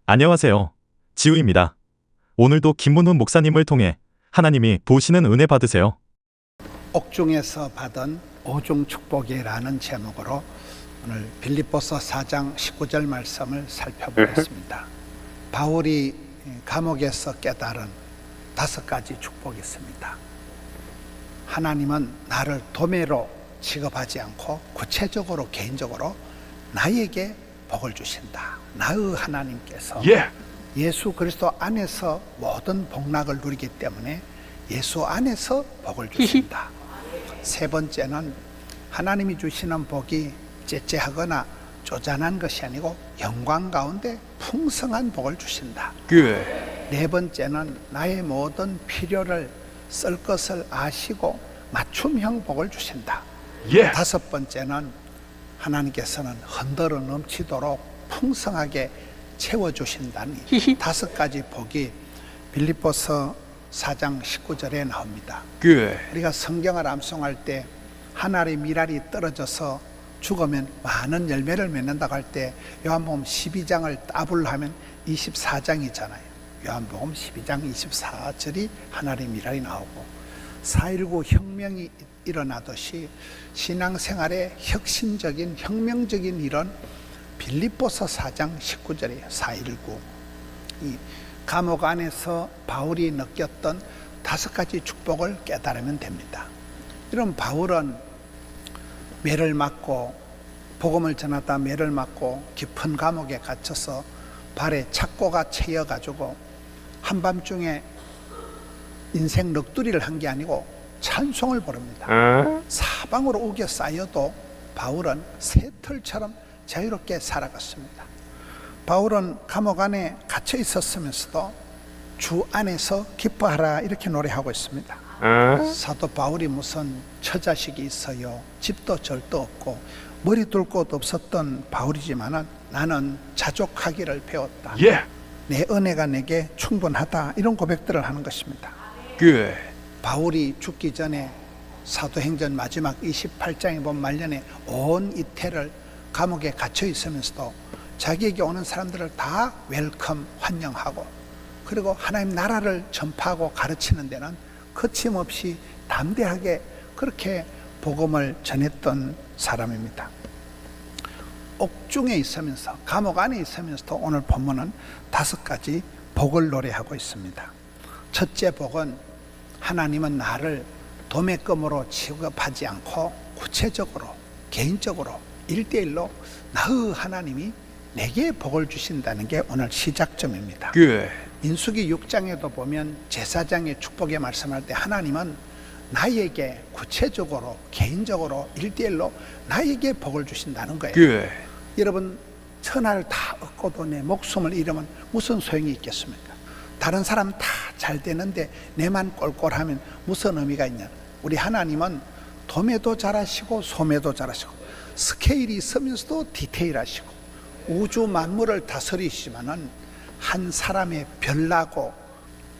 안녕하세요. 지우입니다. 오늘도 김문훈 목사님을 통해 하나님이 보시는 은혜 받으세요. 옥중에서 받은 오중 축복이라는 제목으로 오늘 빌립보서 4장 19절 말씀을 살펴보겠습니다. 바울이 감옥에서 깨달은 5가지 축복이 있습니다. 하나님은 나를 도매로 취급하지 않고 구체적으로 개인적으로 나에게 복을 주신다. 나의 하나님께서 예수 그리스도 안에서 모든 복락을 누리기 때문에 예수 안에서 복을 주신다. 세 번째는 하나님이 주시는 복이 째째하거나 쪼잔한 것이 아니고 영광 가운데 풍성한 복을 주신다. 네 번째는 나의 모든 필요를 쓸 것을 아시고 맞춤형 복을 주신다. 다섯 번째는 하나님께서는 흔들어 넘치도록 풍성하게 채워주신다니 5가지 복이 빌립보서 4장 19절에 나옵니다. 우리가 성경을 암송할 때 하늘의 미랄이 떨어져서 죽으면 많은 열매를 맺는다고 할 때 요한복음 12장을 따블로 하면 24장이잖아요. 요한복음 12장 24절이 하늘의 미랄이 나오고 4.19 혁명이 일어나듯이 신앙생활의 혁신적인 혁명적인 일은 빌립보서 4장 19절이에요. 4.19 이 감옥 안에서 바울이 느꼈던 5가지 축복을 깨달으면 됩니다. 이런 바울은 매를 맞고 복음을 전하다 매를 맞고 깊은 감옥에 갇혀서 발에 착고가 채여가지고 한밤중에 인생 넋두리를 한 게 아니고 찬송을 부릅니다. 사방으로 우겨 쌓여도 바울은 새털처럼 자유롭게 살아갔습니다. 바울은 감옥 안에 갇혀 있었으면서도 주 안에서 기뻐하라 이렇게 노래하고 있습니다. 사도 바울이 무슨 처자식이 있어요. 집도 절도 없고 머리 둘 곳 없었던 바울이지만은 나는 자족하기를 배웠다. 내 은혜가 내게 충분하다. 이런 고백들을 하는 것입니다. 바울이 죽기 전에 사도행전 마지막 28장에 보면 말년에 온 이태를 감옥에 갇혀 있으면서도 자기에게 오는 사람들을 다 웰컴 환영하고 그리고 하나님 나라를 전파하고 가르치는 데는 거침없이 담대하게 그렇게 복음을 전했던 사람입니다. 옥중에 있으면서 감옥 안에 있으면서도 오늘 본문은 5가지 복을 노래하고 있습니다. 첫째 복은 하나님은 나를 도매금으로 취급하지 않고 구체적으로 개인적으로 1대1로 나의 하나님이 내게 복을 주신다는 게 오늘 시작점입니다. 민수기 6장에도 보면 제사장의 축복의 말씀할 때 하나님은 나에게 구체적으로 개인적으로 1대1로 나에게 복을 주신다는 거예요. 여러분 천하를 다 얻고도 내 목숨을 잃으면 무슨 소용이 있겠습니까? 다른 사람 다 잘 되는데 내만 꼴꼴하면 무슨 의미가 있냐. 우리 하나님은 도매도 잘하시고 소매도 잘하시고 스케일이 있으면서도 디테일하시고 우주 만물을 다스리시지만은 한 사람의 별나고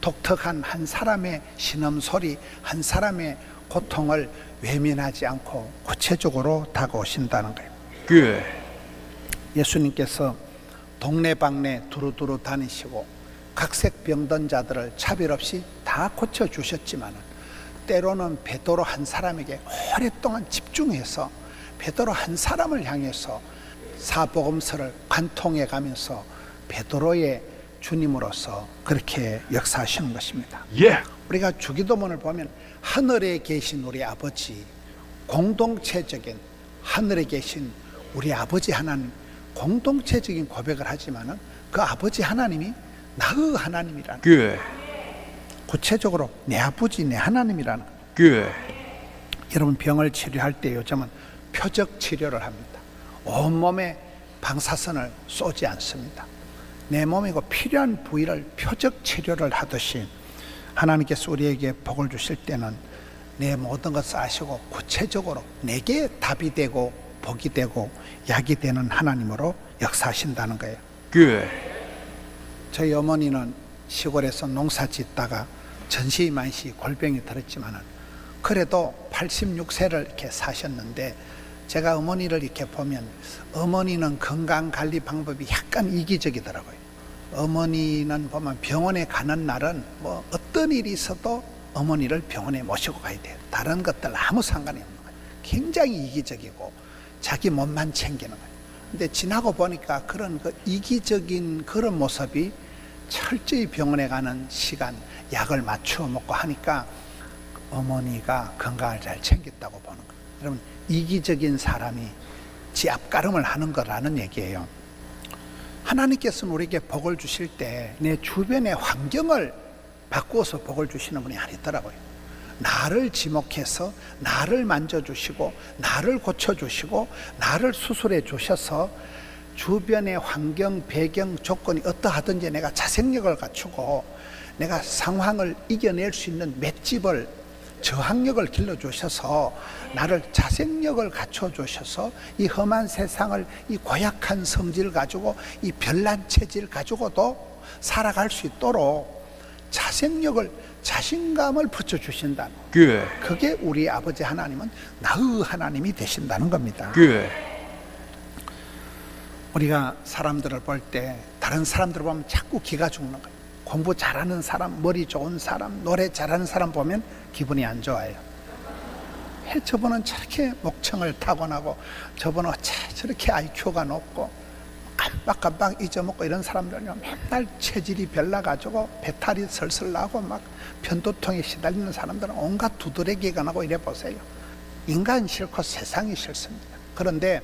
독특한 한 사람의 신음소리 한 사람의 고통을 외면하지 않고 구체적으로 다가오신다는 거예요. 예수님께서 동네방네 두루두루 다니시고 각색 병든 자들을 차별 없이 다 고쳐주셨지만 때로는 베드로 한 사람에게 오랫동안 집중해서 베드로 한 사람을 향해서 사복음서를 관통해 가면서 베드로의 주님으로서 그렇게 역사하시는 것입니다. 우리가 주기도문을 보면 하늘에 계신 우리 아버지, 공동체적인 하늘에 계신 우리 아버지 하나님 공동체적인 고백을 하지만은 그 아버지 하나님이 나의 하나님이라는 구체적으로 내 아버지 내 하나님이라는 여러분 병을 치료할 때 요즘은 표적 치료를 합니다. 온몸에 방사선을 쏘지 않습니다. 내 몸이고 필요한 부위를 표적 치료를 하듯이 하나님께서 우리에게 복을 주실 때는 내 모든 것을 아시고 구체적으로 내게 답이 되고 복이 되고 약이 되는 하나님으로 역사하신다는 거예요. 저희 어머니는 시골에서 농사 짓다가 전시만시 골병이 들었지만은 그래도 86세를 이렇게 사셨는데 제가 어머니를 이렇게 보면 어머니는 건강 관리 방법이 약간 이기적이더라고요. 어머니는 보면 병원에 가는 날은 뭐 어떤 일이 있어도 어머니를 병원에 모시고 가야 돼요. 다른 것들 아무 상관이 없는 거예요. 굉장히 이기적이고 자기 몸만 챙기는 거예요. 근데 지나고 보니까 그런 그 이기적인 그런 모습이 철저히 병원에 가는 시간, 약을 맞추어 먹고 하니까 어머니가 건강을 잘 챙겼다고 보는 거예요. 여러분, 이기적인 사람이 지 앞가름을 하는 거라는 얘기예요. 하나님께서는 우리에게 복을 주실 때 내 주변의 환경을 바꾸어서 복을 주시는 분이 아니더라고요. 나를 지목해서 나를 만져주시고 나를 고쳐주시고 나를 수술해 주셔서 주변의 환경, 배경, 조건이 어떠하든지 내가 자생력을 갖추고 내가 상황을 이겨낼 수 있는 맷집을, 저항력을 길러주셔서 나를 자생력을 갖춰주셔서 이 험한 세상을, 이 고약한 성질 가지고 이 별난 체질 가지고도 살아갈 수 있도록 자생력을, 자신감을 붙여주신다는, 그게 우리 아버지 하나님은 나의 하나님이 되신다는 겁니다. 우리가 사람들을 볼 때 다른 사람들을 보면 자꾸 기가 죽는 거예요. 공부 잘하는 사람, 머리 좋은 사람, 노래 잘하는 사람 보면 기분이 안 좋아요. 저분은 저렇게 목청을 타고나고 저분은 저렇게 IQ가 높고 깜빡깜빡 잊어먹고 이런 사람들은 맨날 체질이 별나가지고 배탈이 설설 나고 막 편도통에 시달리는 사람들은 온갖 두드러기가 나고 이래 보세요. 인간 싫고 세상이 싫습니다. 그런데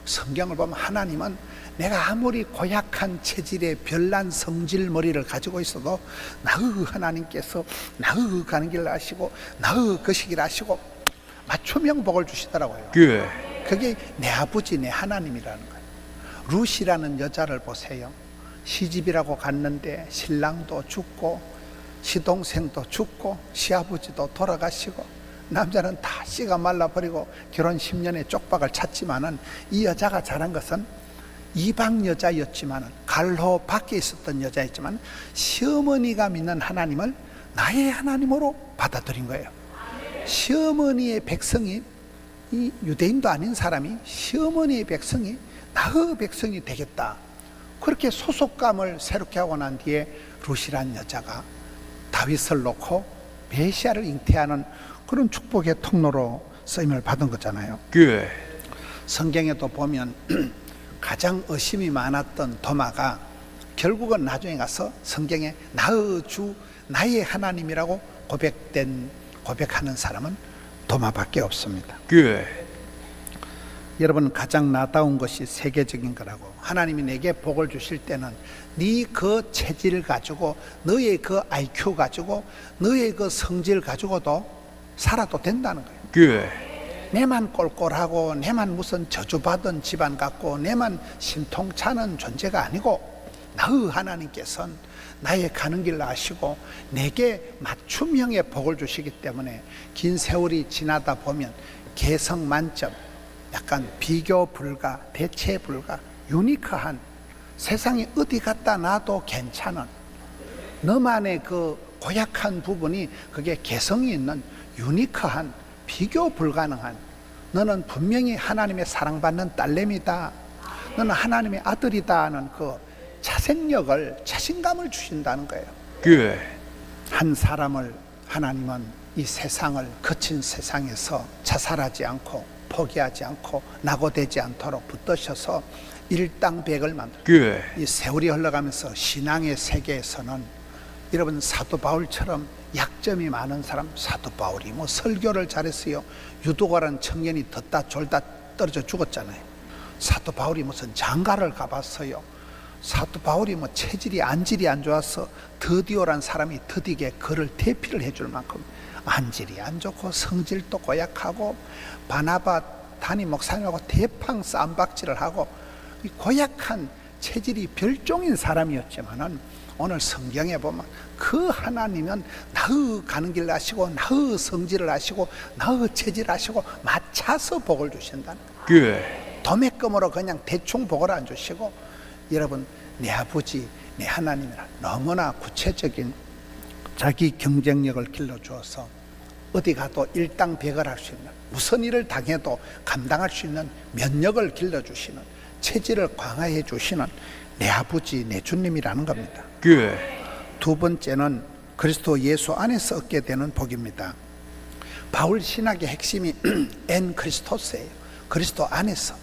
성경을 보면 하나님은 내가 아무리 고약한 체질의 별난 성질 머리를 가지고 있어도 나의 하나님께서 나의 가는 길을 아시고 나의 거시기를 아시고 맞춤형 복을 주시더라고요. 그게 내 아버지, 내 하나님이라는 거예요. 룻이라는 여자를 보세요. 시집이라고 갔는데 신랑도 죽고 시동생도 죽고 시아버지도 돌아가시고 남자는 다 씨가 말라버리고 결혼 10년에 쪽박을 찼지만은 이 여자가 잘한 것은 이방 여자였지만은 갈로 밖에 있었던 여자였지만 시어머니가 믿는 하나님을 나의 하나님으로 받아들인 거예요. 시어머니의 백성이, 이 유대인도 아닌 사람이 시어머니의 백성이 나의 백성이 되겠다, 그렇게 소속감을 새롭게 하고 난 뒤에 룻이란 여자가 다윗을 놓고 메시아를 잉태하는 그런 축복의 통로로 쓰임을 받은 거잖아요. 성경에도 보면 가장 의심이 많았던 도마가 결국은 나중에 가서 성경에 나의 주, 나의 하나님이라고 고백하는 사람은 도마밖에 없습니다. 여러분, 가장 나다운 것이 세계적인 거라고. 하나님이 내게 복을 주실 때는 네 그 체질 가지고, 너의 그 IQ 가지고, 너의 그 성질 가지고도 살아도 된다는 거예요. 내만 꼴꼴하고 내만 무슨 저주받은 집안 같고 내만 신통차는 존재가 아니고 나의 하나님께서는 나의 가는 길을 아시고 내게 맞춤형의 복을 주시기 때문에 긴 세월이 지나다 보면 개성 만점, 약간 비교 불가, 대체 불가, 유니크한, 세상에 어디 갖다 놔도 괜찮은 너만의 그 고약한 부분이 그게 개성이 있는 유니크한, 비교 불가능한, 너는 분명히 하나님의 사랑받는 딸내미다, 너는 하나님의 아들이다 하는 그 자생력을, 자신감을 주신다는 거예요. 한 사람을 하나님은 이 세상을, 거친 세상에서 자살하지 않고 포기하지 않고 낙오되지 않도록 붙드셔서 일당백을 만들어요. 이 세월이 흘러가면서 신앙의 세계에서는 여러분, 사도 바울처럼 약점이 많은 사람, 사도 바울이 뭐 설교를 잘했어요. 유도가라는 청년이 덧다 졸다 떨어져 죽었잖아요. 사도 바울이 무슨 장가를 가봤어요. 사도 바울이 뭐 체질이, 안질이 안 좋아서 드디오란 사람이 드디게 그를 대피를 해줄 만큼 안질이 안 좋고 성질도 고약하고 바나바 담임 목사님하고 대팡 쌈박질을 하고 이 고약한 체질이 별종인 사람이었지만은 오늘 성경에 보면 그 하나님은 나의 가는 길을 아시고 나의 성질을 아시고 나의 체질을 아시고 맞춰서 복을 주신다는 거예요. 도매금으로 그냥 대충 복을 안 주시고, 여러분, 내 아버지, 내 하나님이라 너무나 구체적인 자기 경쟁력을 길러주어서 어디 가도 일당백을 할 수 있는, 무슨 일을 당해도 감당할 수 있는 면역을 길러주시는, 체질을 강화해 주시는 내 아버지, 내 주님이라는 겁니다. Good. 두 번째는 그리스도 예수 안에서 얻게 되는 복입니다. 바울 신학의 핵심이 엔 크리스토스예요. 그리스도 안에서,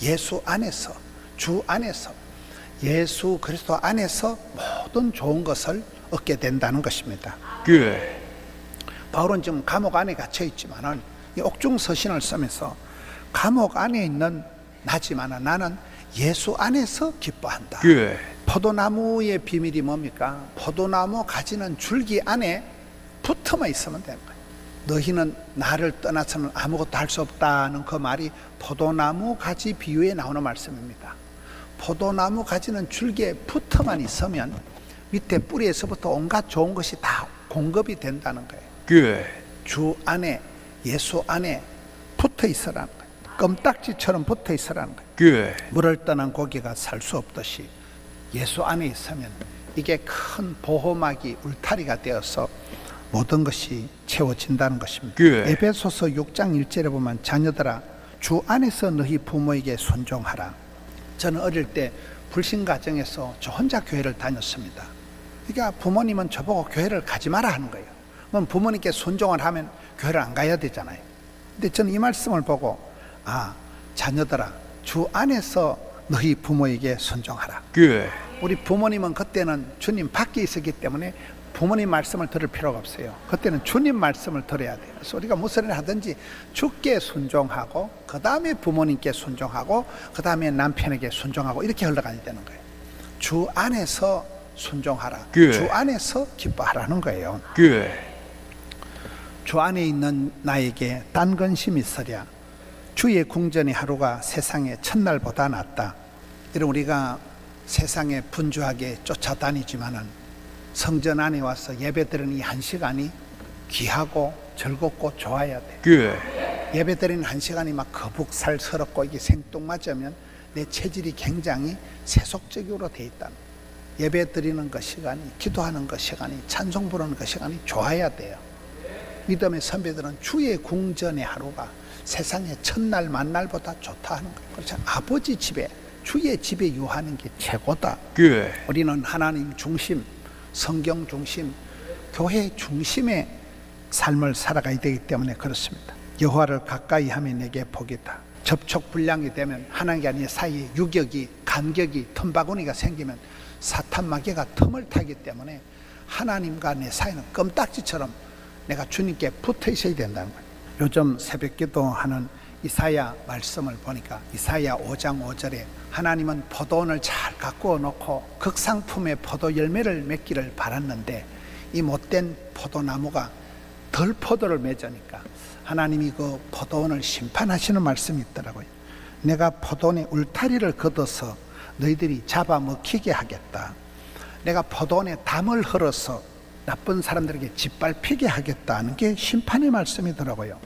예수 안에서, 주 안에서, 예수 그리스도 안에서 모든 좋은 것을 얻게 된다는 것입니다. Good. 바울은 지금 감옥 안에 갇혀 있지만은 이 옥중서신을 쓰면서 감옥 안에 있는 나지만 나는 예수 안에서 기뻐한다. Good. 포도나무의 비밀이 뭡니까? 포도나무 가지는 줄기 안에 붙어만 있으면 되는 거예요. 너희는 나를 떠나서는 아무것도 할 수 없다는 그 말이 포도나무 가지 비유에 나오는 말씀입니다. 포도나무 가지는 줄기에 붙어만 있으면 밑에 뿌리에서부터 온갖 좋은 것이 다 공급이 된다는 거예요. Good. 주 안에, 예수 안에 붙어 있으라는 거예요. 껌딱지처럼 붙어 있으라는 거예요. Good. 물을 떠난 고기가 살 수 없듯이 예수 안에 있으면 이게 큰 보호막이 울타리가 되어서 모든 것이 채워진다는 것입니다. Good. 에베소서 6장 1절에 보면 자녀들아 주 안에서 너희 부모에게 순종하라. 저는 어릴 때 불신 가정에서 저 혼자 교회를 다녔습니다. 그러니까 부모님은 저보고 교회를 가지 마라 하는 거예요. 그럼 부모님께 순종을 하면 교회를 안 가야 되잖아요. 근데 저는 이 말씀을 보고 자녀들아 주 안에서 너희 부모에게 순종하라. Good. 우리 부모님은 그때는 주님 밖에 있었기 때문에 부모님 말씀을 들을 필요가 없어요. 그때는 주님 말씀을 들어야 돼요. 그래서 우리가 무슨 일을 하든지 주께 순종하고 그 다음에 부모님께 순종하고 그 다음에 남편에게 순종하고 이렇게 흘러가야 되는 거예요. 주 안에서 순종하라. Good. 주 안에서 기뻐하라는 거예요. Good. 주 안에 있는 나에게 딴 근심이 있으랴. 주의 궁전의 하루가 세상의 첫날보다 낫다. 이런 우리가 세상에 분주하게 쫓아다니지만은 성전 안에 와서 예배드리는 이 한 시간이 귀하고 즐겁고 좋아야 돼. Good. 예배드리는 한 시간이 막 거북살스럽고 이게 생뚱맞으면 내 체질이 굉장히 세속적으로 돼 있다. 예배드리는 그 시간이, 기도하는 그 시간이, 찬송 부르는 그 시간이 좋아야 돼요. 믿음의 선배들은 주의 궁전의 하루가 세상의 첫날 만날보다 좋다 하는 거예요. 그렇죠. 아버지 집에, 주의 집에 유하는 게 최고다. Good. 우리는 하나님 중심, 성경 중심, 교회 중심의 삶을 살아가야 되기 때문에 그렇습니다. 여호와를 가까이 하면 내게 복이다. 접촉 불량이 되면 하나님과 내 사이에 유격이, 간격이, 틈바구니가 생기면 사탄 마귀가 틈을 타기 때문에 하나님과 내 사이는 껌딱지처럼 내가 주님께 붙어 있어야 된다는 거예요. 요즘 새벽 기도하는 이사야 말씀을 보니까 이사야 5장 5절에 하나님은 포도원을 잘 가꾸어 놓고 극상품의 포도 열매를 맺기를 바랐는데 이 못된 포도나무가 덜 포도를 맺으니까 하나님이 그 포도원을 심판하시는 말씀이 있더라고요. 내가 포도원의 울타리를 걷어서 너희들이 잡아먹히게 하겠다. 내가 포도원에 담을 흘어서 나쁜 사람들에게 짓밟히게 하겠다는 게 심판의 말씀이더라고요.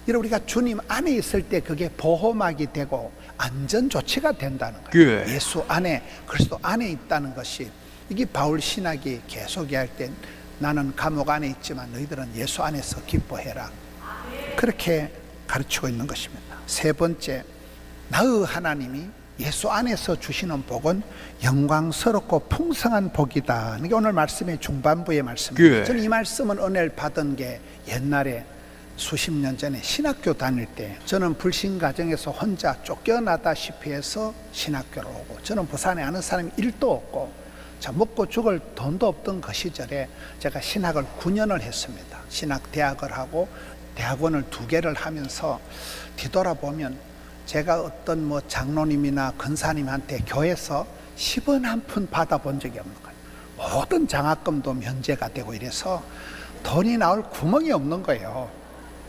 여러분 우리가 주님 안에 있을 때 그게 보호막이 되고 안전조치가 된다는 거예요. Good. 예수 안에, 그리스도 안에 있다는 것이, 이게 바울 신학이 계속 이야기할 때 나는 감옥 안에 있지만 너희들은 예수 안에서 기뻐해라. 그렇게 가르치고 있는 것입니다. 세 번째, 나의 하나님이 예수 안에서 주시는 복은 영광스럽고 풍성한 복이다. 이게 오늘 말씀의 중반부의 말씀입니다. 저는 이 말씀은 은혜를 받은 게 옛날에 수십 년 전에 신학교 다닐 때 저는 불신 가정에서 혼자 쫓겨나다시피 해서 신학교를 오고, 저는 부산에 아는 사람이 1도 없고 먹고 죽을 돈도 없던 그 시절에 제가 신학을 9년을 했습니다. 신학대학을 하고 대학원을 2개를 하면서 뒤돌아보면 제가 어떤 장로님이나 권사님한테 교회에서 10원 한 푼 받아본 적이 없는 거예요. 모든 장학금도 면제가 되고 이래서 돈이 나올 구멍이 없는 거예요.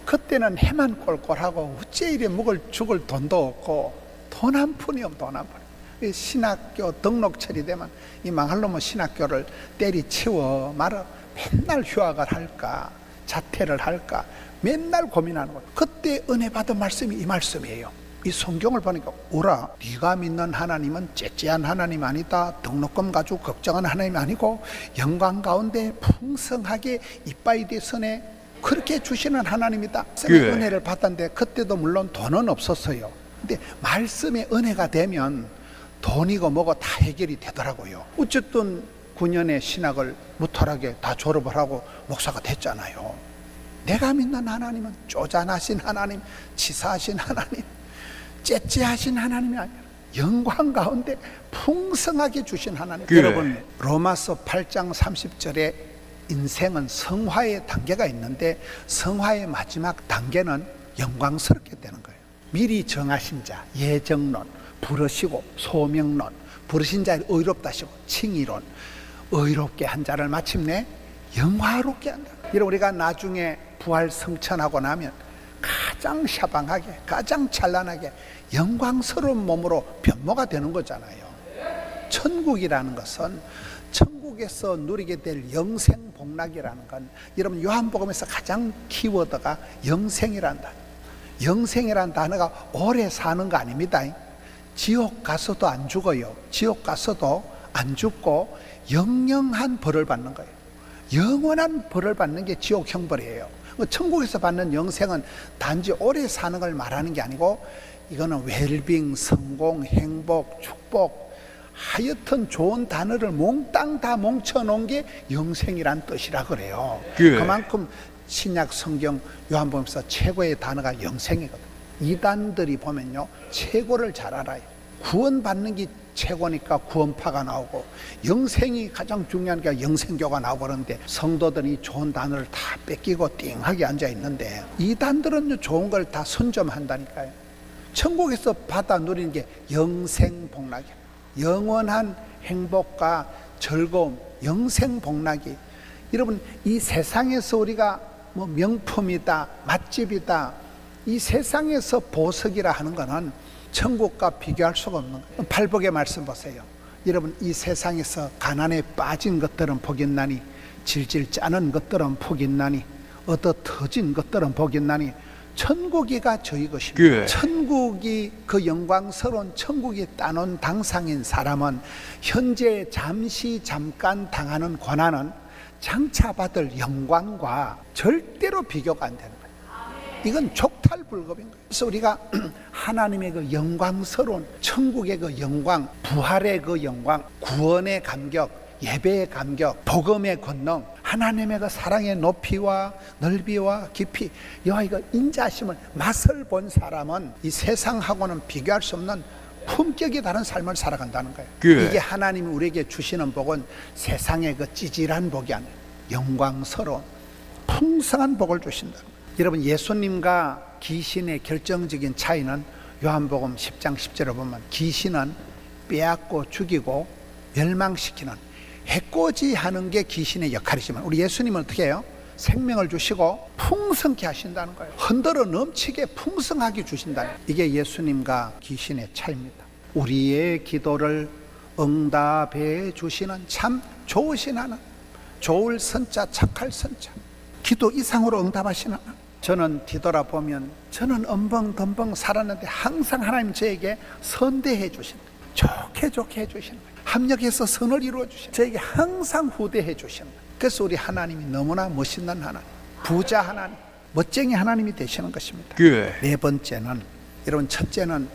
그때는 해만 꼴꼴하고 어째 이래 먹을 죽을 돈도 없고 돈 한 푼이 없고 돈 한 푼. 신학교 등록 처리되면 이 망할 놈의 신학교를 때리치워 말아 맨날 휴학을 할까 자퇴를 할까 맨날 고민하는 거예요. 그때 은혜 받은 말씀이 이 말씀이에요. 이 성경을 보니까 오라, 네가 믿는 하나님은 째째한 하나님 아니다. 등록금 가지고 걱정하는 하나님 아니고 영광 가운데 풍성하게 이빠이 대선에 그렇게 주시는 하나님이다. 은혜를 받았는데 그때도 물론 돈은 없었어요. 근데 말씀의 은혜가 되면 돈이고 뭐고 다 해결이 되더라고요. 어쨌든 9년의 신학을 무탈하게 다 졸업을 하고 목사가 됐잖아요. 내가 믿는 하나님은 쪼잔하신 하나님, 치사하신 하나님, 째째하신 하나님이 아니라 영광 가운데 풍성하게 주신 하나님. 여러분, 로마서 8장 30절에 인생은 성화의 단계가 있는데 성화의 마지막 단계는 영광스럽게 되는 거예요. 미리 정하신 자, 예정론, 부르시고 소명론, 부르신 자를 의롭다 하시고 칭의론, 의롭게 한 자를 마침내 영화롭게 한다. 여러분, 우리가 나중에 부활 성천하고 나면 가장 샤방하게, 가장 찬란하게 영광스러운 몸으로 변모가 되는 거잖아요. 천국이라는 것은 천국에서 누리게 될 영생 복락이라는 건, 여러분 요한복음에서 가장 키워드가 영생이라는 단어. 영생이라는 단어가 오래 사는 거 아닙니다. 지옥 가서도 안 죽어요. 지옥 가서도 안 죽고 영영한 벌을 받는 거예요. 영원한 벌을 받는 게 지옥 형벌이에요. 천국에서 받는 영생은 단지 오래 사는 걸 말하는 게 아니고, 이거는 웰빙, 성공, 행복, 축복, 하여튼 좋은 단어를 몽땅 다 뭉쳐놓은 게 영생이란 뜻이라 그래요. 그만큼 신약 성경 요한복음에서 최고의 단어가 영생이거든요. 이단들이 보면요, 최고를 잘 알아요. 구원받는 게 최고니까 구원파가 나오고, 영생이 가장 중요하니까 영생교가 나오고, 그러는데 성도들이 좋은 단어를 다 뺏기고 띵하게 앉아 있는데, 이단들은 좋은 걸 다 선점한다니까요. 천국에서 받아 누리는 게 영생복락이에요. 영원한 행복과 즐거움, 영생복락이. 여러분, 이 세상에서 우리가 뭐 명품이다, 맛집이다, 이 세상에서 보석이라 하는 거는 천국과 비교할 수가 없는 거예요. 팔복의 말씀 보세요. 여러분, 이 세상에서 가난에 빠진 것들은 복이 있나니, 질질 짜는 것들은 복이 있나니, 얻어 터진 것들은 복이 있나니, 천국이가 저희 것입니다. 천국이, 그 영광스러운 천국이 따놓은 당상인 사람은 현재 잠시 잠깐 당하는 고난은 장차 받을 영광과 절대로 비교가 안 되는 거예요. 이건 족탈불급인 거예요. 그래서 우리가 하나님의 그 영광스러운 천국의 그 영광, 부활의 그 영광, 구원의 감격, 예배의 감격, 복음의 권능, 하나님의 그 사랑의 높이와 넓이와 깊이, 여호와 이거 인자하심을 맛을 본 사람은 이 세상하고는 비교할 수 없는 품격이 다른 삶을 살아간다는 거예요. 이게 하나님이 우리에게 주시는 복은 세상의 그 찌질한 복이 아니에요. 영광스러운 풍성한 복을 주신다. 여러분, 예수님과 귀신의 결정적인 차이는 요한복음 10장 10절에 보면, 귀신은 빼앗고 죽이고 멸망시키는 해코지하는 게 귀신의 역할이지만, 우리 예수님은 어떻게 해요? 생명을 주시고 풍성케 하신다는 거예요. 흔들어 넘치게 풍성하게 주신다는 거예요. 이게 예수님과 귀신의 차이입니다. 우리의 기도를 응답해 주시는 참 좋으신 하나님, 좋을 선자, 착할 선자, 기도 이상으로 응답하시는 하나님. 저는 뒤돌아보면 저는 엄벙덤벙 살았는데 항상 하나님 저에게 선대해 주신, 좋게 해주시는 거예요. 합력해서 선을 이루어 주시는, 저에게 항상 후대해 주시는 거예요. 그래서 우리 하나님이 너무나 멋있는 하나님, 부자 하나님, 멋쟁이 하나님이 되시는 것입니다. 네 번째는, 여러분, 첫째는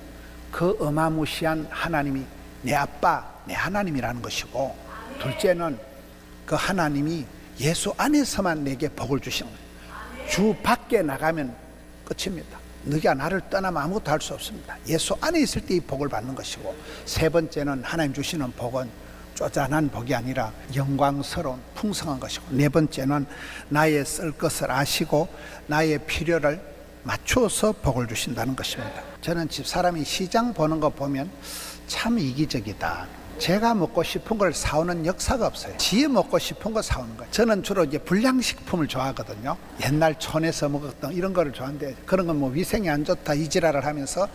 그 어마무시한 하나님이 내 아빠, 내 하나님이라는 것이고, 둘째는 그 하나님이 예수 안에서만 내게 복을 주시는 거예요. 주 밖에 나가면 끝입니다. 너희가 나를 떠나면 아무것도 할 수 없습니다. 예수 안에 있을 때 이 복을 받는 것이고, 세 번째는 하나님 주시는 복은 쪼잔한 복이 아니라 영광스러운 풍성한 것이고, 네 번째는 나의 쓸 것을 아시고 나의 필요를 맞추어서 복을 주신다는 것입니다. 저는 집사람이 시장 보는 거 보면 참 이기적이다. 제가 먹고 싶은 걸 사오는 역사가 없어요. 지 먹고 싶은 거 사오는 거예요. 저는 주로 이제 불량식품을 좋아하거든요. 옛날 촌에서 먹었던 이런 거를 좋아하는데, 그런 건 뭐 위생이 안 좋다 이지랄을 하면서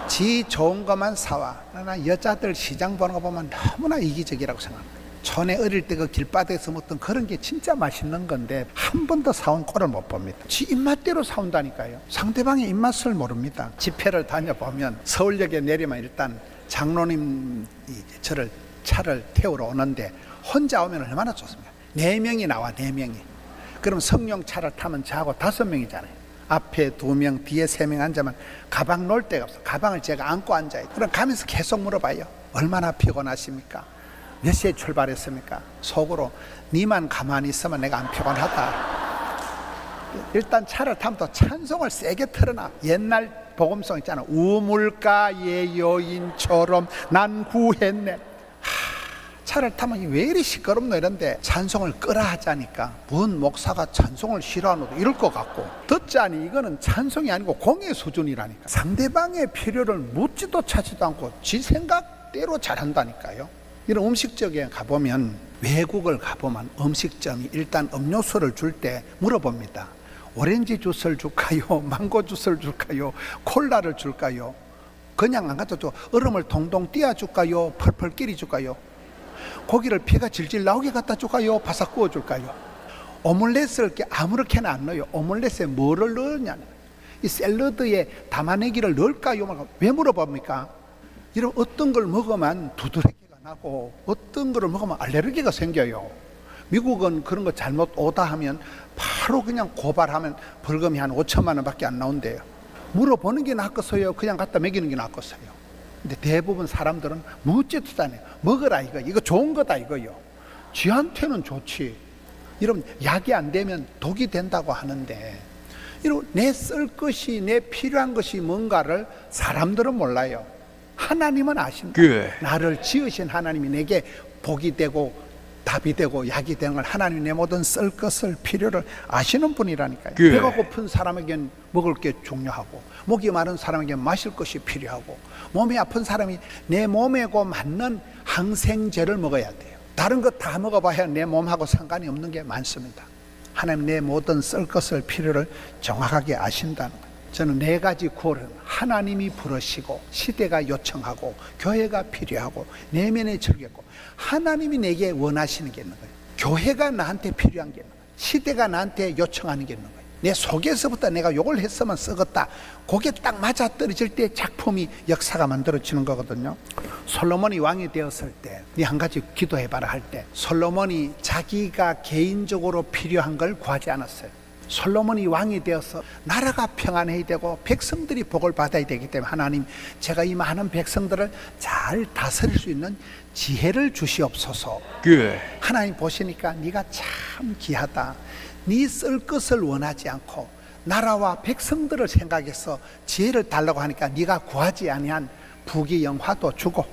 지 좋은 것만 사와. 나 여자들 시장 보는 거 보면 너무나 이기적이라고 생각합니다. 촌에 어릴 때 그 길바닥에서 먹던 그런 게 진짜 맛있는 건데 한 번도 사온 꼴을 못 봅니다. 지 입맛대로 사온다니까요. 상대방의 입맛을 모릅니다. 집회를 다녀보면 서울역에 내리면 일단 장로님 저를 차를 태우러 오는데, 혼자 오면 얼마나 좋습니까? 4명이 나와, 4명이. 그럼 성령 차를 타면 저하고 5명이잖아요. 앞에 2명, 뒤에 3명 앉으면 가방 놓을 데가 없어. 가방을 제가 안고 앉아요. 그럼 가면서 계속 물어봐요. 얼마나 피곤하십니까? 몇 시에 출발했습니까? 속으로 니만 가만히 있으면 내가 안 피곤하다. 일단 차를 타면 또 찬송을 세게 틀어놔. 옛날 복음송 있잖아. 우물가의 여인처럼 난 구했네. 차를 타면 왜 이리 시끄럽노 이런데 찬송을 끄라 하자니까 문 목사가 찬송을 싫어하노 이럴 것 같고, 듣자니 이거는 찬송이 아니고 공예 수준이라니까. 상대방의 필요를 묻지도 찾지도 않고 지 생각대로 잘한다니까요. 이런 음식점에 가보면, 외국을 가보면 음식점이 일단 음료수를 줄 때 물어봅니다. 오렌지 주스를 줄까요? 망고 주스를 줄까요? 콜라를 줄까요? 그냥 안 갖다 줘. 얼음을 동동 띄워줄까요? 펄펄 끼리 줄까요? 고기를 피가 질질 나오게 갖다 줄까요? 바삭 구워줄까요? 오믈렛을 이렇게 아무렇게나 안 넣어요. 오믈렛에 뭐를 넣느냐, 이 샐러드에 담아내기를 넣을까요? 왜 물어봅니까? 이런 어떤 걸 먹으면 두드러기가 나고 어떤 걸 먹으면 알레르기가 생겨요. 미국은 그런 거 잘못 오다 하면 바로 그냥 고발하면 벌금이 한 5천만 원밖에 안 나온대요. 물어보는 게 낫겠어요? 그냥 갖다 먹이는 게 낫겠어요? 근데 대부분 사람들은 묻지도 않아요. 먹으라 이거 좋은 거다 이거요. 쥐한테는 좋지. 여러분, 약이 안 되면 독이 된다고 하는데, 이런 내 쓸 것이, 내 필요한 것이 뭔가를 사람들은 몰라요. 하나님은 아십니다. 나를 지으신 하나님이 내게 복이 되고 답이 되고 약이 되는 걸, 하나님이 내 모든 쓸 것을, 필요를 아시는 분이라니까요. 배가 고픈 사람에겐 먹을 게 중요하고, 목이 마른 사람에겐 마실 것이 필요하고, 몸이 아픈 사람이 내 몸에고 맞는 항생제를 먹어야 돼요. 다른 거 다 먹어봐야 내 몸하고 상관이 없는 게 많습니다. 하나님 내 모든 쓸 것을, 필요를 정확하게 아신다는 거예요. 저는 4가지 구호를, 하나님이 부르시고, 시대가 요청하고, 교회가 필요하고, 내면의 절개고, 하나님이 내게 원하시는 게 있는 거예요. 교회가 나한테 필요한 게 있는 거예요. 시대가 나한테 요청하는 게 있는 거예요. 내 속에서부터 내가 요걸 했으면 썩었다, 그게 딱 맞아 떨어질 때 작품이, 역사가 만들어지는 거거든요. 솔로몬이 왕이 되었을 때, 네 한 가지 기도해봐라 할 때, 솔로몬이 자기가 개인적으로 필요한 걸 구하지 않았어요. 솔로몬이 왕이 되어서 나라가 평안해야 되고 백성들이 복을 받아야 되기 때문에, 하나님, 제가 이 많은 백성들을 잘 다스릴 수 있는 지혜를 주시옵소서. 하나님 보시니까 네가 참 귀하다. 네 쓸 것을 원하지 않고 나라와 백성들을 생각해서 지혜를 달라고 하니까 네가 구하지 아니한 부귀 영화도 주고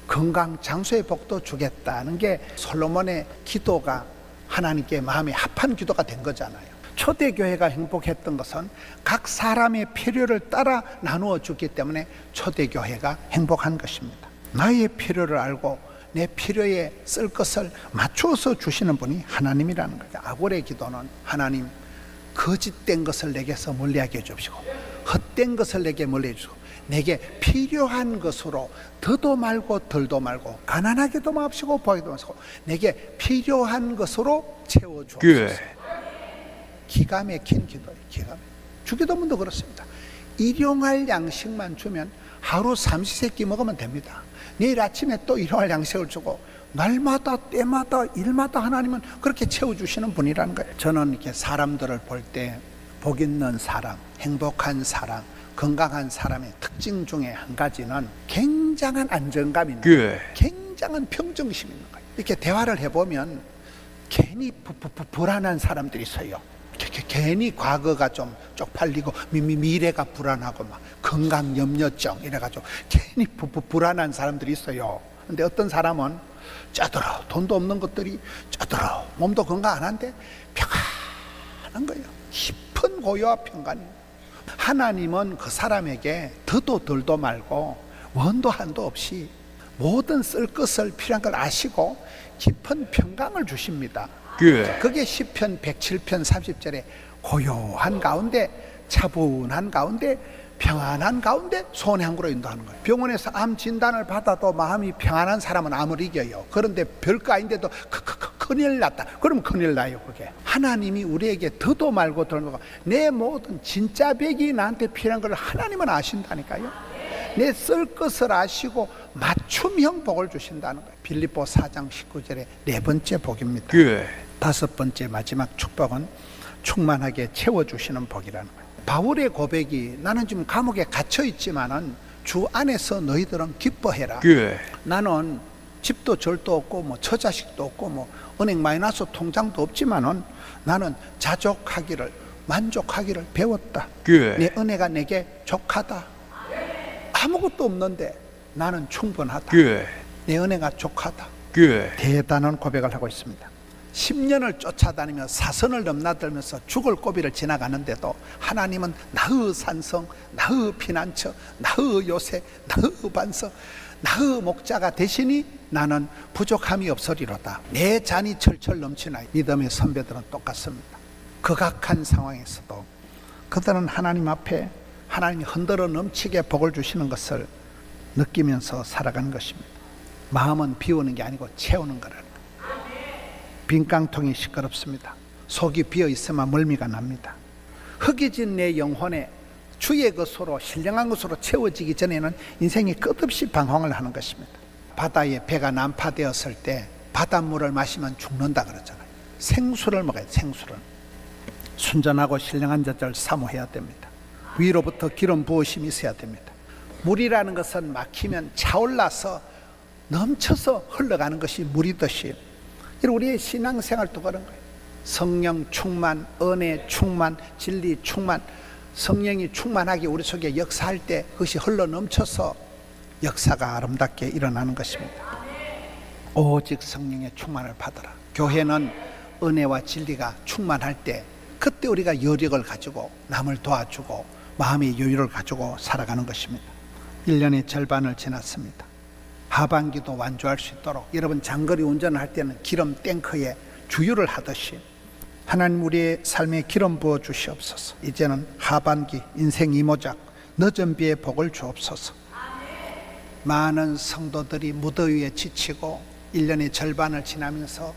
건강 장수의 복도 주겠다는 게 솔로몬의 기도가 하나님께 마음에 합한 기도가 된 거잖아요. 초대교회가 행복했던 것은 각 사람의 필요를 따라 나누어 줬기 때문에 초대교회가 행복한 것입니다. 나의 필요를 알고 내 필요에 쓸 것을 맞추어서 주시는 분이 하나님이라는 거죠. 아골의 기도는, 하나님, 거짓된 것을 내게서 멀리하게 해주시고, 헛된 것을 내게 멀리 해주시고, 내게 필요한 것으로 더도 말고 덜도 말고, 가난하게도 마시고 부하게도 마시고, 내게 필요한 것으로 채워주옵소서. 기가 막힌 기도예요. 기가 막힌. 주기도문도 그렇습니다. 일용할 양식만 주면 하루 삼시세끼 먹으면 됩니다. 내일 아침에 또 일용할 양식을 주고, 날마다 때마다 일마다 하나님은 그렇게 채워주시는 분이라는 거예요. 저는 이렇게 사람들을 볼 때 복 있는 사람, 행복한 사람, 건강한 사람의 특징 중에 한 가지는 굉장한 안정감이 있는 거예요. 굉장한 평정심이 있는 거예요. 이렇게 대화를 해보면 괜히 불안한 사람들이 있어요. 괜히 과거가 좀 쪽팔리고 미래가 불안하고 막 건강 염려증 이래가지고 괜히 불안한 사람들이 있어요. 근데 어떤 사람은 짜들어, 돈도 없는 것들이 짜들어, 몸도 건강 안 한데 평안한 거예요. 깊은 고요와 평안이. 하나님은 그 사람에게 더도 덜도 말고 원도 한도 없이 모든 쓸 것을, 필요한 걸 아시고 깊은 평강을 주십니다. 그게 시편 107편 30절에 고요한 가운데, 차분한 가운데, 평안한 가운데 소원의 항구로 인도하는 거예요. 병원에서 암 진단을 받아도 마음이 평안한 사람은 암을 이겨요. 그런데 별거 아닌데도 큰일 났다, 그러면 큰일 나요. 그게 하나님이 우리에게 더도 말고 덜도 말고 내 모든 진짜 백이 나한테 필요한 걸 하나님은 아신다니까요. 내 쓸 것을 아시고 맞춤형 복을 주신다는 거예요. 빌립보 4장 19절에 4번째 복입니다. 5번째 마지막 축복은 충만하게 채워주시는 복이라는 거예요. 바울의 고백이, 나는 지금 감옥에 갇혀 있지만은 주 안에서 너희들은 기뻐해라. Good. 나는 집도 절도 없고 뭐 처자식도 없고 뭐 은행 마이너스 통장도 없지만은 나는 자족하기를, 만족하기를 배웠다. Good. 내 은혜가 내게 족하다. 아무것도 없는데 나는 충분하다. Good. 내 은혜가 족하다. Good. 대단한 고백을 하고 있습니다. 10년을 쫓아다니며 사선을 넘나들면서 죽을 고비를 지나가는데도 하나님은 나의 산성, 나의 피난처, 나의 요새, 나의 반석, 나의 목자가 되시니 나는 부족함이 없으리로다. 내 잔이 철철 넘치나이. 믿음의 선배들은 똑같습니다. 극악한 상황에서도 그들은 하나님 앞에 하나님이 흔들어 넘치게 복을 주시는 것을 느끼면서 살아가는 것입니다. 마음은 비우는 게 아니고 채우는 거라는. 빈 깡통이 시끄럽습니다. 속이 비어 있으면 멀미가 납니다. 흙이진 내 영혼에 주의 것으로 신령한 것으로 채워지기 전에는 인생이 끝없이 방황을 하는 것입니다. 바다에 배가 난파되었을 때 바닷물을 마시면 죽는다 그러잖아요. 생수를 먹어야 돼요. 생수를. 순전하고 신령한 자들 사모해야 됩니다. 위로부터 기름 부으심이 있어야 됩니다. 물이라는 것은 막히면 차올라서 넘쳐서 흘러가는 것이 물이듯이 우리의 신앙생활도 그런 거예요. 성령 충만, 은혜 충만, 진리 충만, 성령이 충만하게 우리 속에 역사할 때 그것이 흘러 넘쳐서 역사가 아름답게 일어나는 것입니다. 오직 성령의 충만을 받아라. 교회는 은혜와 진리가 충만할 때 그때 우리가 여력을 가지고 남을 도와주고 마음의 여유를 가지고 살아가는 것입니다. 1년의 절반을 지났습니다. 하반기도 완주할 수 있도록 여러분 장거리 운전을 할 때는 기름 탱크에 주유를 하듯이 하나님 우리의 삶에 기름 부어 주시옵소서. 이제는 하반기 인생 이모작 늦은 비에 복을 주옵소서. 많은 성도들이 무더위에 지치고 1년의 절반을 지나면서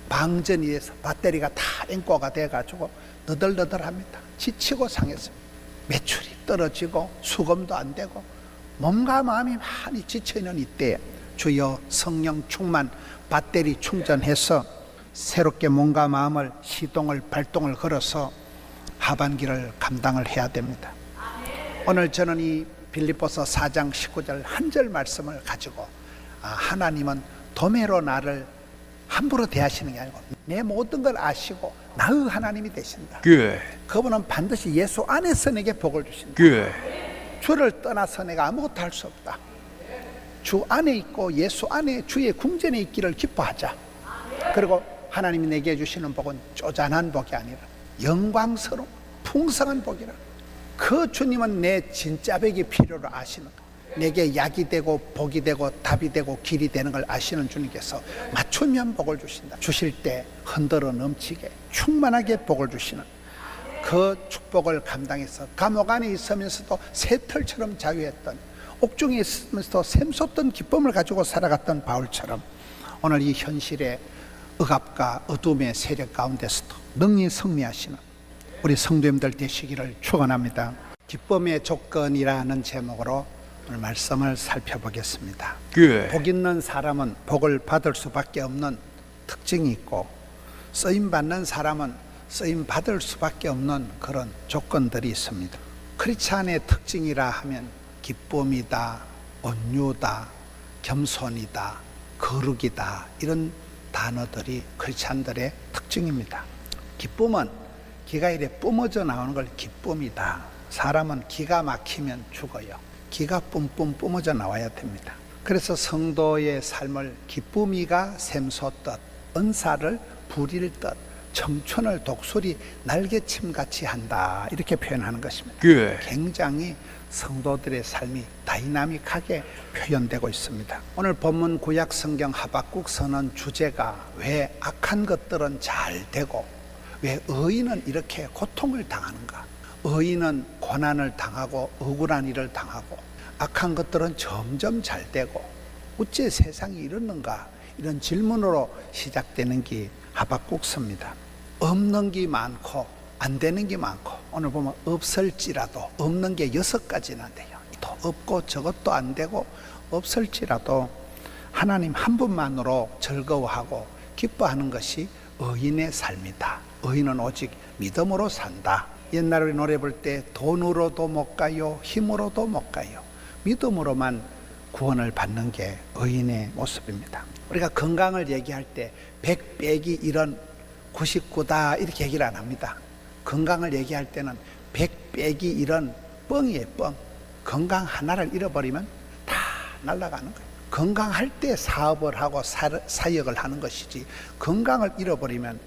방전이 돼서 배터리가 다 앵꼬가 돼가지고 너덜너덜합니다. 지치고 상했습니다. 매출이 떨어지고 수금도 안 되고 몸과 마음이 많이 지쳐있는 이때에 주여 성령 충만 배터리 충전해서 새롭게 몸과 마음을 시동을 발동을 걸어서 하반기를 감당을 해야 됩니다. 오늘 저는 이 빌립보서 4장 19절 한 절 말씀을 가지고 하나님은 도매로 나를 함부로 대하시는 게 아니고 내 모든 걸 아시고 나의 하나님이 되신다. Good. 그분은 반드시 예수 안에서 내게 복을 주신다. Good. 주를 떠나서 내가 아무것도 할 수 없다. 주 안에 있고 예수 안에 주의 궁전에 있기를 기뻐하자. 그리고 하나님이 내게 주시는 복은 쪼잔한 복이 아니라 영광스러운 풍성한 복이라. 그 주님은 내 진짜백이 필요로 아시는 것, 내게 약이 되고 복이 되고 답이 되고 길이 되는 걸 아시는 주님께서 맞추면 복을 주신다. 주실 때 흔들어 넘치게 충만하게 복을 주시는 그 축복을 감당해서 감옥 안에 있으면서도 새털처럼 자유했던, 옥중에 있으면서도 샘솟던 기쁨을 가지고 살아갔던 바울처럼 오늘 이 현실의 억압과 어둠의 세력 가운데서도 능히 승리하시는 우리 성도님들 되시기를 축원합니다. 기쁨의 조건이라는 제목으로 오늘 말씀을 살펴보겠습니다. Good. 복 있는 사람은 복을 받을 수밖에 없는 특징이 있고, 쓰임 받는 사람은 쓰임 받을 수밖에 없는 그런 조건들이 있습니다. 크리스찬의 특징이라 하면 기쁨이다, 온유다, 겸손이다, 거룩이다, 이런 단어들이 크리스찬들의 특징입니다. 기쁨은 기가 이래 뿜어져 나오는 걸 기쁨이다. 사람은 기가 막히면 죽어요. 기가 뿜뿜 뿜어져 나와야 됩니다. 그래서 성도의 삶을 기쁨이가 샘솟듯, 은사를 부릴 듯, 청춘을 독수리 날개침같이 한다, 이렇게 표현하는 것입니다. Good. 굉장히 성도들의 삶이 다이나믹하게 표현되고 있습니다. 오늘 본문 구약 성경 하박국 서는 주제가 왜 악한 것들은 잘 되고 왜 의인은 이렇게 고통을 당하는가, 의인은 고난을 당하고 억울한 일을 당하고 악한 것들은 점점 잘 되고 어째 세상이 이렇는가, 이런 질문으로 시작되는 게 하박국서입니다. 없는 게 많고 안 되는 게 많고, 오늘 보면 없을지라도 없는 게 6가지나 돼요. 또 없고 저것도 안 되고 없을지라도 하나님 한 분만으로 즐거워하고 기뻐하는 것이 의인의 삶이다. 의인은 오직 믿음으로 산다. 옛날에 노래 볼 때 돈으로도 못 가요, 힘으로도 못 가요, 믿음으로만 구원을 받는 게 의인의 모습입니다. 우리가 건강을 얘기할 때 100 빼기 1은 99다 이렇게 얘기를 안 합니다. 건강을 얘기할 때는 100 빼기 1은 뻥이에요, 뻥. 건강 하나를 잃어버리면 다 날아가는 거예요. 건강할 때 사업을 하고 사역을 하는 것이지, 건강을 잃어버리면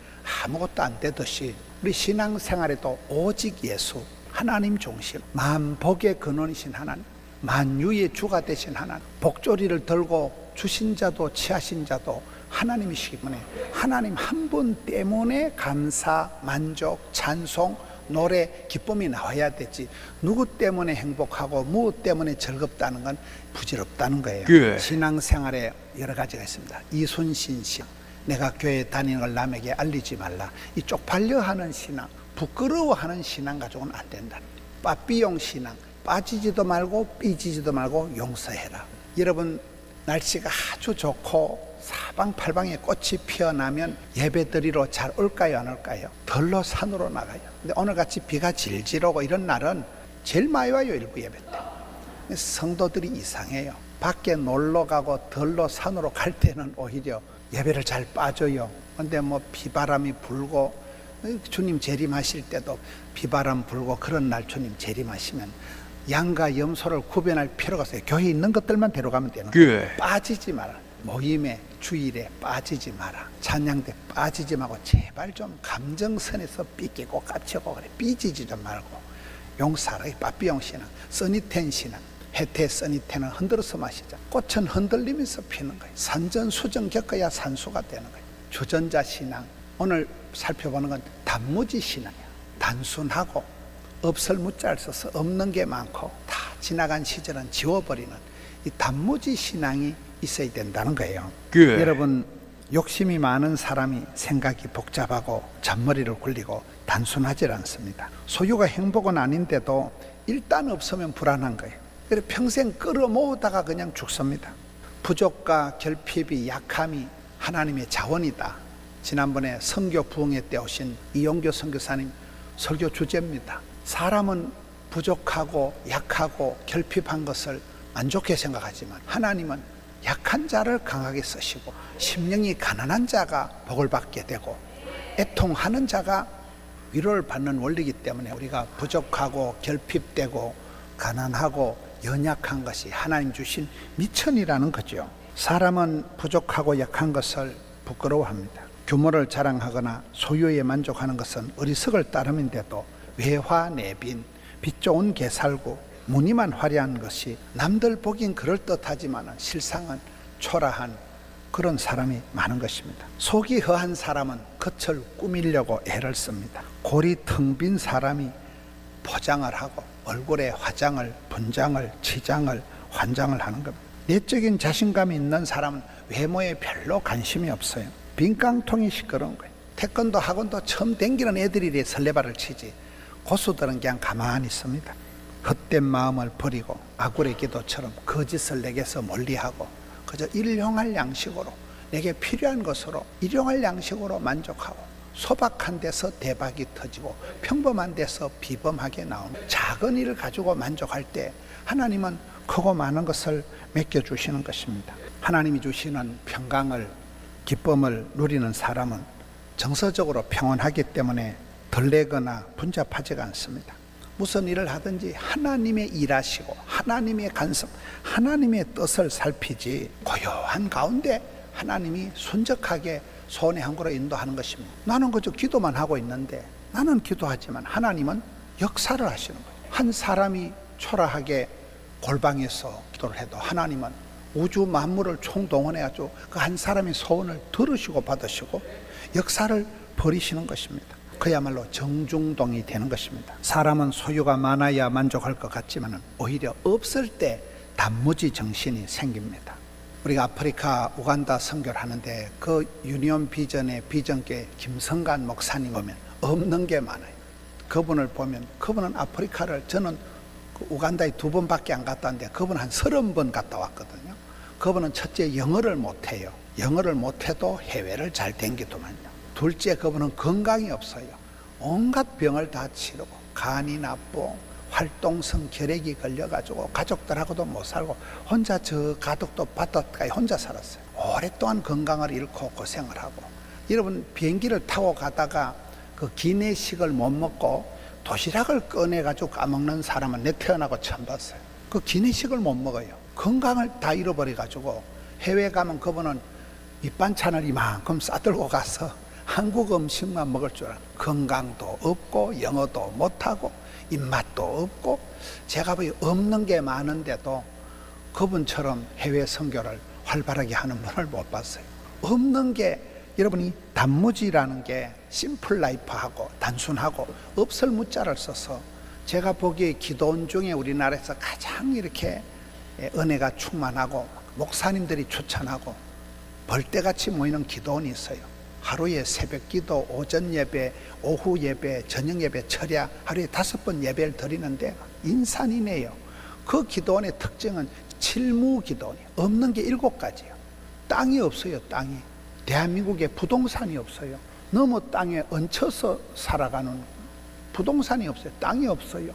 아무것도 안 되듯이 우리 신앙생활에도 오직 예수, 하나님 중심, 만복의 근원이신 하나님, 만유의 주가 되신 하나님, 복조리를 들고 주신 자도 취하신 자도 하나님이시기 때문에 하나님 한 분 때문에 감사, 만족, 찬송, 노래, 기쁨이 나와야 되지, 누구 때문에 행복하고 무엇 때문에 즐겁다는 건 부질없다는 거예요. 신앙생활에 여러 가지가 있습니다. 이순신 신앙, 내가 교회 다니는 걸 남에게 알리지 말라, 이 쪽팔려하는 신앙, 부끄러워하는 신앙 가지고는 안 된다. 빠삐용 신앙, 빠지지도 말고 삐지지도 말고 용서해라. 여러분, 날씨가 아주 좋고 사방팔방에 꽃이 피어나면 예배드리러 잘 올까요, 안 올까요? 덜러 산으로 나가요. 근데 오늘같이 비가 질질 오고 이런 날은 제일 많이 와요, 일부 예배 때. 성도들이 이상해요. 밖에 놀러 가고 덜러 산으로 갈 때는 오히려 예배를 잘 빠져요. 근데 뭐 비바람이 불고, 주님 재림하실 때도 비바람 불고 그런 날 주님 재림하시면 양과 염소를 구별할 필요가 없어요. 교회에 있는 것들만 데려가면 되는 거예요. 빠지지 마라. 모임에, 주일에 빠지지 마라. 찬양대 빠지지 말고 제발 좀 감정선에서 삐끼고 깝치고 그래. 삐지지 좀 말고 용사라. 빠삐용 신앙, 써니텐 신앙. 해태 써니텐은 흔들어서 마시자. 꽃은 흔들리면서 피는 거예요. 산전수전 겪어야 산수가 되는 거예요. 주전자 신앙, 오늘 살펴보는 건 단무지 신앙이야. 단순하고 없을 무자를 써서 없는 게 많고 다 지나간 시절은 지워버리는 이 단무지 신앙이 있어야 된다는 거예요. 여러분, 욕심이 많은 사람이 생각이 복잡하고 잔머리를 굴리고 단순하지 않습니다. 소유가 행복은 아닌데도 일단 없으면 불안한 거예요. 그래서 평생 끌어모으다가 그냥 죽습니다. 부족과 결핍이, 약함이 하나님의 자원이다. 지난번에 선교 부흥회 때 오신 이용교 선교사님 설교 주제입니다. 사람은 부족하고 약하고 결핍한 것을 안 좋게 생각하지만 하나님은 약한 자를 강하게 쓰시고 심령이 가난한 자가 복을 받게 되고 애통하는 자가 위로를 받는 원리이기 때문에 우리가 부족하고 결핍되고 가난하고 연약한 것이 하나님 주신 미천이라는 거죠. 사람은 부족하고 약한 것을 부끄러워합니다. 규모를 자랑하거나 소유에 만족하는 것은 어리석을 따름인데도 외화 내빈, 빛 좋은 개살구, 무늬만 화려한 것이 남들 보긴 그럴듯하지만 실상은 초라한 그런 사람이 많은 것입니다. 속이 허한 사람은 겉을 꾸미려고 애를 씁니다. 골이 텅 빈 사람이 포장을 하고 얼굴에 화장을, 분장을, 치장을, 환장을 하는 겁니다. 내적인 자신감이 있는 사람은 외모에 별로 관심이 없어요. 빈깡통이 시끄러운 거예요. 태권도 학원도 처음 댕기는 애들이 설레발을 치지 고수들은 그냥 가만히 있습니다. 헛된 마음을 버리고 아굴의 기도처럼 거짓을 내게서 멀리하고 그저 일용할 양식으로, 내게 필요한 것으로 일용할 양식으로 만족하고 소박한 데서 대박이 터지고 평범한 데서 비범하게 나오는 작은 일을 가지고 만족할 때 하나님은 크고 많은 것을 맡겨주시는 것입니다. 하나님이 주시는 평강을, 기쁨을 누리는 사람은 정서적으로 평온하기 때문에 덜레거나 분잡하지가 않습니다. 무슨 일을 하든지 하나님의 일하시고 하나님의 간섭, 하나님의 뜻을 살피지 고요한 가운데 하나님이 순적하게 손에 한 거로 인도하는 것입니다. 나는 그저 기도만 하고 있는데, 나는 기도하지만 하나님은 역사를 하시는 거예요. 한 사람이 초라하게 골방에서 기도를 해도 하나님은 우주 만물을 총동원해가지고 그 한 사람의 소원을 들으시고 받으시고 역사를 벌이시는 것입니다. 그야말로 정중동이 되는 것입니다. 사람은 소유가 많아야 만족할 것 같지만 오히려 없을 때 단무지 정신이 생깁니다. 우리가 아프리카 우간다 선교를 하는데 그 유니온 비전의 비전계 김성관 목사님 보면 없는 게 많아요. 그분을 보면, 그분은 아프리카를, 저는 그 우간다에 2번밖에 안 갔다 왔는데 그분은 한 30번 갔다 왔거든요. 그분은 첫째 영어를 못해요. 영어를 못해도 해외를 잘 댕기더만요. 둘째, 그분은 건강이 없어요. 온갖 병을 다 치르고 간이 나쁘고 활동성 결핵이 걸려가지고 가족들하고도 못 살고 혼자 저 가덕도 바닷가에 혼자 살았어요. 오랫동안 건강을 잃고 고생을 하고, 여러분 비행기를 타고 가다가 그 기내식을 못 먹고 도시락을 꺼내가지고 까먹는 사람은 내 태어나고 처음 봤어요. 그 기내식을 못 먹어요. 건강을 다 잃어버려가지고 해외 가면 그분은 밑반찬을 이만큼 싸들고 가서 한국 음식만 먹을 줄 알아요. 건강도 없고 영어도 못하고 입맛도 없고, 제가 보기 없는 게 많은데도 그분처럼 해외 선교를 활발하게 하는 분을 못 봤어요. 없는 게, 여러분이 단무지라는 게 심플 라이프하고 단순하고 없을 무자를 써서 제가 보기에 기도원 중에 우리나라에서 가장 이렇게 은혜가 충만하고 목사님들이 추천하고 벌떼같이 모이는 기도원이 있어요. 하루에 새벽 기도, 오전 예배, 오후 예배, 저녁 예배, 철야 하루에 5번 예배를 드리는데 인산이네요. 그 기도원의 특징은 칠무 기도원이에요. 없는 게 7가지예요. 땅이 없어요. 땅이. 대한민국에 부동산이 없어요. 너무 땅에 얹혀서 살아가는, 부동산이 없어요. 땅이 없어요.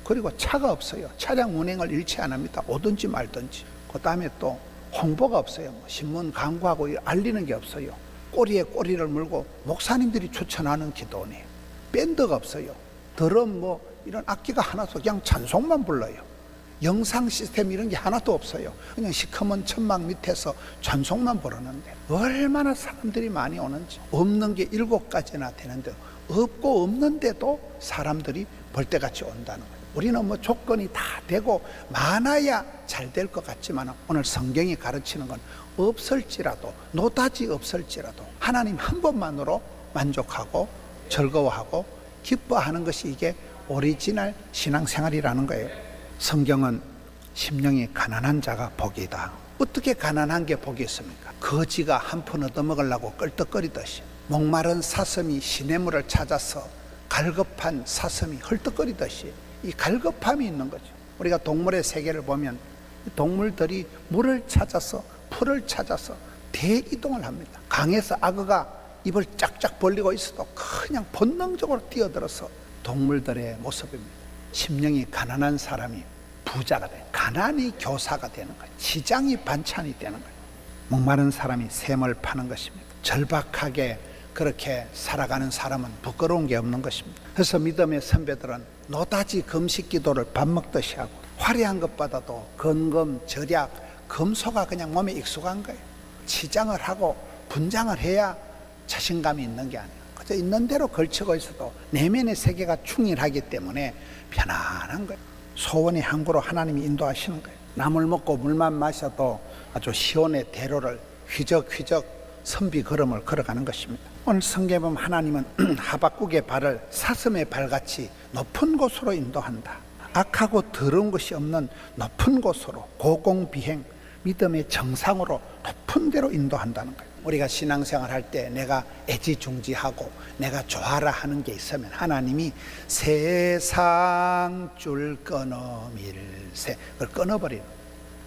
그리고 차가 없어요. 차량 운행을 일체 안 합니다. 오든지 말든지. 그 다음에 또 홍보가 없어요. 신문 광고하고 알리는 게 없어요. 꼬리에 꼬리를 물고 목사님들이 추천하는 기도원이에요. 밴드가 없어요. 드럼 이런 악기가 하나도, 그냥 찬송만 불러요. 영상 시스템 이런 게 하나도 없어요. 그냥 시커먼 천막 밑에서 찬송만 부르는데 얼마나 사람들이 많이 오는지. 없는 게 7가지나 되는데 없고 없는데도 사람들이 벌떼같이 온다는 거예요. 우리는 조건이 다 되고 많아야 잘 될 것 같지만 오늘 성경이 가르치는 건 없을지라도, 노다지 없을지라도 하나님 한 번만으로 만족하고 즐거워하고 기뻐하는 것이 이게 오리지널 신앙생활이라는 거예요. 성경은 심령이 가난한 자가 복이다. 어떻게 가난한 게 복이 있습니까? 거지가 한 푼 얻어먹으려고 끌떡거리듯이, 목마른 사슴이 시냇물을 찾아서 갈급한 사슴이 헐떡거리듯이 이 갈급함이 있는 거죠. 우리가 동물의 세계를 보면 동물들이 물을 찾아서, 풀을 찾아서 대이동을 합니다. 강에서 악어가 입을 짝짝 벌리고 있어도 그냥 본능적으로 뛰어들어서 동물들의 모습입니다. 심령이 가난한 사람이 부자가 돼요. 가난이 교사가 되는 거예요. 지장이 반찬이 되는 거예요. 목마른 사람이 샘을 파는 것입니다. 절박하게 그렇게 살아가는 사람은 부끄러운 게 없는 것입니다. 그래서 믿음의 선배들은 노다지 금식 기도를 밥 먹듯이 하고, 화려한 것보다도 건금, 절약, 금소가 그냥 몸에 익숙한 거예요. 치장을 하고 분장을 해야 자신감이 있는 게 아니에요. 그저 있는 대로 걸치고 있어도 내면의 세계가 충실하기 때문에 편안한 거예요. 소원의 항구로 하나님이 인도하시는 거예요. 나물 먹고 물만 마셔도 아주 시온의 대로를 휘적휘적 선비 걸음을 걸어가는 것입니다. 오늘 성경에 보면 하나님은 하박국의 발을 사슴의 발같이 높은 곳으로 인도한다. 악하고 더러운 것이 없는 높은 곳으로, 고공비행, 믿음의 정상으로 높은 데로 인도한다는 거예요. 우리가 신앙생활 할 때 내가 애지중지하고 내가 좋아라 하는 게 있으면 하나님이 세상 줄 끊어 밀세, 그걸 끊어버리는,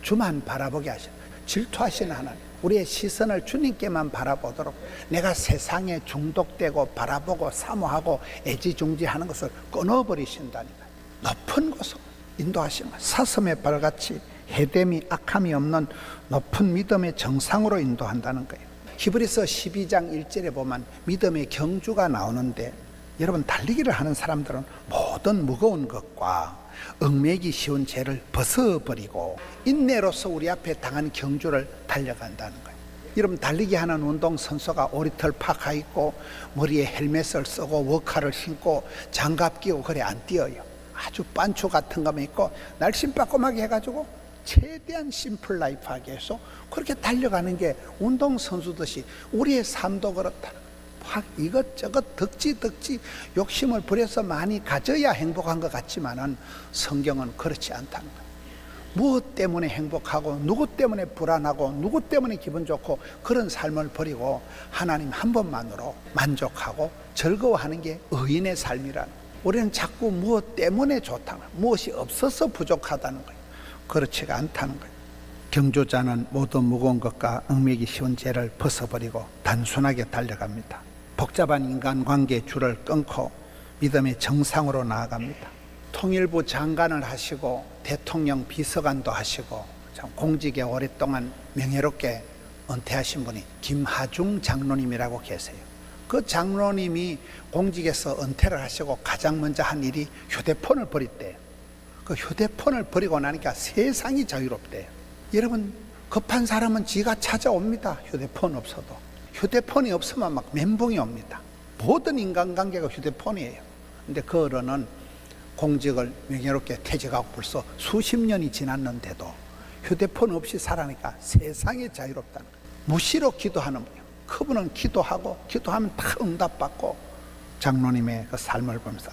주만 바라보게 하시는, 질투하시는 하나님. 우리의 시선을 주님께만 바라보도록, 내가 세상에 중독되고 바라보고 사모하고 애지중지하는 것을 끊어버리신다니까요. 높은 곳으로 인도하시는 거예요. 사슴의 발같이 해됨이 악함이 없는 높은 믿음의 정상으로 인도한다는 거예요. 히브리서 12장 1절에 보면 믿음의 경주가 나오는데, 여러분 달리기를 하는 사람들은 모든 무거운 것과 얽매기 쉬운 죄를 벗어버리고 인내로서 우리 앞에 당한 경주를 달려간다는 거예요. 여러분 달리기 하는 운동선수가 오리털 파카 입고 머리에 헬멧을 쓰고 워카를 신고 장갑 끼고 그래 안 뛰어요. 아주 반초 같은 거만 입고 날씬 빠꼼하게 해가지고 최대한 심플 라이프하게 해서 그렇게 달려가는 게 운동선수듯이 우리의 삶도 그렇다. 막 이것저것 덕지 욕심을 부려서 많이 가져야 행복한 것 같지만은 성경은 그렇지 않다는 거예요. 무엇 때문에 행복하고 누구 때문에 불안하고 누구 때문에 기분 좋고 그런 삶을 버리고 하나님 한 번만으로 만족하고 즐거워하는 게 의인의 삶이라는 거예요. 우리는 자꾸 무엇 때문에 좋다는 거예요. 무엇이 없어서 부족하다는 거예요. 그렇지가 않다는 거예요. 경주자는 모든 무거운 것과 얽매기 쉬운 죄를 벗어버리고 단순하게 달려갑니다. 복잡한 인간관계의 줄을 끊고 믿음의 정상으로 나아갑니다. 통일부 장관을 하시고 대통령 비서관도 하시고 참 공직에 오랫동안 명예롭게 은퇴하신 분이 김하중 장로님이라고 계세요. 그 장로님이 공직에서 은퇴를 하시고 가장 먼저 한 일이 휴대폰을 버렸대요. 그 휴대폰을 버리고 나니까 세상이 자유롭대요. 여러분, 급한 사람은 지가 찾아옵니다. 휴대폰 없어도. 휴대폰이 없으면 막 멘붕이 옵니다. 모든 인간관계가 휴대폰이에요. 근데 그 어른은 공직을 명예롭게 퇴직하고 벌써 수십 년이 지났는데도 휴대폰 없이 살아니까 세상이 자유롭다는 거예요. 무시로 기도하는 분이에요. 그분은 기도하고 기도하면 다 응답받고, 장로님의 그 삶을 보면서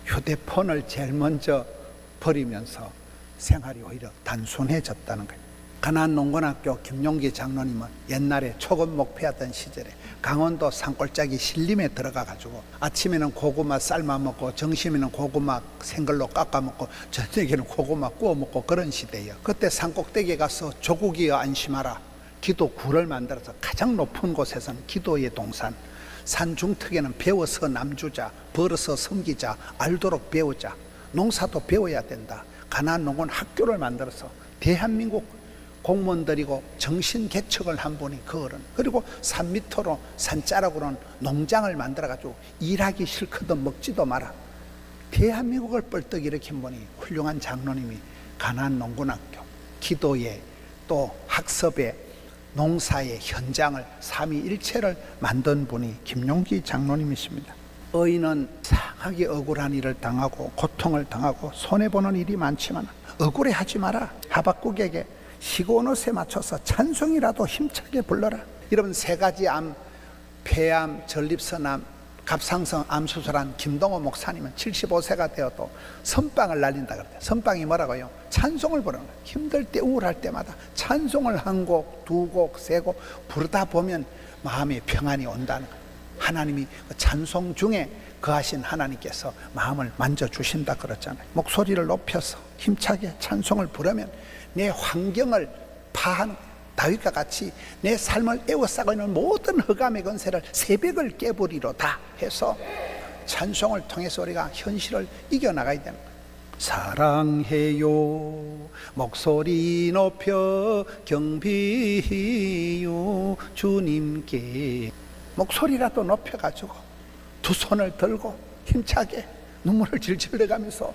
휴대폰을 제일 먼저 버리면서 생활이 오히려 단순해졌다는 거예요. 가난농군학교 김용기 장로님은 옛날에 초급 목회하던 시절에 강원도 산골짜기 신림에 들어가 가지고 아침에는 고구마 삶아 먹고 점심에는 고구마 생걸로 깎아 먹고 저녁에는 고구마 구워 먹고 그런 시대예요. 그때 산꼭대기에 가서 조국이여 안심하라 기도구를 만들어서 가장 높은 곳에서는 기도의 동산, 산 중턱에는 배워서 남주자, 벌어서 섬기자, 알도록 배우자, 농사도 배워야 된다. 가난농군 학교를 만들어서 대한민국 공무원들이고 정신개척을 한 분이 그 어른. 그리고 산 밑으로 산자락으로는 농장을 만들어가지고 일하기 싫거든 먹지도 마라. 대한민국을 뻘떡 일으킨 분이 훌륭한 장로님이 가난농군학교, 기도에 또 학습에 농사의 현장을 삼위일체를 만든 분이 김용기 장로님이십니다. 의인은 상하게 억울한 일을 당하고 고통을 당하고 손해보는 일이 많지만 억울해하지 마라. 하박국에게 시고노스에 맞춰서 찬송이라도 힘차게 불러라. 여러분, 세 가지 암, 폐암, 전립선암, 갑상선 암 수술한 김동호 목사님은 75세가 되어도 선빵을 날린다 그랬대요. 선빵이 뭐라고요? 찬송을 부르는 거예요. 힘들 때, 우울할 때마다 찬송을 한 곡, 두 곡, 세 곡 부르다 보면 마음의 평안이 온다는 거예요. 하나님이 찬송 중에 거하신 하나님께서 마음을 만져주신다 그랬잖아요. 목소리를 높여서 힘차게 찬송을 부르면 내 환경을 파하는, 다윗과 같이 내 삶을 에워싸고 있는 모든 흑암의 권세를 새벽을 깨버리로다 해서 찬송을 통해서 우리가 현실을 이겨나가야 되는 거예요. 사랑해요 목소리 높여 경비요 주님께. 목소리라도 높여가지고 두 손을 들고 힘차게 눈물을 질질 흘려가면서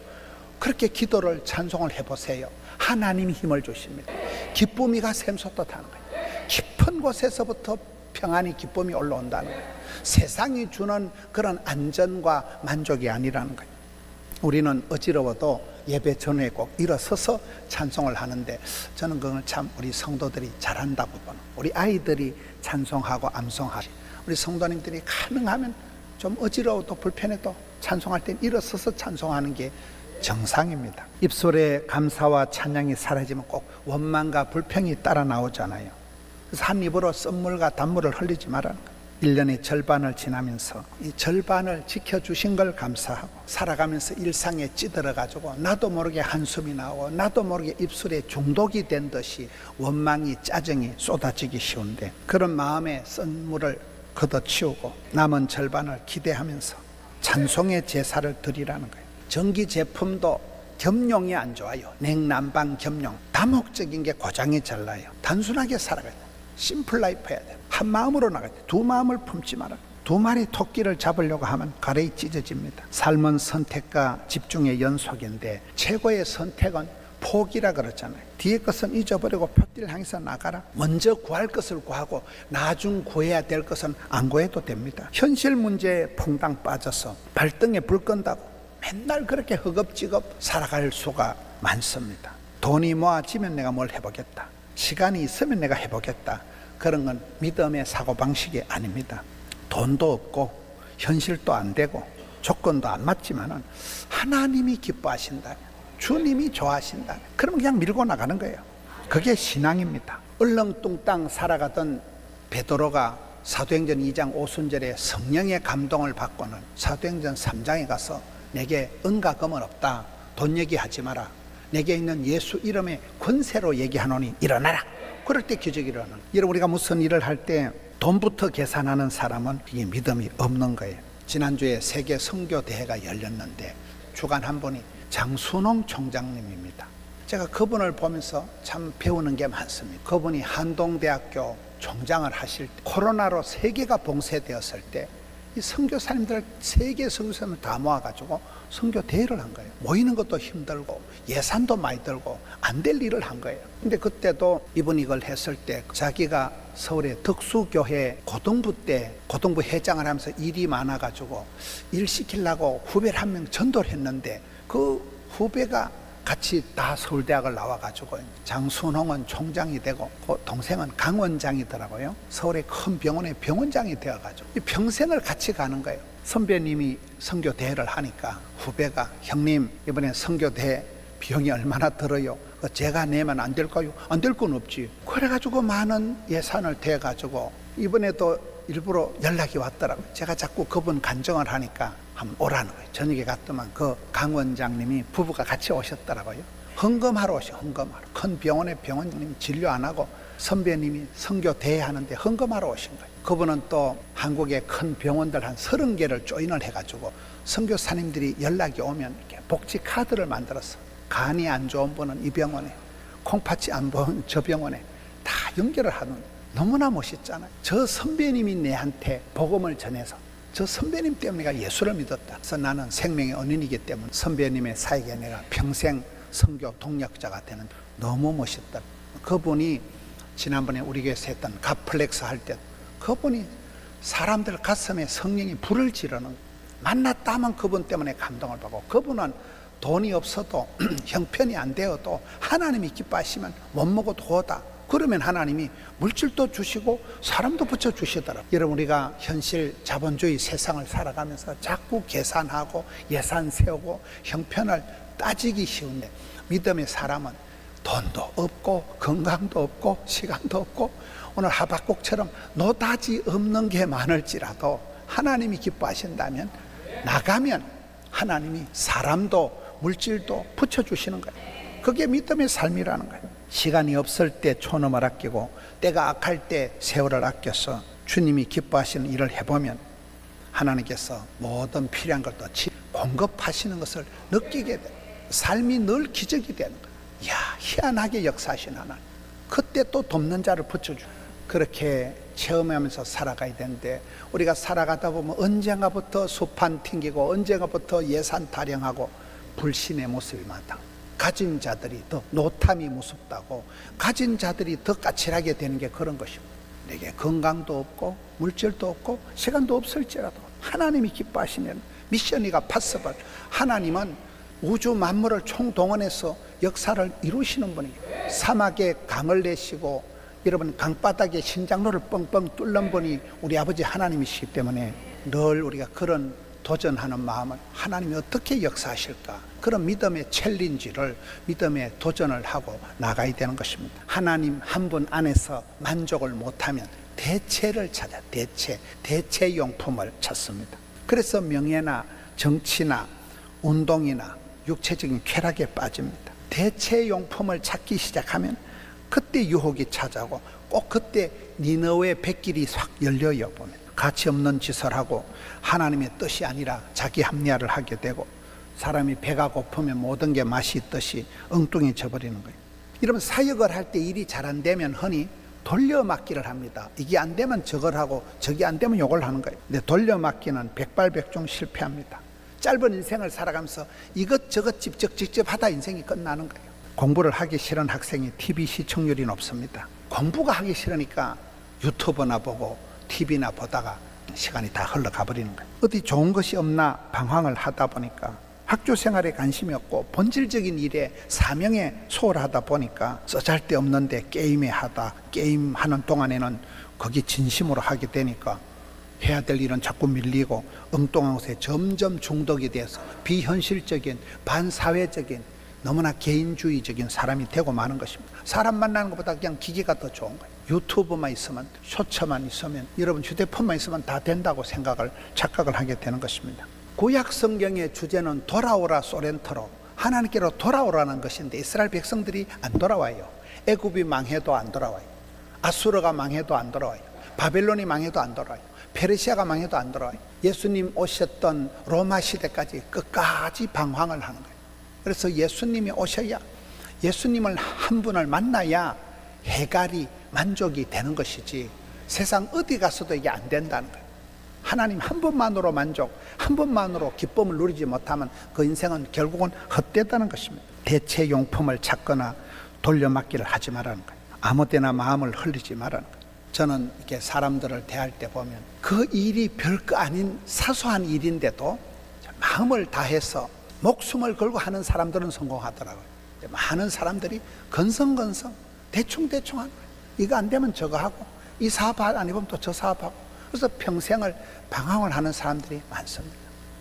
그렇게 기도를 찬송을 해보세요. 하나님이 힘을 주십니다. 기쁨이가 샘솟듯 하는 거예요. 깊은 곳에서부터 평안이, 기쁨이 올라온다는 거예요. 세상이 주는 그런 안전과 만족이 아니라는 거예요. 우리는 어지러워도 예배 전후에 꼭 일어서서 찬송을 하는데 저는 그걸 참 우리 성도들이 잘한다고 보는, 우리 아이들이 찬송하고 암송하고 우리 성도님들이 가능하면 좀 어지러워도 불편해도 찬송할 땐 일어서서 찬송하는 게 정상입니다. 입술에 감사와 찬양이 사라지면 꼭 원망과 불평이 따라 나오잖아요. 그래서 한 입으로 썸물과 단물을 흘리지 말라는 거예요. 1년의 절반을 지나면서 이 절반을 지켜주신 걸 감사하고 살아가면서 일상에 찌들어가지고 나도 모르게 한숨이 나오고 나도 모르게 입술에 중독이 된 듯이 원망이, 짜증이 쏟아지기 쉬운데 그런 마음의 썬물을 걷어치우고 남은 절반을 기대하면서 찬송의 제사를 드리라는 거예요. 전기 제품도 겸용이 안 좋아요. 냉난방 겸용. 다목적인 게 고장이 잘 나요. 단순하게 살아가야 돼. 심플 라이프 해야 돼. 한 마음으로 나가야 돼. 두 마음을 품지 마라. 두 마리 토끼를 잡으려고 하면 가래이 찢어집니다. 삶은 선택과 집중의 연속인데 최고의 선택은 포기라 그랬잖아요. 뒤에 것은 잊어버리고 표띠를 향해서 나가라. 먼저 구할 것을 구하고 나중 구해야 될 것은 안 구해도 됩니다. 현실 문제에 퐁당 빠져서 발등에 불 끈다고 맨날 그렇게 허겁지겁 살아갈 수가 많습니다. 돈이 모아지면 내가 뭘 해보겠다. 시간이 있으면 내가 해보겠다. 그런 건 믿음의 사고방식이 아닙니다. 돈도 없고 현실도 안 되고 조건도 안 맞지만은 하나님이 기뻐하신다면, 주님이 좋아하신다면 그러면 그냥 밀고 나가는 거예요. 그게 신앙입니다. 얼렁뚱땅 살아가던 베드로가 사도행전 2장 오순절에 성령의 감동을 받고는 사도행전 3장에 가서 내게 은과 금은 없다. 돈 얘기하지 마라. 내게 있는 예수 이름의 권세로 얘기하노니 일어나라. 그럴 때 기적이 일어나는 거예요. 여러분, 우리가 무슨 일을 할 때 돈부터 계산하는 사람은 이게 믿음이 없는 거예요. 지난주에 세계 선교대회가 열렸는데 주관한 분이 장순홍 총장님입니다. 제가 그분을 보면서 참 배우는 게 많습니다. 그분이 한동대학교 총장을 하실 때 코로나로 세계가 봉쇄되었을 때 이 선교사님들 세계 선교사님을 다 모아가지고 선교 대회를 한 거예요. 모이는 것도 힘들고 예산도 많이 들고 안 될 일을 한 거예요. 근데 그때도 이분이 이걸 했을 때 자기가 서울의 덕수교회 고등부 때 고등부 회장을 하면서 일이 많아가지고 일 시키려고 후배를 한 명 전도를 했는데 그 후배가 같이 다 서울대학을 나와가지고 장순홍은 총장이 되고 그 동생은 강원장이더라고요. 서울의 큰 병원의 병원장이 되어가지고 평생을 같이 가는 거예요. 선배님이 선교대회를 하니까 후배가 형님 이번에 선교대회 비용이 얼마나 들어요? 제가 내면 안 될까요? 안 될 건 없지. 그래가지고 많은 예산을 대가지고 이번에도 일부러 연락이 왔더라고요. 제가 자꾸 그분 간증을 하니까 한번 오라는 거예요. 저녁에 갔더만 그 강 원장님이 부부가 같이 오셨더라고요. 헌금하러 오셔. 헌금하러. 큰 병원에 병원님 진료 안 하고 선배님이 선교 대회하는데 헌금하러 오신 거예요. 그분은 또 한국의 큰 병원들 한 30개를 조인을 해가지고 선교사님들이 연락이 오면 이렇게 복지 카드를 만들었어. 간이 안 좋은 분은 이 병원에, 콩팥이 안 좋은 저 병원에 다 연결을 하는. 너무나 멋있잖아요. 저 선배님이 내한테 복음을 전해서 저 선배님 때문에 내가 예수를 믿었다. 그래서 나는 생명의 은인이기 때문에 선배님의 사역에 내가 평생 선교 동력자가 되는. 너무 멋있다. 그분이 지난번에 우리 교회에서 했던 갓플렉스 할 때 그분이 사람들 가슴에 성령이 불을 지르는, 만났다 하면 그분 때문에 감동을 받고, 그분은 돈이 없어도 형편이 안 되어도 하나님이 기뻐하시면 못 먹어도 고다. 그러면 하나님이 물질도 주시고 사람도 붙여주시더라고요. 여러분, 우리가 현실 자본주의 세상을 살아가면서 자꾸 계산하고 예산 세우고 형편을 따지기 쉬운데, 믿음의 사람은 돈도 없고 건강도 없고 시간도 없고 오늘 하박국처럼 노다지 없는 게 많을지라도 하나님이 기뻐하신다면 나가면 하나님이 사람도 물질도 붙여주시는 거예요. 그게 믿음의 삶이라는 거예요. 시간이 없을 때 촌음을 아끼고 때가 악할 때 세월을 아껴서 주님이 기뻐하시는 일을 해보면 하나님께서 모든 필요한 걸 또 공급하시는 것을 느끼게 돼요. 삶이 늘 기적이 되는 거예요. 이야, 희한하게 역사하신 하나님. 그때 또 돕는 자를 붙여줘요. 그렇게 체험하면서 살아가야 되는데, 우리가 살아가다 보면 언젠가부터 수판 튕기고 언젠가부터 예산 타령하고 불신의 모습이 많다. 가진 자들이 더 노탐이 무섭다고, 가진 자들이 더 까칠하게 되는 게 그런 것입니다. 내게 건강도 없고 물질도 없고 시간도 없을지라도 하나님이 기뻐하시면 미션이가 파서블. 하나님은 우주 만물을 총동원해서 역사를 이루시는 분이에요. 사막에 강을 내시고 여러분 강바닥에 신장로를 뻥뻥 뚫는 분이 우리 아버지 하나님이시기 때문에 늘 우리가 그런 도전하는 마음을, 하나님이 어떻게 역사하실까, 그런 믿음의 챌린지를, 믿음의 도전을 하고 나가야 되는 것입니다. 하나님 한 분 안에서 만족을 못하면 대체를 찾아, 대체용품을 찾습니다. 그래서 명예나 정치나 운동이나 육체적인 쾌락에 빠집니다. 대체용품을 찾기 시작하면 그때 유혹이 찾아오고, 꼭 그때 니느웨의 뱃길이 확 열려요. 보면 가치 없는 짓을 하고 하나님의 뜻이 아니라 자기 합리화를 하게 되고, 사람이 배가 고프면 모든 게 맛이 있듯이 엉뚱해져 버리는 거예요. 여러분, 사역을 할 때 일이 잘 안 되면 흔히 돌려막기를 합니다. 이게 안 되면 저걸 하고 저게 안 되면 요걸 하는 거예요. 근데 돌려막기는 백발백중 실패합니다. 짧은 인생을 살아가면서 이것저것 직접 하다 인생이 끝나는 거예요. 공부를 하기 싫은 학생이 TV 시청률이 높습니다. 공부가 하기 싫으니까 유튜브나 보고 TV나 보다가 시간이 다 흘러가 버리는 거예요. 어디 좋은 것이 없나 방황을 하다 보니까 학교 생활에 관심이 없고 본질적인 일에 사명에 소홀하다 보니까 쓰잘데없는데 게임에 하다, 게임하는 동안에는 거기 진심으로 하게 되니까 해야 될 일은 자꾸 밀리고 엉뚱한 것에 점점 중독이 돼서 비현실적인 반사회적인 너무나 개인주의적인 사람이 되고 마는 것입니다. 사람 만나는 것보다 그냥 기계가 더 좋은 거예요. 유튜브만 있으면, 쇼츠만 있으면, 여러분 휴대폰만 있으면 다 된다고 착각을 하게 되는 것입니다. 구약 성경의 주제는 돌아오라 소렌토로, 하나님께로 돌아오라는 것인데 이스라엘 백성들이 안 돌아와요. 애굽이 망해도 안 돌아와요. 아수르가 망해도 안 돌아와요. 바벨론이 망해도 안 돌아와요. 페르시아가 망해도 안 돌아와요. 예수님 오셨던 로마 시대까지 끝까지 방황을 하는 거예요. 그래서 예수님이 오셔야, 예수님을 한 분을 만나야 해갈이 만족이 되는 것이지, 세상 어디 가서도 이게 안 된다는 거예요. 하나님 한 번만으로 만족, 한 번만으로 기쁨을 누리지 못하면 그 인생은 결국은 헛되다는 것입니다. 대체 용품을 찾거나 돌려막기를 하지 말라는 거예요. 아무 때나 마음을 흘리지 말라는 거예요. 저는 이렇게 사람들을 대할 때 보면 그 일이 별거 아닌 사소한 일인데도 마음을 다해서 목숨을 걸고 하는 사람들은 성공하더라고요. 많은 사람들이 건성건성 대충대충 하는 거예요. 이거 안 되면 저거 하고, 이 사업 안 해보면 또 저 사업하고, 그래서 평생을 방황을 하는 사람들이 많습니다.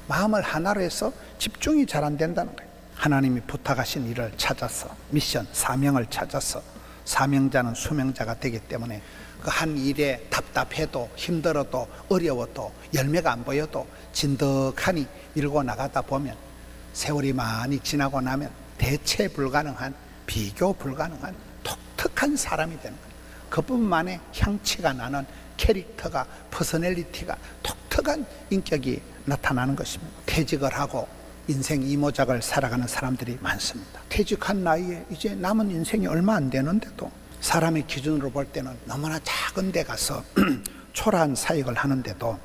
마음을 하나로 해서 집중이 잘 안 된다는 거예요. 하나님이 부탁하신 일을 찾아서, 미션, 사명을 찾아서, 사명자는 수명자가 되기 때문에 그 한 일에 답답해도 힘들어도 어려워도 열매가 안 보여도 진득하니 밀고 나가다 보면 세월이 많이 지나고 나면 대체 불가능한, 비교 불가능한 독특한 사람이 되는 거예요. 그뿐만의 향취가 나는 캐릭터가, 퍼스널리티가, 독특한 인격이 나타나는 것입니다. 퇴직을 하고 인생 이모작을 살아가는 사람들이 많습니다. 퇴직한 나이에 이제 남은 인생이 얼마 안 되는데도 사람의 기준으로 볼 때는 너무나 작은 데 가서 초라한 사역을 하는데도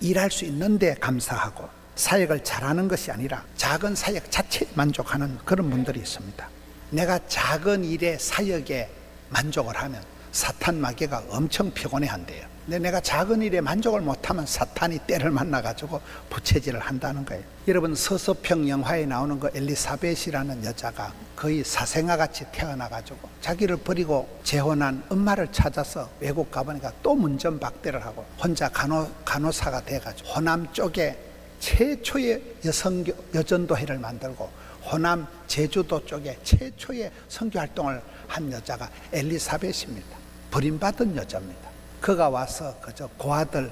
일할 수 있는데 감사하고, 사역을 잘하는 것이 아니라 작은 사역 자체에 만족하는 그런 분들이 있습니다. 내가 작은 일에 사역에 만족을 하면 사탄 마귀가 엄청 피곤해한대요. 근데 내가 작은 일에 만족을 못하면 사탄이 때를 만나가지고 부채질을 한다는 거예요. 여러분, 서서평 영화에 나오는 그 엘리사벳이라는 여자가 거의 사생아같이 태어나가지고 자기를 버리고 재혼한 엄마를 찾아서 외국 가보니까 또 문전박대를 하고 혼자 간호사가 돼가지고 호남 쪽에 최초의 여전도회를 만들고 호남 제주도 쪽에 최초의 선교활동을 한 여자가 엘리사벳입니다. 버림받은 여자입니다. 그가 와서 그저 고아들,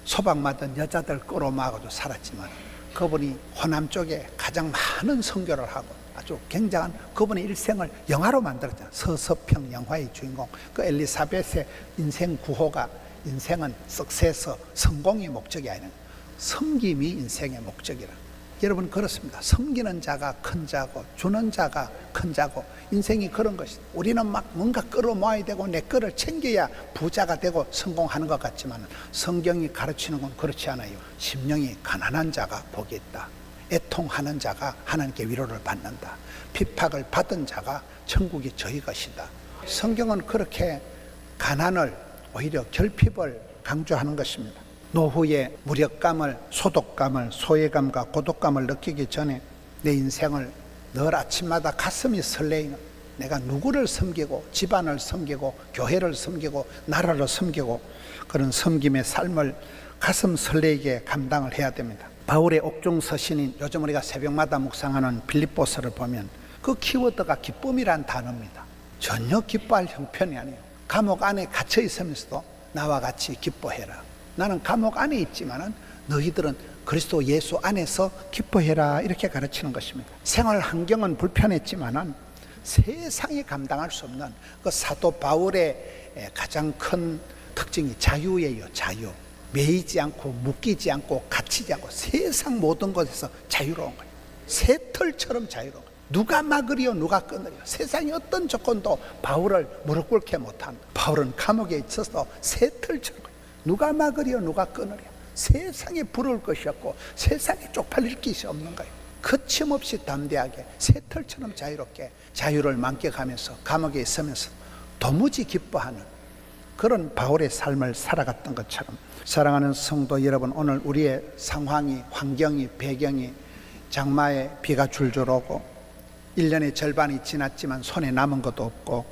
소박맞은 여자들 끌어모아가지고 살았지만 그분이 호남 쪽에 가장 많은 선교를 하고 아주 굉장한 그분의 일생을 영화로 만들었잖아요. 서서평 영화의 주인공 그 엘리사벳의 인생 구호가, 인생은 석세서, 성공이 목적이 아니라 섬김이 인생의 목적이라. 여러분, 그렇습니다. 섬기는 자가 큰 자고 주는 자가 큰 자고, 인생이 그런 것이다. 우리는 막 뭔가 끌어모아야 되고 내 거를 챙겨야 부자가 되고 성공하는 것 같지만 성경이 가르치는 건 그렇지 않아요. 심령이 가난한 자가 복이 있다. 애통하는 자가 하나님께 위로를 받는다. 핍박을 받은 자가 천국이 저희 것이다. 성경은 그렇게 가난을, 오히려 결핍을 강조하는 것입니다. 노후에 무력감을, 소독감을, 소외감과 고독감을 느끼기 전에 내 인생을 늘 아침마다 가슴이 설레이는, 내가 누구를 섬기고 집안을 섬기고 교회를 섬기고 나라를 섬기고 그런 섬김의 삶을 가슴 설레게 감당을 해야 됩니다. 바울의 옥중 서신인, 요즘 우리가 새벽마다 묵상하는 빌립보서를 보면 그 키워드가 기쁨이란 단어입니다. 전혀 기뻐할 형편이 아니에요. 감옥 안에 갇혀 있으면서도 나와 같이 기뻐해라. 나는 감옥 안에 있지만은 너희들은 그리스도 예수 안에서 기뻐해라, 이렇게 가르치는 것입니다. 생활 환경은 불편했지만은 세상이 감당할 수 없는 그 사도 바울의 가장 큰 특징이 자유예요. 자유. 매이지 않고 묶이지 않고 갇히지 않고 세상 모든 것에서 자유로운 거예요. 새털처럼 자유로운 거예요. 누가 막으리요 누가 끊으리요. 세상의 어떤 조건도 바울을 무릎 꿇게 못한, 바울은 감옥에 있어서 새털처럼 누가 막으리요 누가 끊으리요. 세상에 부러울 것이 없고 세상에 쪽팔릴 것이 없는 거예요. 거침없이 담대하게 새털처럼 자유롭게 자유를 만끽하면서 감옥에 있으면서 도무지 기뻐하는 그런 바울의 삶을 살아갔던 것처럼, 사랑하는 성도 여러분, 오늘 우리의 상황이, 환경이, 배경이 장마에 비가 줄줄 오고 1년의 절반이 지났지만 손에 남은 것도 없고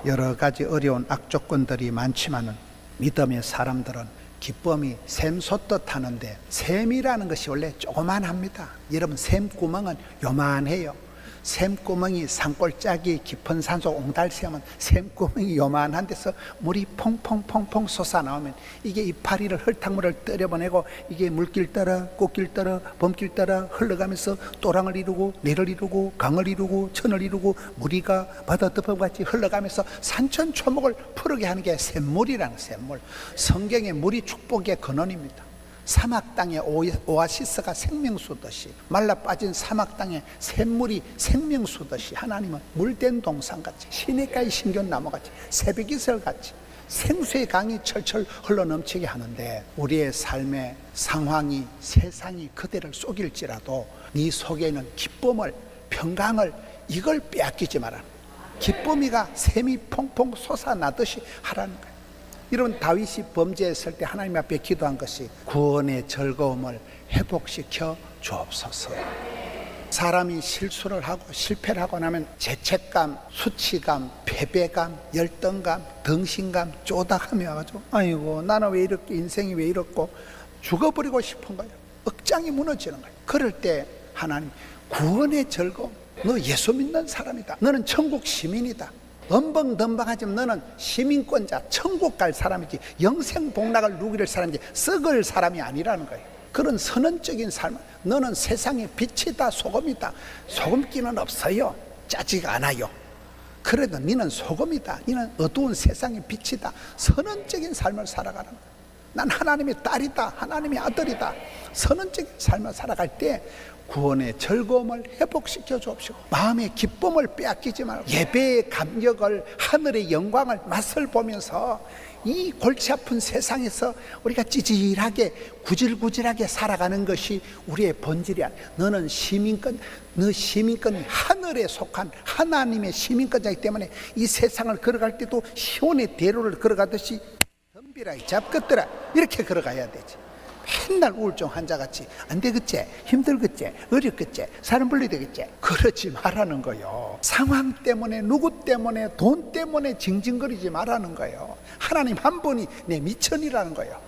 여러 가지 어려운 악조건들이 많지만은 믿음의 사람들은 기쁨이 샘 솟듯 하는데, 샘이라는 것이 원래 조그만합니다. 여러분, 샘 구멍은 요만해요. 샘구멍이 산골짜기 깊은 산속 옹달샘은 샘구멍이 요만한 데서 물이 퐁퐁퐁퐁 솟아나오면 이게 이파리를 흙탕물을 떨어보내고 이게 물길 따라 꽃길 따라 범길 따라 흘러가면서 또랑을 이루고 내를 이루고 강을 이루고 천을 이루고 무리가 바다 덮어같이 흘러가면서 산천초목을 푸르게 하는 게 샘물이라는 샘물. 성경의 물이 축복의 근원입니다. 사막 땅에 오아시스가 생명수듯이 말라 빠진 사막 땅에 샘물이 생명수듯이 하나님은 물된 동산같이 시냇가의 신견나무같이 새벽이슬같이 생수의 강이 철철 흘러넘치게 하는데 우리의 삶의 상황이 세상이 그대를 속일지라도 네 속에 있는 기쁨을 평강을 이걸 빼앗기지 마라. 기쁨이가 샘이 퐁퐁 솟아나듯이 하라는 거예요. 이런 다윗이 범죄했을 때 하나님 앞에 기도한 것이 구원의 즐거움을 회복시켜 주옵소서. 사람이 실수를 하고 실패를 하고 나면 죄책감, 수치감, 패배감, 열등감, 덩신감, 쪼닥함이 와가지고 아이고 나는 왜 이렇게 인생이 왜 이렇고 죽어버리고 싶은 거예요. 억장이 무너지는 거예요. 그럴 때 하나님 구원의 즐거움, 너 예수 믿는 사람이다. 너는 천국 시민이다. 엄벙덤벙하지만 너는 시민권자, 천국 갈 사람이지 영생 복락을 누릴 사람이지 썩을 사람이 아니라는 거예요. 그런 선언적인 삶, 너는 세상의 빛이다, 소금이다. 소금기는 없어요. 짜지가 않아요. 그래도 너는 소금이다. 너는 어두운 세상의 빛이다. 선언적인 삶을 살아가는 거예요. 난 하나님의 딸이다, 하나님의 아들이다. 선언적인 삶을 살아갈 때 구원의 즐거움을 회복시켜 주옵시고 마음의 기쁨을 빼앗기지 말고 예배의 감격을, 하늘의 영광을 맛을 보면서 이 골치 아픈 세상에서 우리가 찌질하게 구질구질하게 살아가는 것이 우리의 본질이야. 너는 시민권, 너 시민권이 하늘에 속한 하나님의 시민권자이기 때문에 이 세상을 걸어갈 때도 시온의 대로를 걸어가듯이 덤비라 이 잡것들아 이렇게 걸어가야 되지. 맨날 우울증 환자같이 안 되겠지, 힘들겠지, 어렵겠지, 사람 분리되겠지 그러지 말라는 거요. 상황 때문에 누구 때문에 돈 때문에 징징거리지 말라는 거요. 하나님 한 분이 내 미천이라는 거요.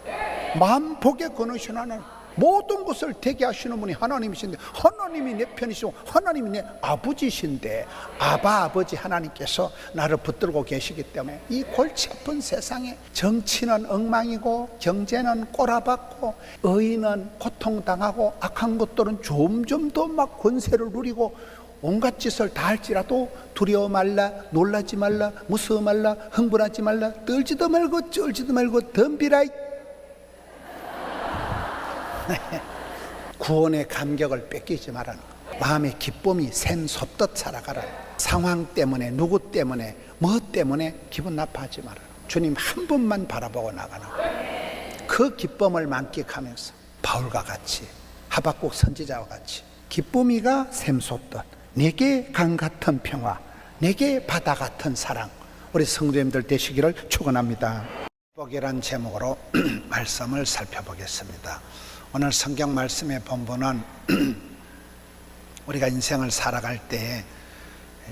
마음 복에 거느시나는 모든 것을 되게 하시는 분이 하나님이신데 하나님이 내 편이시고 하나님이 내 아버지신데 아버지 하나님께서 나를 붙들고 계시기 때문에 이 골치 아픈 세상에 정치는 엉망이고 경제는 꼬라박고 의인은 고통당하고 악한 것들은 점점 더 막 권세를 누리고 온갖 짓을 다 할지라도 두려워 말라, 놀라지 말라, 무서워 말라, 흥분하지 말라, 떨지도 말고 쩔지도 말고 덤비라. 구원의 감격을 뺏기지 말라는 거. 마음의 기쁨이 샘 솟듯 살아가라. 상황 때문에 누구 때문에 뭐 때문에 기분 나빠하지 말아라. 주님 한 분만 바라보고 나가는 거. 그 기쁨을 만끽하면서 바울과 같이 하박국 선지자와 같이 기쁨이가 샘 솟듯 내게 강 같은 평화, 내게 바다 같은 사랑 우리 성도님들 되시기를 축원합니다. 복이란 제목으로 말씀을 살펴보겠습니다. 오늘 성경 말씀의 본문은 우리가 인생을 살아갈 때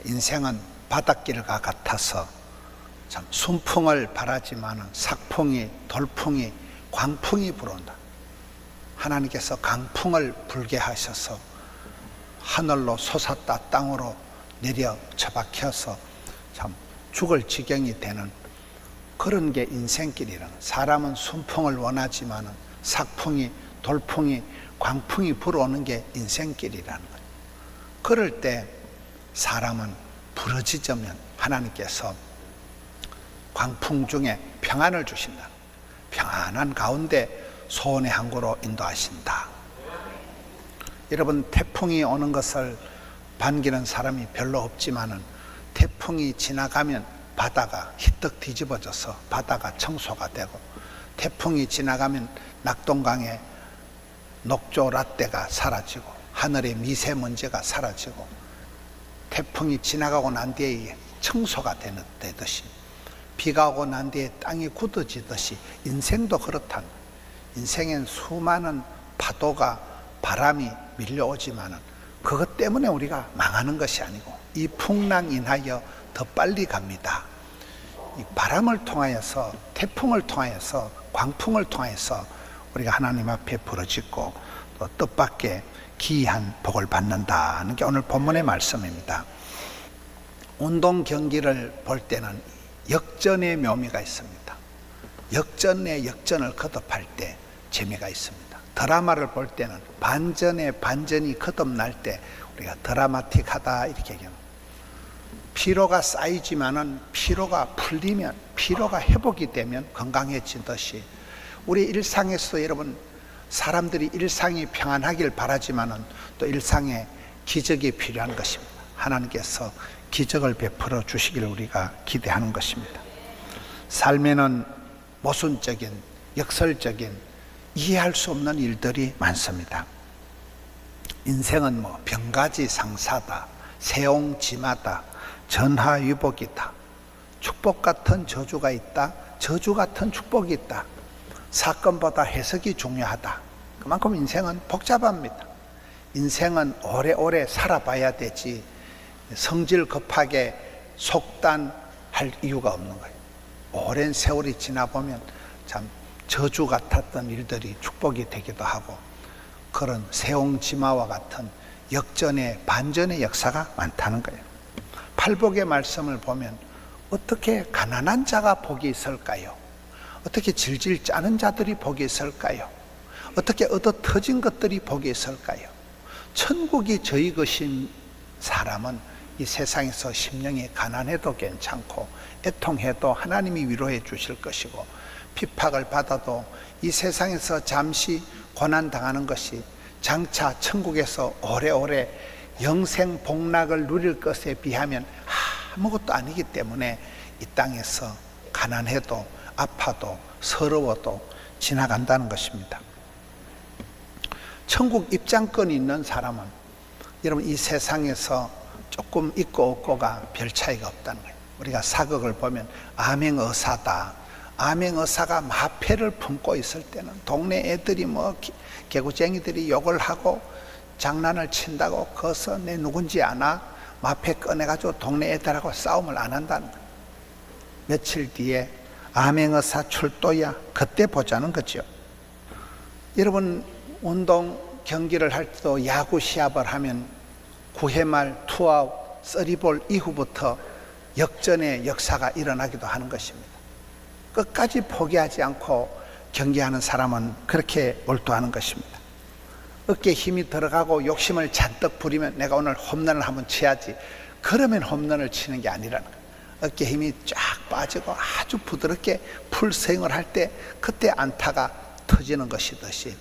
인생은 바닷길과 같아서 참 순풍을 바라지만은 삭풍이, 돌풍이, 광풍이 불어온다. 하나님께서 강풍을 불게 하셔서 하늘로 솟았다 땅으로 내려 처박혀서 참 죽을 지경이 되는 그런 게 인생길이라는. 사람은 순풍을 원하지만은 삭풍이, 돌풍이, 광풍이 불어오는 게 인생길이라는 거예요. 그럴 때 사람은 부러지자면 하나님께서 광풍 중에 평안을 주신다. 평안한 가운데 소원의 항구로 인도하신다. 여러분 태풍이 오는 것을 반기는 사람이 별로 없지만은 태풍이 지나가면 바다가 희떡 뒤집어져서 바다가 청소가 되고 태풍이 지나가면 낙동강에 녹조 라떼가 사라지고 하늘의 미세먼지가 사라지고 태풍이 지나가고 난 뒤에 청소가 되듯이 비가 오고 난 뒤에 땅이 굳어지듯이 인생도 그렇다. 인생엔 수많은 파도가 바람이 밀려오지만은 그것 때문에 우리가 망하는 것이 아니고 이 풍랑 인하여 더 빨리 갑니다. 이 바람을 통하여서 태풍을 통하여서 광풍을 통하여서 우리가 하나님 앞에 부르짖고 또 또 뜻밖의 기이한 복을 받는다는 게 오늘 본문의 말씀입니다. 운동 경기를 볼 때는 역전의 묘미가 있습니다. 역전에 역전을 거듭할 때 재미가 있습니다. 드라마를 볼 때는 반전에 반전이 거듭날 때 우리가 드라마틱하다 이렇게 얘기합니다. 피로가 쌓이지만은 피로가 풀리면, 피로가 회복이 되면 건강해지듯이 우리 일상에서 여러분, 사람들이 일상이 평안하길 바라지만은 또 일상에 기적이 필요한 것입니다. 하나님께서 기적을 베풀어 주시기를 우리가 기대하는 것입니다. 삶에는 모순적인, 역설적인, 이해할 수 없는 일들이 많습니다. 인생은 병가지상사다, 세옹지마다, 전하위복이다, 축복 같은 저주가 있다, 저주 같은 축복이 있다. 사건보다 해석이 중요하다. 그만큼 인생은 복잡합니다. 인생은 오래오래 살아봐야 되지 성질 급하게 속단할 이유가 없는 거예요. 오랜 세월이 지나보면 참 저주 같았던 일들이 축복이 되기도 하고 그런 세옹지마와 같은 역전의 반전의 역사가 많다는 거예요. 팔복의 말씀을 보면 어떻게 가난한 자가 복이 있을까요? 어떻게 질질 짜는 자들이 복이 있을까요? 어떻게 얻어 터진 것들이 복이 있을까요? 천국이 저희 것인 사람은 이 세상에서 심령이 가난해도 괜찮고 애통해도 하나님이 위로해 주실 것이고 핍박을 받아도 이 세상에서 잠시 고난당하는 것이 장차 천국에서 오래오래 영생 복락을 누릴 것에 비하면 아무것도 아니기 때문에 이 땅에서 가난해도 아파도 서러워도 지나간다는 것입니다. 천국 입장권이 있는 사람은 여러분 이 세상에서 조금 있고 없고가 별 차이가 없다는 거예요. 우리가 사극을 보면 암행어사다. 암행어사가 마패를 품고 있을 때는 동네 애들이 개구쟁이들이 욕을 하고 장난을 친다고 거기서 내 누군지 아나? 마패 꺼내가지고 동네 애들하고 싸움을 안 한다는 거예요. 며칠 뒤에 암행어사 출도야 그때 보자는 거죠. 여러분 운동 경기를 할 때도 야구 시합을 하면 9회 말 투아웃 3볼 이후부터 역전의 역사가 일어나기도 하는 것입니다. 끝까지 포기하지 않고 경기하는 사람은 그렇게 몰두하는 것입니다. 어깨에 힘이 들어가고 욕심을 잔뜩 부리면 내가 오늘 홈런을 한번 쳐야지, 그러면 홈런을 치는 게 아니라는 거예요. 어깨에 힘이 쫙 빠지고 아주 부드럽게 풀스윙을 할 때 그때 안타가 터지는 것이듯이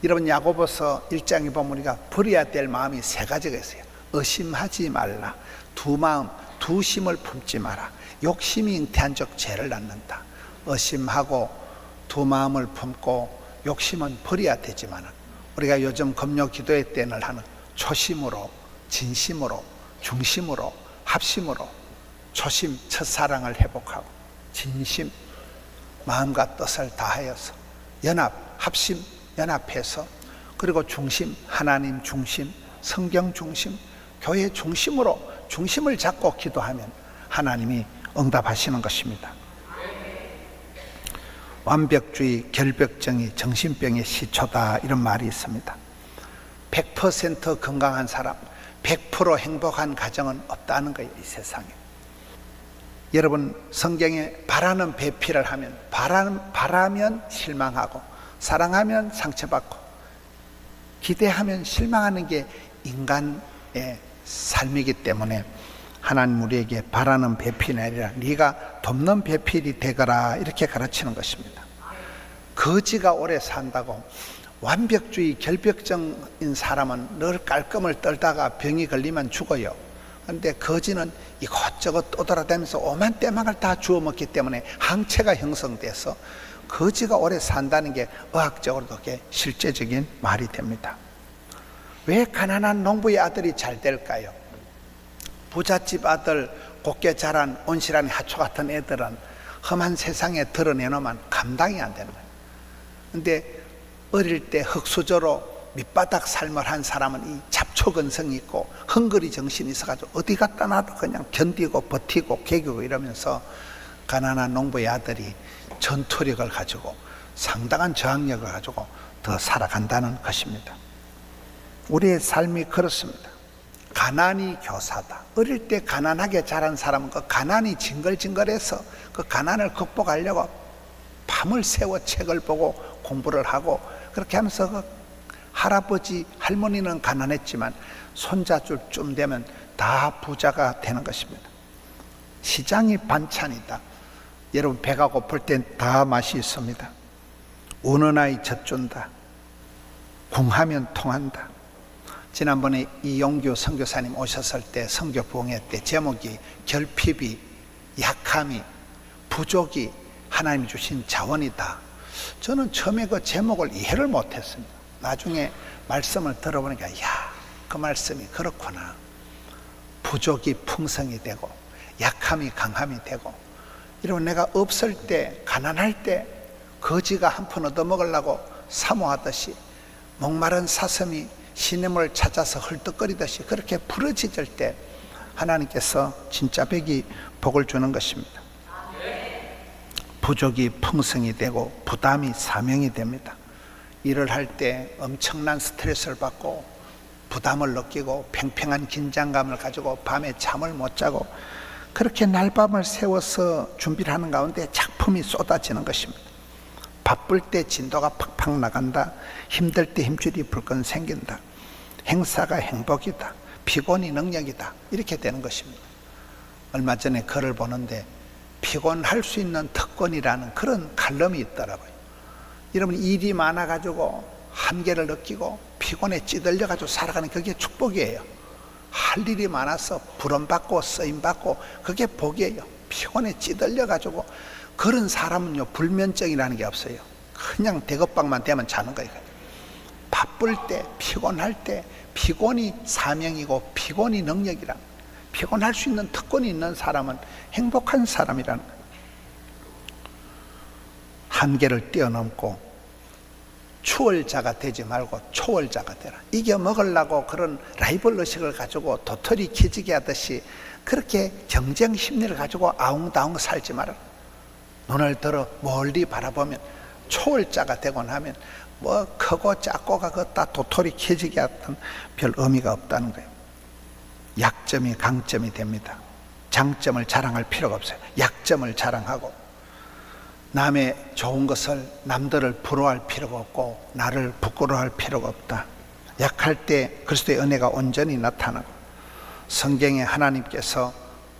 여러분 야고보서 1장에 보면 우리가 버려야 될 마음이 3가지가 있어요. 의심하지 말라, 두 마음, 두 심을 품지 마라. 욕심이 잉태한 적 죄를 낳는다. 의심하고 두 마음을 품고 욕심은 버려야 되지만 우리가 요즘 금요 기도회 때 늘 하는 초심으로, 진심으로, 중심으로, 합심으로 초심, 첫사랑을 회복하고 진심, 마음과 뜻을 다하여서 연합, 합심, 연합해서 그리고 중심, 하나님 중심, 성경 중심, 교회 중심으로 중심을 잡고 기도하면 하나님이 응답하시는 것입니다. 완벽주의, 결벽증이 정신병의 시초다 이런 말이 있습니다. 100% 건강한 사람, 100% 행복한 가정은 없다는 거예요, 이 세상에. 여러분 성경에 바라는 배필을 하면 바라면 실망하고 사랑하면 상처받고 기대하면 실망하는 게 인간의 삶이기 때문에 하나님 우리에게 바라는 배필이 아니라 네가 돕는 배필이 되거라 이렇게 가르치는 것입니다. 거지가 오래 산다고 완벽주의 결벽증인 사람은 늘 깔끔을 떨다가 병이 걸리면 죽어요. 그런데 거지는 이것저것 떠돌아다니면서 오만 때막을 다 주워 먹기 때문에 항체가 형성돼서 거지가 오래 산다는 게 의학적으로도 실제적인 말이 됩니다. 왜 가난한 농부의 아들이 잘 될까요? 부잣집 아들, 곱게 자란 온실한 하초 같은 애들은 험한 세상에 드러내놓으면 감당이 안 되는 거예요. 근데 어릴 때 흙수저로 밑바닥 삶을 한 사람은 이 잡초근성이 있고 헝거리 정신이 있어가지고 어디 갔다 놔도 그냥 견디고 버티고 개기고 이러면서 가난한 농부의 아들이 전투력을 가지고 상당한 저항력을 가지고 더 살아간다는 것입니다. 우리의 삶이 그렇습니다. 가난이 교사다. 어릴 때 가난하게 자란 사람은 그 가난이 징글징글해서 그 가난을 극복하려고 밤을 새워 책을 보고 공부를 하고 그렇게 하면서 그 할아버지 할머니는 가난했지만 손자줄 쯤 되면 다 부자가 되는 것입니다. 시장이 반찬이다. 여러분 배가 고플 땐 다 맛이 있습니다. 우는 아이 젖준다. 궁하면 통한다. 지난번에 이용규 선교사님 오셨을 때 선교 부흥회 때 제목이 결핍이, 약함이, 부족이 하나님이 주신 자원이다. 저는 처음에 그 제목을 이해를 못했습니다. 나중에 말씀을 들어보니까 그 말씀이 그렇구나. 부족이 풍성이 되고 약함이 강함이 되고, 이러면 내가 없을 때 가난할 때 거지가 한 푼 얻어먹으려고 사모하듯이 목마른 사슴이 시냇물을 찾아서 헐떡거리듯이 그렇게 부러지질 때 하나님께서 진짜 백이 복을 주는 것입니다. 부족이 풍성이 되고 부담이 사명이 됩니다. 일을 할 때 엄청난 스트레스를 받고 부담을 느끼고 팽팽한 긴장감을 가지고 밤에 잠을 못 자고 그렇게 날밤을 새워서 준비를 하는 가운데 작품이 쏟아지는 것입니다. 바쁠 때 진도가 팍팍 나간다. 힘들 때 힘줄이 불끈 생긴다. 행사가 행복이다. 피곤이 능력이다. 이렇게 되는 것입니다. 얼마 전에 글을 보는데 피곤할 수 있는 특권이라는 그런 칼럼이 있더라고요. 여러분 일이 많아가지고 한계를 느끼고 피곤에 찌들려가지고 살아가는 그게 축복이에요. 할 일이 많아서 부름받고 쓰임받고 그게 복이에요. 피곤에 찌들려가지고 그런 사람은요 불면증이라는 게 없어요. 그냥 대급박만 되면 자는 거예요. 바쁠 때 피곤할 때 피곤이 사명이고 피곤이 능력이라, 피곤할 수 있는 특권이 있는 사람은 행복한 사람이라는 거예요. 한계를 뛰어넘고 추월자가 되지 말고 초월자가 되라. 이겨먹으려고 그런 라이벌 의식을 가지고 도토리 키지기 하듯이 그렇게 경쟁 심리를 가지고 아웅다웅 살지 마라. 눈을 들어 멀리 바라보면 초월자가 되고 나면 뭐 크고 작고가 그다 도토리 키지기 하던 별 의미가 없다는 거예요. 약점이 강점이 됩니다. 장점을 자랑할 필요가 없어요. 약점을 자랑하고 남의 좋은 것을 남들을 부러워할 필요가 없고 나를 부끄러워할 필요가 없다. 약할 때 그리스도의 은혜가 온전히 나타나고, 성경에 하나님께서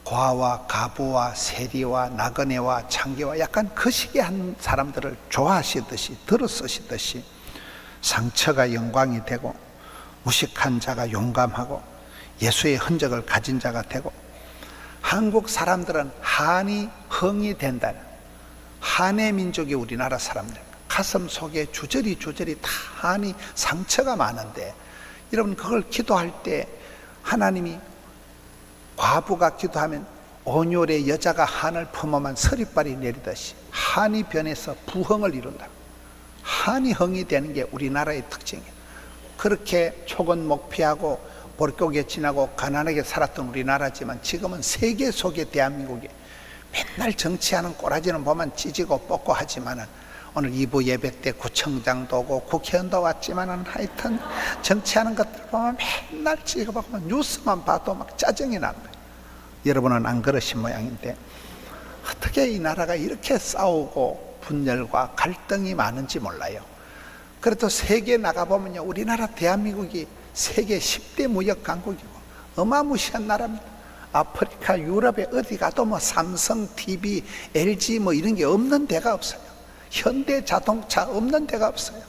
고아와 가부와 세리와 나그네와 창기와 약간 거시기 한 사람들을 좋아하시듯이 들어 쓰시듯이 상처가 영광이 되고 무식한 자가 용감하고 예수의 흔적을 가진 자가 되고, 한국 사람들은 한이 흥이 된다는, 한의 민족이 우리나라 사람들 가슴 속에 주저리 다 한이 상처가 많은데, 여러분 그걸 기도할 때 하나님이 과부가 기도하면 온율의 여자가 한을 품어만 서리발이 내리듯이 한이 변해서 부흥을 이룬다. 한이 흥이 되는 게 우리나라의 특징이에요. 그렇게 촉은 목피하고 볼고개 지나고 가난하게 살았던 우리나라지만 지금은 세계 속의 대한민국에 맨날 정치하는 꼬라지는 보면 찢고 뽑고 하지만은 오늘 2부 예배 때 구청장도 오고 국회의원도 왔지만은 하여튼 정치하는 것들 보면 맨날 찍어보고 뉴스만 봐도 막 짜증이 나는 거예요. 여러분은 안 그러신 모양인데 어떻게 이 나라가 이렇게 싸우고 분열과 갈등이 많은지 몰라요. 그래도 세계에 나가보면요, 우리나라 대한민국이 세계 10대 무역 강국이고 어마무시한 나라입니다. 아프리카, 유럽에 어디 가도 뭐 삼성, TV, LG 뭐 이런 게 없는 데가 없어요. 현대 자동차 없는 데가 없어요.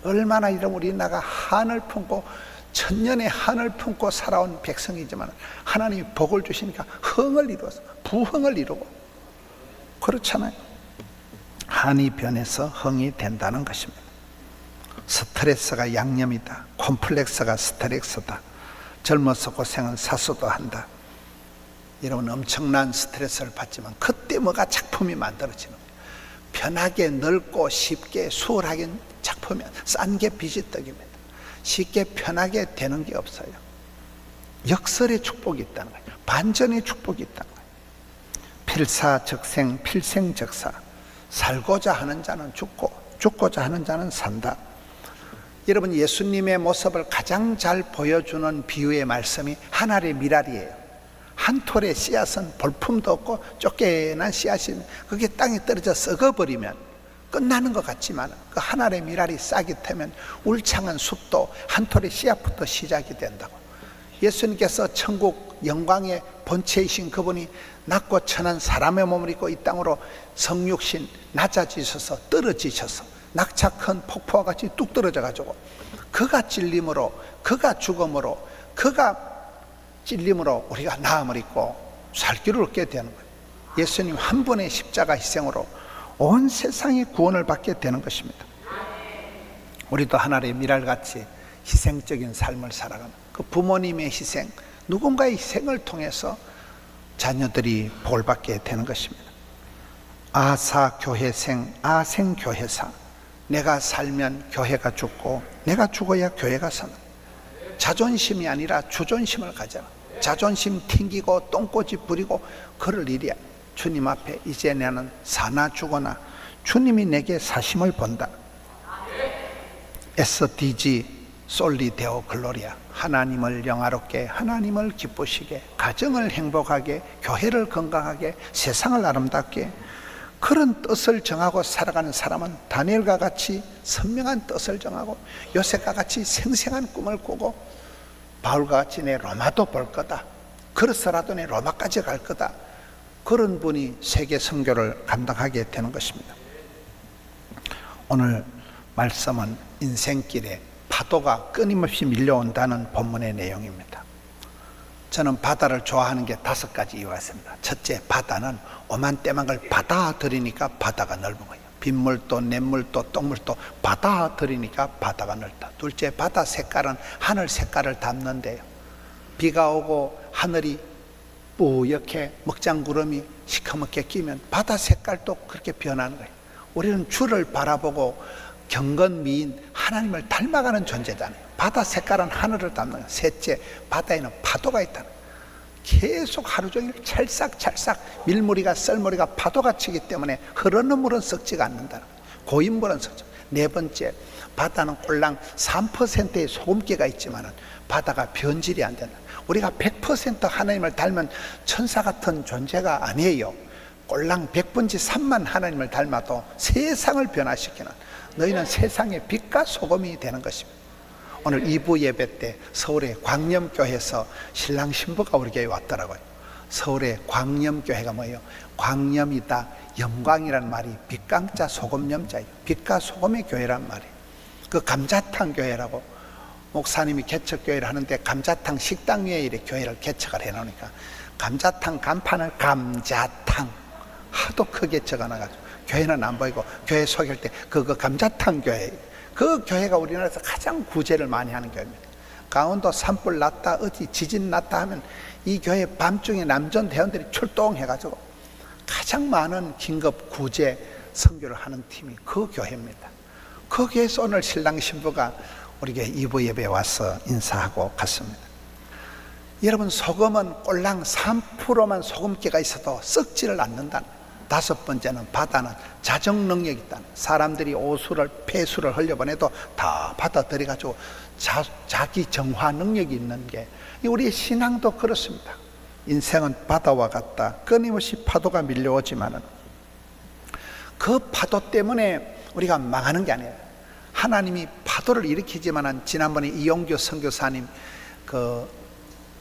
얼마나 이런 우리나라가 한을 품고 천년의 한을 품고 살아온 백성이지만 하나님이 복을 주시니까 흥을 이루어서 부흥을 이루고 그렇잖아요. 한이 변해서 흥이 된다는 것입니다. 스트레스가 양념이다. 콤플렉스가 스트레스다. 젊어서 고생은 사수도 한다. 여러분 엄청난 스트레스를 받지만 그때 뭐가 작품이 만들어지는 거예요. 편하게 넓고 쉽게 수월하게 작품이 싼 게 빚이 떡입니다. 쉽게 편하게 되는 게 없어요. 역설의 축복이 있다는 거예요. 반전의 축복이 있다는 거예요. 필사적생 필생적사. 살고자 하는 자는 죽고 죽고자 하는 자는 산다. 여러분, 예수님의 모습을 가장 잘 보여주는 비유의 말씀이 한 알의 미랄이에요. 한 톨의 씨앗은 볼품도 없고 쫓겨난 씨앗이 그게 땅에 떨어져 썩어버리면 끝나는 것 같지만 그 한 알의 미랄이 싹이 트면 울창한 숲도 한 톨의 씨앗부터 시작이 된다고. 예수님께서 천국 영광의 본체이신 그분이 낮고 천한 사람의 몸을 입고 이 땅으로 성육신 낮아지셔서 떨어지셔서 낙차 큰 폭포와 같이 뚝 떨어져 가지고 그가 찔림으로, 그가 죽음으로, 그가 찔림으로 우리가 나음을 입고 살기를 얻게 되는 거예요. 예수님 한 분의 십자가 희생으로 온 세상이 구원을 받게 되는 것입니다. 우리도 하나의 미랄같이 희생적인 삶을 살아가는 그 부모님의 희생, 누군가의 희생을 통해서 자녀들이 복을 받게 되는 것입니다. 아사교회생, 아생교회사. 내가 살면 교회가 죽고 내가 죽어야 교회가 사는, 자존심이 아니라 주존심을 가져라. 자존심 튕기고 똥꼬집 부리고 그럴 일이야. 주님 앞에 이제 나는 사나 죽어나 주님이 내게 사심을 본다. SDG 솔리 데오 글로리아. 하나님을 영화롭게, 하나님을 기쁘시게, 가정을 행복하게, 교회를 건강하게, 세상을 아름답게, 그런 뜻을 정하고 살아가는 사람은 다니엘과 같이 선명한 뜻을 정하고 요셉과 같이 생생한 꿈을 꾸고 바울과 같이 내 로마도 볼 거다, 그래서라도 내 로마까지 갈 거다, 그런 분이 세계 선교를 감당하게 되는 것입니다. 오늘 말씀은 인생길에 파도가 끊임없이 밀려온다는 본문의 내용입니다. 저는 바다를 좋아하는 게 5가지 이유가 있습니다. 첫째, 바다는 오만때만을 받아들이니까 바다가 넓은 거예요. 빗물도 냇물도 똥물도 받아들이니까 바다가 넓다. 둘째, 바다 색깔은 하늘 색깔을 담는데요. 비가 오고 하늘이 뿌옇게 먹장구름이 시커멓게 끼면 바다 색깔도 그렇게 변하는 거예요. 우리는 주를 바라보고 경건미인 하나님을 닮아가는 존재잖아요. 바다 색깔은 하늘을 담는 거예요. 셋째, 바다에는 파도가 있다는 거예요. 계속 하루 종일 찰싹찰싹 밀무리가 썰무리가 파도가 치기 때문에 흐르는 물은 썩지가 않는다는 거예요. 고인 물은 썩지. 네 번째, 바다는 꼴랑 3%의 소금기가 있지만 바다가 변질이 안 된다. 우리가 100% 하나님을 닮은 천사 같은 존재가 아니에요. 꼴랑 100분지 3만 하나님을 닮아도 세상을 변화시키는, 너희는 세상의 빛과 소금이 되는 것입니다. 오늘 2부 예배 때 서울의 광염교회에서 신랑 신부가 우리 교회에 왔더라고요. 서울의 광염교회가 뭐예요? 광염이다, 영광이란 말이 빛강자 소금염자예요. 빛과 소금의 교회란 말이에요. 그 감자탕 교회라고 목사님이 개척교회를 하는데 감자탕 식당 위에 이렇게 교회를 개척을 해놓으니까 감자탕 간판을 감자탕 하도 크게 적어놔가지고 교회는 안 보이고 교회 소개할 때 그거 감자탕 교회, 그 교회가 우리나라에서 가장 구제를 많이 하는 교회입니다. 강원도 산불 났다, 어디 지진 났다 하면 이 교회 밤중에 남전 대원들이 출동해가지고 가장 많은 긴급 구제 선교를 하는 팀이 그 교회입니다. 그 교회에서 오늘 신랑 신부가 우리 교회 2부 예배에 와서 인사하고 갔습니다. 여러분, 소금은 꼴랑 3%만 소금기가 있어도 썩지를 않는다는. 5번째는 바다는 자정 능력이 있다는. 사람들이 오수를 폐수를 흘려보내도 다 받아들여가지고 자기 정화 능력이 있는 게, 우리의 신앙도 그렇습니다. 인생은 바다와 같다. 끊임없이 파도가 밀려오지만은 그 파도 때문에 우리가 망하는 게 아니에요. 하나님이 파도를 일으키지만은, 지난번에 이용규 선교사님 그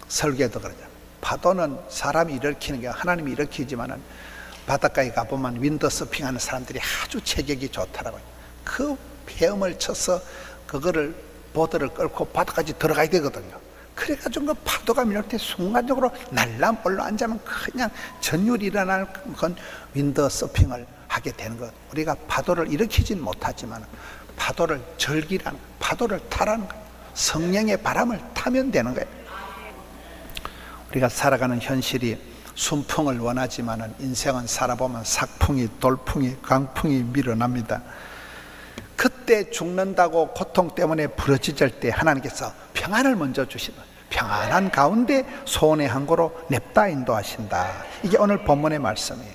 설교도 그러죠. 파도는 사람이 일으키는 게 하나님이 일으키지만은 바닷가에 가보면 윈드서핑하는 사람들이 아주 체격이 좋더라고요. 그 헤엄을 쳐서 그거를 보드를 끌고 바다까지 들어가야 되거든요. 그래가지고 그 파도가 밀릴 때 순간적으로 날람볼로 앉으면 그냥 전율이 일어나는 건 윈드서핑을 하게 되는 것. 우리가 파도를 일으키진 못하지만 파도를 즐기라는, 파도를 타라는 거예요. 성령의 바람을 타면 되는 거예요. 우리가 살아가는 현실이 순풍을 원하지만은 인생은 살아보면 삭풍이, 돌풍이, 강풍이 밀어납니다. 그때 죽는다고 고통 때문에 부러지질 때 하나님께서 평안을 먼저 주시는, 평안한 가운데 소원의 항구로 냅다 인도하신다. 이게 오늘 본문의 말씀이에요.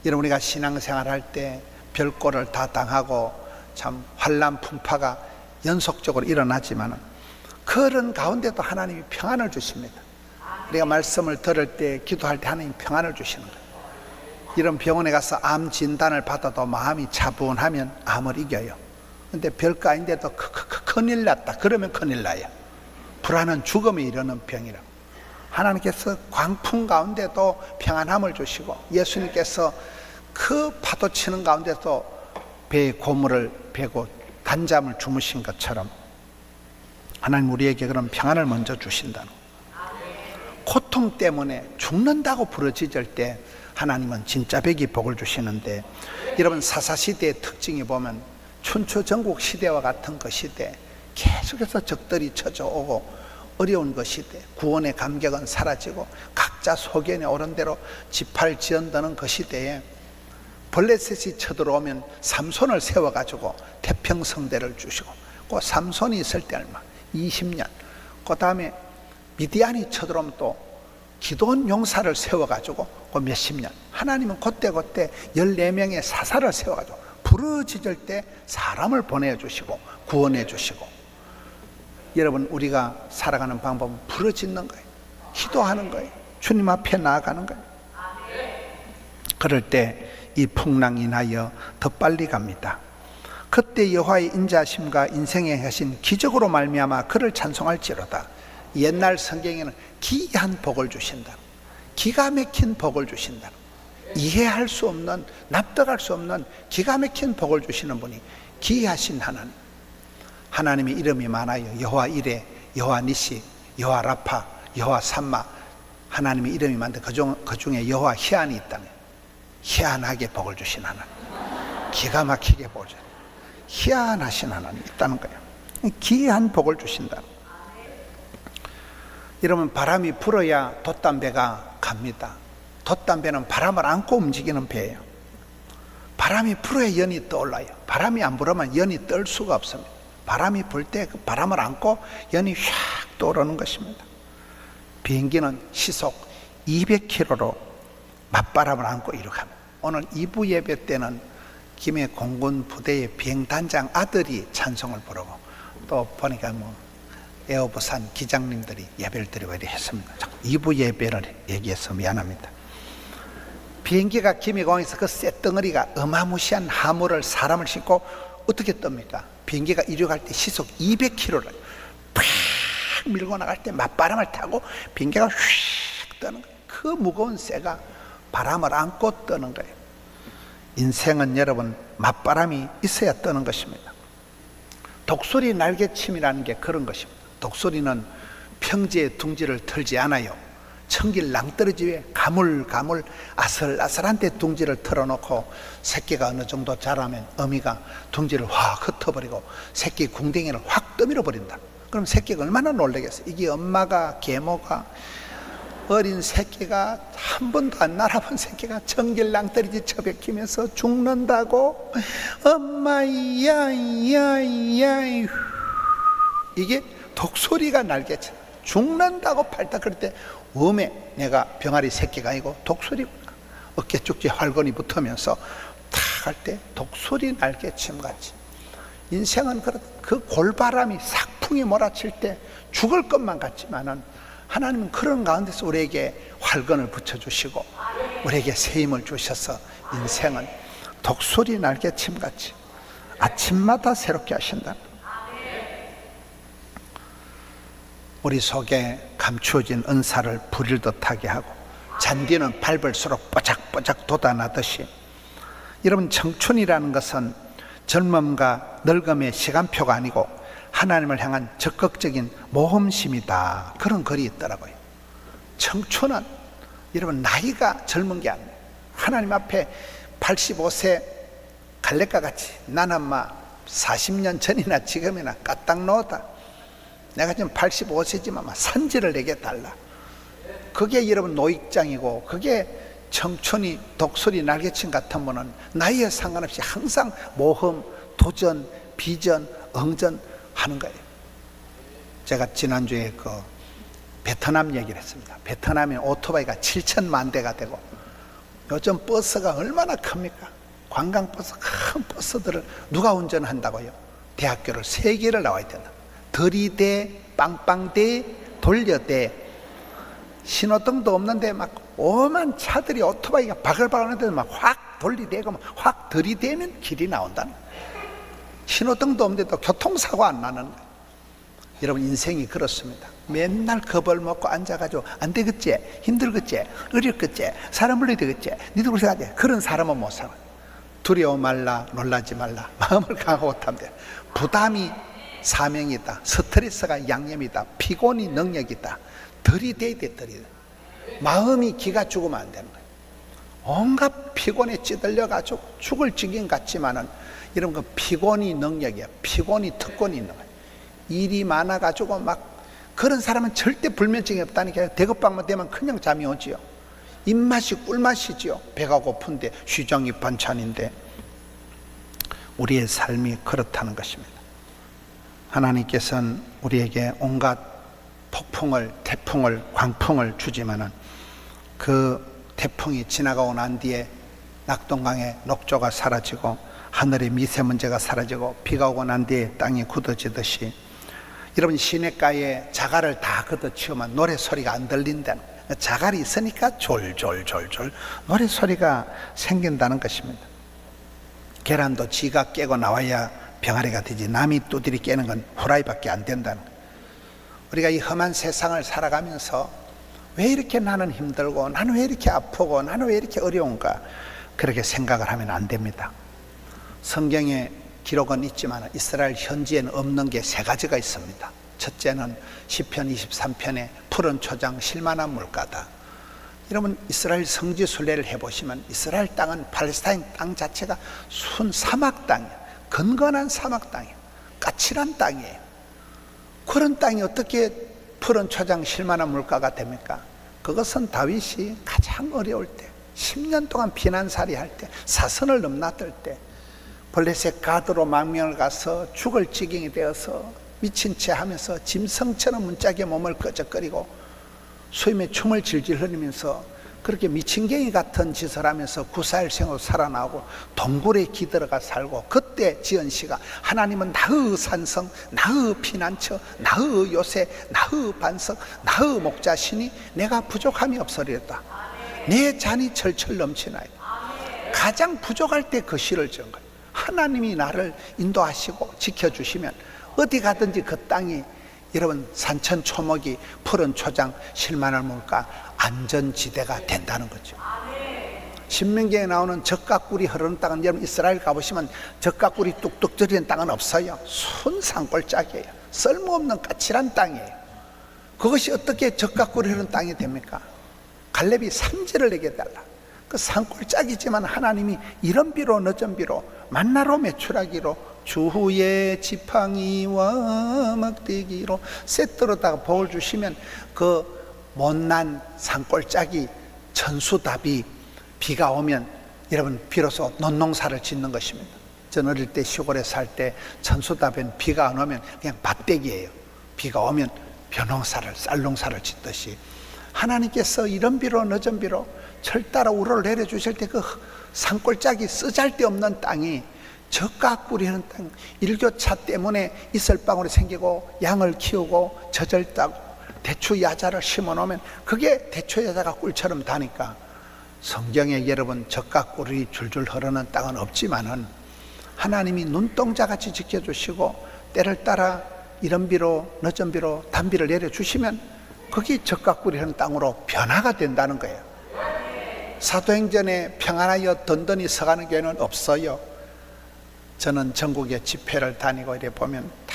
여러분, 우리가 신앙생활 할 때 별꼴을 다 당하고 참 환난 풍파가 연속적으로 일어나지만 그런 가운데도 하나님이 평안을 주십니다. 우리가 말씀을 들을 때, 기도할 때 하나님 평안을 주시는 거예요. 이런 병원에 가서 암 진단을 받아도 마음이 차분하면 암을 이겨요. 근데 별거 아닌데도 큰일 났다 그러면 큰일 나요. 불안은 죽음에 이르는 병이라. 하나님께서 광풍 가운데도 평안함을 주시고, 예수님께서 그 파도 치는 가운데도 배에 고물을 베고 단잠을 주무신 것처럼 하나님 우리에게 그런 평안을 먼저 주신다는 거예요. 고통 때문에 죽는다고 부르짖을 때 하나님은 진짜 백이 복을 주시는데, 여러분 사사시대의 특징이 보면 춘추전국 시대와 같은 그 시대, 계속해서 적들이 쳐져오고 어려운 그 시대, 구원의 감격은 사라지고 각자 소견에 오른 대로 지팔지언드는 그 시대에 블레셋이 쳐들어오면 삼손을 세워가지고 태평성대를 주시고, 그 삼손이 있을 때 얼마? 20년. 그 다음에 미디안이 쳐들어오면 또 기드온 용사를 세워가지고 그 몇십 년. 하나님은 그때 14명의 사사를 세워가지고 부르짖을 때 사람을 보내주시고 구원해 주시고. 여러분, 우리가 살아가는 방법은 부르짖는 거예요. 기도하는 거예요. 주님 앞에 나아가는 거예요. 그럴 때 이 풍랑이 나여 더 빨리 갑니다. 그때 여호와의 인자하심과 인생에 하신 기적으로 말미암아 그를 찬송할지로다. 옛날 성경에는 기이한 복을 주신다, 기가 막힌 복을 주신다, 이해할 수 없는, 납득할 수 없는 기가 막힌 복을 주시는 분이 기이하신 하나님. 하나님의 이름이 많아요. 여호와 이레, 여호와 니시, 여호와 라파, 여호와 삼마. 하나님의 이름이 많은데 그 중에 여호와 희한이 있다면, 희한하게 복을 주신 하나님, 기가 막히게 복을 주신, 희한하신 하나님이 있다는 거예요. 기이한 복을 주신다. 여러분, 바람이 불어야 돛담배가 갑니다. 돛담배는 바람을 안고 움직이는 배예요. 바람이 불어야 연이 떠올라요. 바람이 안 불으면 연이 뜰 수가 없습니다. 바람이 불 때 그 바람을 안고 연이 휙 떠오르는 것입니다. 비행기는 시속 200km로 맞바람을 안고 이렇게 합니다. 오늘 2부 예배 때는 김해 공군 부대의 비행단장 아들이 찬송을 부르고, 또 보니까 에어부산 기장님들이 예배를 드리고 이렇게 했습니다. 2부 예배를 얘기해서 미안합니다. 비행기가 김해공항에서 그 쇳덩어리가 어마무시한 화물을, 사람을 싣고 어떻게 뜹니까? 비행기가 이륙할 때 시속 200km를 팍 밀고 나갈 때 맞바람을 타고 비행기가 휙 떠는 거예요. 그 무거운 쇠가 바람을 안고 떠는 거예요. 인생은 여러분 맞바람이 있어야 떠는 것입니다. 독수리 날개침이라는 게 그런 것입니다. 독수리는 평지에 둥지를 틀지 않아요. 청길 낭떠러지 위에 가물가물 아슬아슬한 데 둥지를 틀어놓고 새끼가 어느 정도 자라면 어미가 둥지를 확 흩어버리고 새끼 궁뎅이를 확 떠밀어 버린다. 그럼 새끼가 얼마나 놀라겠어요. 이게 엄마가, 계모가, 어린 새끼가, 한 번도 안 날아본 새끼가 청길 낭떠러지 처박히면서 죽는다고? 엄마야, 야야, 이게 독수리가 날개쳐 죽는다고 팔다. 그럴 때 웜에 내가 병아리 새끼가 아니고 독수리구나, 어깨 쪽지 활건이 붙으면서 탁 할 때 독수리 날개침 같이 인생은 그 골바람이 삭풍이 몰아칠 때 죽을 것만 같지만은 하나님은 그런 가운데서 우리에게 활건을 붙여주시고 우리에게 새 힘을 주셔서 인생은 독수리 날개침 같이 아침마다 새롭게 하신다. 우리 속에 감추어진 은사를 부릴 듯하게 하고 잔디는 밟을수록 뽀짝뽀짝 돋아나듯이, 여러분, 청춘이라는 것은 젊음과 늙음의 시간표가 아니고 하나님을 향한 적극적인 모험심이다, 그런 글이 있더라고요. 청춘은 여러분 나이가 젊은 게 아니에요. 하나님 앞에 85세 갈래가 같이 나는 40년 전이나 지금이나 까딱 놓다, 내가 지금 85세지만 산지를 내게 달라. 그게 여러분 노익장이고, 그게 청춘이 독수리 날개침 같은 분은 나이에 상관없이 항상 모험, 도전, 비전, 응전 하는 거예요. 제가 지난주에 그 베트남 얘기를 했습니다. 베트남에 오토바이가 7천만 대가 되고 요즘 버스가 얼마나 큽니까? 관광버스, 큰 버스들을 누가 운전한다고요? 대학교를 3개를 나와야 된다. 들이대, 빵빵대, 돌려대. 신호등도 없는데 막 오만 차들이 오토바이가 바글바글 하는데 막 확 돌리대고 확 들이대면 길이 나온다는 거예요. 신호등도 없는데도 교통사고 안 나는 거예요. 여러분, 인생이 그렇습니다. 맨날 겁을 먹고 앉아가지고 안 되겠지, 힘들겠지, 어렵겠지, 사람 불러야 되겠지, 니들 그렇게 하지. 그런 사람은 못 살아. 두려워 말라, 놀라지 말라. 마음을 강하고 하면 돼. 부담이 사명이다. 스트레스가 양념이다. 피곤이 능력이다. 들이대야 돼, 들이대. 마음이 기가 죽으면 안 되는 거예요. 온갖 피곤에 찌들려가지고 죽을 지경 같지만은 이런 거 피곤이 능력이야. 피곤이 특권이 있는 거예요. 일이 많아가지고 막 그런 사람은 절대 불면증이 없다니까요. 대급방만 되면 그냥 잠이 오지요. 입맛이 꿀맛이지요. 배가 고픈데 휘정이 반찬인데. 우리의 삶이 그렇다는 것입니다. 하나님께서는 우리에게 온갖 폭풍을, 태풍을, 광풍을 주지만은 그 태풍이 지나가고 난 뒤에 낙동강의 녹조가 사라지고 하늘의 미세먼지가 사라지고 비가 오고 난 뒤에 땅이 굳어지듯이 여러분, 시냇가에 자갈을 다 걷어치우면 노래 소리가 안 들린다는 거예요. 자갈이 있으니까 졸졸졸졸 노래 소리가 생긴다는 것입니다. 계란도 지가 깨고 나와야 병아리가 되지, 남이 두드리 깨는 건 후라이밖에 안 된다는 거예요. 우리가 이 험한 세상을 살아가면서 왜 이렇게 나는 힘들고, 나는 왜 이렇게 아프고, 나는 왜 이렇게 어려운가, 그렇게 생각을 하면 안 됩니다. 성경에 기록은 있지만 이스라엘 현지에는 없는 게 3가지가 있습니다. 첫째는 시편 23편에 푸른 초장 실만한 물가다. 여러분, 이스라엘 성지 순례를 해보시면 이스라엘 땅은 팔레스타인 땅 자체가 순 사막 땅이에요. 건건한 사막 땅이에요. 까칠한 땅이에요. 그런 땅이 어떻게 푸른 초장 실만한 물가가 됩니까? 그것은 다윗이 가장 어려울 때, 10년 동안 피난살이 할 때, 사선을 넘나들 때, 블레셋 가드로 망명을 가서 죽을 지경이 되어서 미친 채 하면서 짐승처럼 문짝에 몸을 끄적거리고 수임에 춤을 질질 흐리면서 그렇게 미친개이 같은 짓을 하면서 구사일생으로 살아나오고 동굴에 기들어가 살고, 그때 지은 시가 하나님은 나의 산성, 나의 피난처, 나의 요새, 나의 반석, 나의 목자시니 내가 부족함이 없으리로다. 내 잔이 철철 넘치나이다. 가장 부족할 때 그 시를 지은 거예요. 하나님이 나를 인도하시고 지켜주시면 어디 가든지 그 땅이, 여러분, 산천초목이 푸른 초장 실만한 물가 안전지대가 된다는 거죠. 신명기에 나오는 젖가꿀이 흐르는 땅은, 여러분 이스라엘 가보시면 젖가꿀이 뚝뚝 떨어지는 땅은 없어요. 순 산골짜기예요. 쓸모없는 까칠한 땅이에요. 그것이 어떻게 젖가꿀이 흐르는 땅이 됩니까? 갈렙이 산지를 내게 달라. 그 산골짜기지만 하나님이 이런 비로 늦은 비로 만나로 메추라기로 주후에 지팡이와 막대기로 세트로다가 복을 주시면 그 못난 산골짜기 천수답이 비가 오면 여러분 비로소 논농사를 짓는 것입니다. 전 어릴 때 시골에 살 때 천수답엔 비가 안 오면 그냥 밭대기예요. 비가 오면 벼농사를, 쌀농사를 짓듯이 하나님께서 이런 비로 늦은 비로 철따라 우러를 내려주실 때 그 산골짜기 쓰잘데없는 땅이 젖과 꿀이 흐르는 땅, 일교차 때문에 이슬방울이 생기고 양을 키우고 젖을 따고 대추 야자를 심어놓으면 그게 대추 야자가 꿀처럼 다니까, 성경에 여러분 젖과 꿀이 줄줄 흐르는 땅은 없지만은 하나님이 눈동자같이 지켜주시고 때를 따라 이른 비로 늦은 비로 단비를 내려주시면 그게 젖과 꿀이 흐르는 땅으로 변화가 된다는 거예요. 사도행전에 평안하여 든든히 서가는 교회는 없어요. 저는 전국에 집회를 다니고 이래 보면 다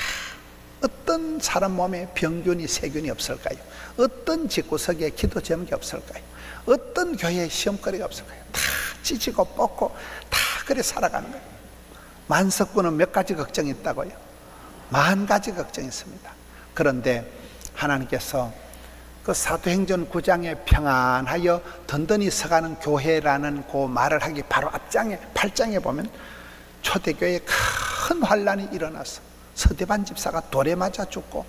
어떤 사람 몸에 병균이 세균이 없을까요? 어떤 집구석에 기도 제목이 없을까요? 어떤 교회에 시험거리가 없을까요? 다 찢고 뽑고 다 그래 살아가는 거예요. 만석군은 몇 가지 걱정이 있다고요? 10,000가지 걱정이 있습니다. 그런데 하나님께서 그 사도행전 9장에 평안하여 든든히 서가는 교회라는 그 말을 하기 바로 앞장에 8장에 보면 초대교회에 큰 환란이 일어나서 서대반 집사가 돌에 맞아 죽고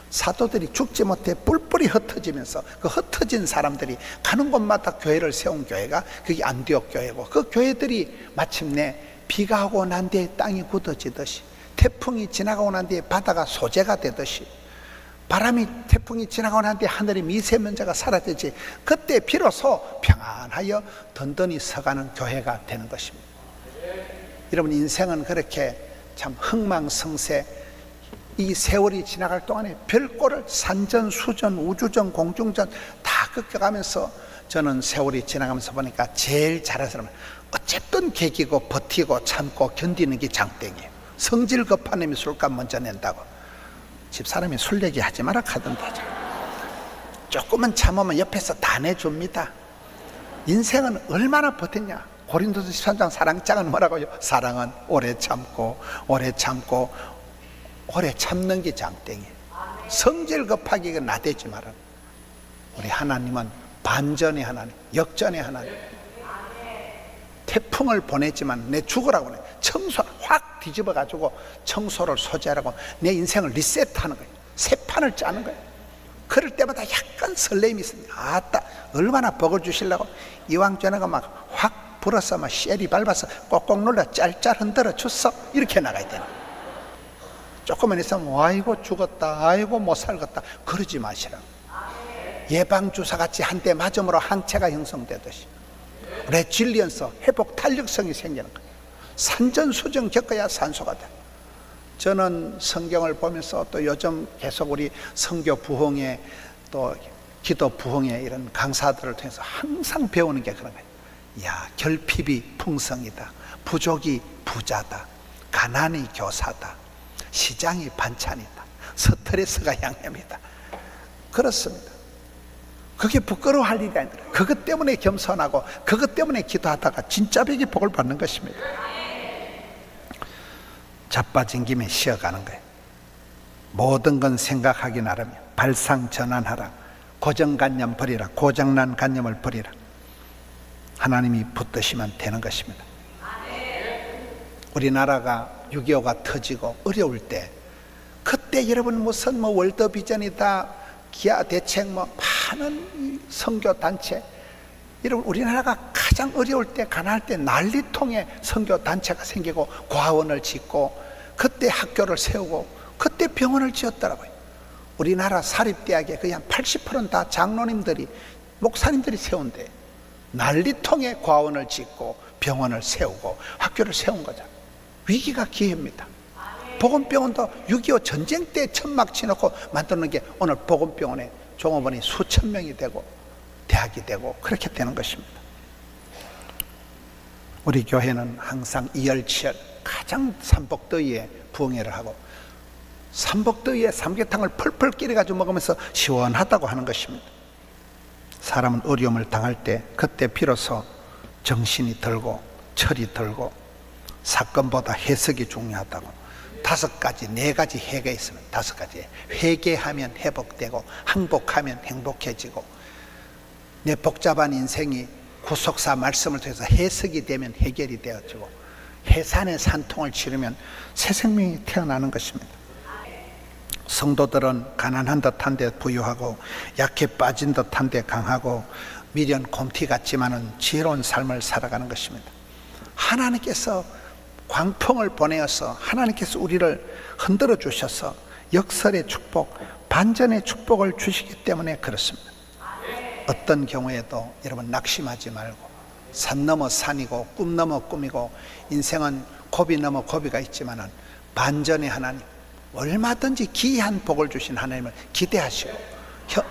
사도들이 죽지 못해 뿔뿔이 흩어지면서 그 흩어진 사람들이 가는 곳마다 교회를 세운 교회가 그게 안디옥 교회고, 그 교회들이 마침내 비가 오고 난 뒤에 땅이 굳어지듯이 태풍이 지나가고 난 뒤에 바다가 소재가 되듯이 태풍이 지나가고 난 뒤에 하늘의 미세먼지가 사라지지, 그때 비로소 평안하여 든든히 서가는 교회가 되는 것입니다. 여러분, 인생은 그렇게 참 흥망성쇠, 이 세월이 지나갈 동안에 별꼴을 산전수전, 우주전, 공중전 다 겪어가면서 저는 세월이 지나가면서 보니까 제일 잘하는 사람은 어쨌든 개기고 버티고 참고 견디는 게 장땡이에요. 성질 급한 놈이 술값 먼저 낸다고. 집사람이 술 얘기하지 마라 하던데, 조금만 참으면 옆에서 다 내줍니다. 인생은 얼마나 버텼냐. 고린도서 13장 사랑장은 뭐라고요? 사랑은 오래 참고 오래 참고 오래 참는 게 장땡이에요. 성질 급하게 나대지 마라. 우리 하나님은 반전의 하나님, 역전의 하나님. 태풍을 보내지만 내 죽으라고 그래. 청소를 확 뒤집어 가지고 청소를 소재하라고 내 인생을 리셋하는 거예요. 새 판을 짜는 거예요. 그럴 때마다 약간 설렘이 있습니다. 아따, 얼마나 복을 주시려고. 이왕 전에가 막 확 불어서 막 쉘이 밟아서 꼭꼭 눌러 짤짤 흔들어 줬어. 이렇게 나가야 되는 거예요. 조금만 있으면 아이고 죽었다, 아이고 못 살겠다, 그러지 마시라고. 예방주사같이 한 대 맞음으로 항체가 형성되듯이 레질리언스, 회복 탄력성이 생기는 거예요. 산전수전 겪어야 산소가 돼. 저는 성경을 보면서 또 요즘 계속 우리 선교 부흥회 또 기도 부흥회 이런 강사들을 통해서 항상 배우는 게 그런 거예요. 야, 결핍이 풍성이다, 부족이 부자다, 가난이 교사다, 시장이 반찬이다, 스트레스가 양념이다. 그렇습니다. 그게 부끄러워할 일이 아니라 그것 때문에 겸손하고 그것 때문에 기도하다가 진짜 백이 복을 받는 것입니다. 자빠진 김에 쉬어가는 거예요. 모든 건 생각하기 나름이야. 발상전환하라. 고정관념 버리라. 고장난 관념을 버리라. 하나님이 붙드시면 되는 것입니다. 우리나라가 6.25가 터지고 어려울 때, 그때 여러분 무슨 월드비전이다, 기아 대책 많은 선교 단체, 여러분 우리나라가 가장 어려울 때, 가난할 때 난리통에 선교 단체가 생기고 과원을 짓고 그때 학교를 세우고 그때 병원을 지었더라고요. 우리나라 사립대학에 거의 한 80%는 다 장로님들이, 목사님들이 세운대. 난리통에 과원을 짓고 병원을 세우고 학교를 세운 거죠. 위기가 기회입니다. 보건병원도 6.25 전쟁 때 천막 치놓고 만드는 게 오늘 보건병원에 종업원이 수천 명이 되고 대학이 되고 그렇게 되는 것입니다. 우리 교회는 항상 이열치열 가장 삼복더위에 부흥회를 하고, 삼복더위에 삼계탕을 펄펄 끓여가지고 먹으면서 시원하다고 하는 것입니다. 사람은 어려움을 당할 때 그때 비로소 정신이 들고 철이 들고, 사건보다 해석이 중요하다고. 5가지, 4가지 해가 있으면 5가지. 회개하면 회복되고, 항복하면 행복해지고, 내 복잡한 인생이 구속사 말씀을 통해서 해석이 되면 해결이 되어지고, 해산의 산통을 치르면 새 생명이 태어나는 것입니다. 성도들은 가난한 듯한데 부유하고, 약해 빠진 듯한데 강하고, 미련 곰티 같지만은 지혜로운 삶을 살아가는 것입니다. 하나님께서 광풍을 보내어서 하나님께서 우리를 흔들어 주셔서 역설의 축복, 반전의 축복을 주시기 때문에 그렇습니다. 어떤 경우에도 여러분 낙심하지 말고, 산 넘어 산이고 꿈 넘어 꿈이고, 인생은 고비 넘어 고비가 있지만은 반전의 하나님, 얼마든지 기이한 복을 주신 하나님을 기대하시고,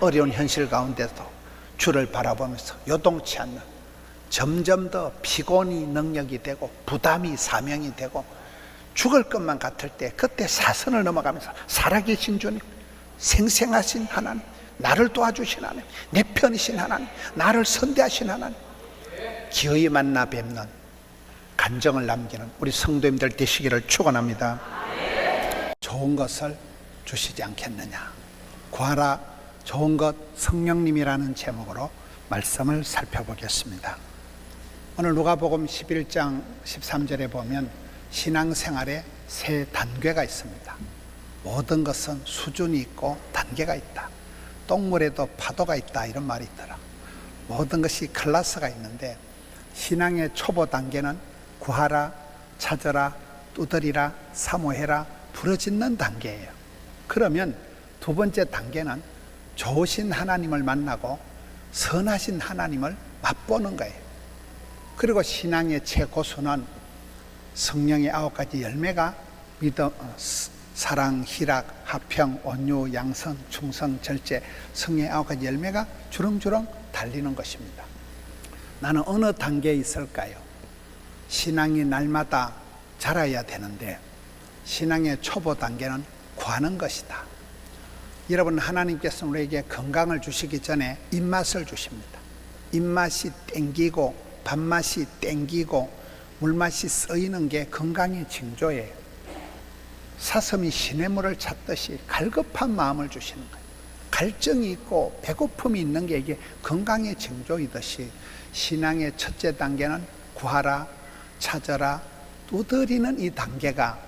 어려운 현실 가운데도 주를 바라보면서 요동치 않는, 점점 더 피곤이 능력이 되고 부담이 사명이 되고 죽을 것만 같을 때, 그때 사선을 넘어가면서 살아계신 주님, 생생하신 하나님, 나를 도와주신 하나님, 내 편이신 하나님, 나를 선대하신 하나님, 기어이 만나 뵙는 간정을 남기는 우리 성도님들 되시기를 축원합니다. 좋은 것을 주시지 않겠느냐. 구하라 좋은 것 성령님이라는 제목으로 말씀을 살펴보겠습니다. 오늘 누가복음 11장 13절에 보면 신앙생활에 세 단계가 있습니다. 모든 것은 수준이 있고 단계가 있다. 똥물에도 파도가 있다, 이런 말이 있더라. 모든 것이 클래스가 있는데, 신앙의 초보 단계는 구하라, 찾으라, 두드리라, 사모해라, 부르짖는 단계예요. 그러면 두 번째 단계는 좋으신 하나님을 만나고 선하신 하나님을 맛보는 거예요. 그리고 신앙의 최고수는 성령의 9가지 열매가 믿음, 사랑, 희락, 화평, 온유, 양선, 충성, 절제, 성령의 9가지 열매가 주렁주렁 달리는 것입니다. 나는 어느 단계에 있을까요? 신앙이 날마다 자라야 되는데 신앙의 초보 단계는 구하는 것이다. 여러분, 하나님께서 우리에게 건강을 주시기 전에 입맛을 주십니다. 입맛이 땡기고 밥맛이 땡기고 물맛이 쓰이는 게 건강의 징조예요. 사슴이 시냇물을 찾듯이 갈급한 마음을 주시는 거예요. 갈증이 있고 배고픔이 있는 게 이게 건강의 징조이듯이 신앙의 첫째 단계는 구하라, 찾아라, 두드리는 이 단계가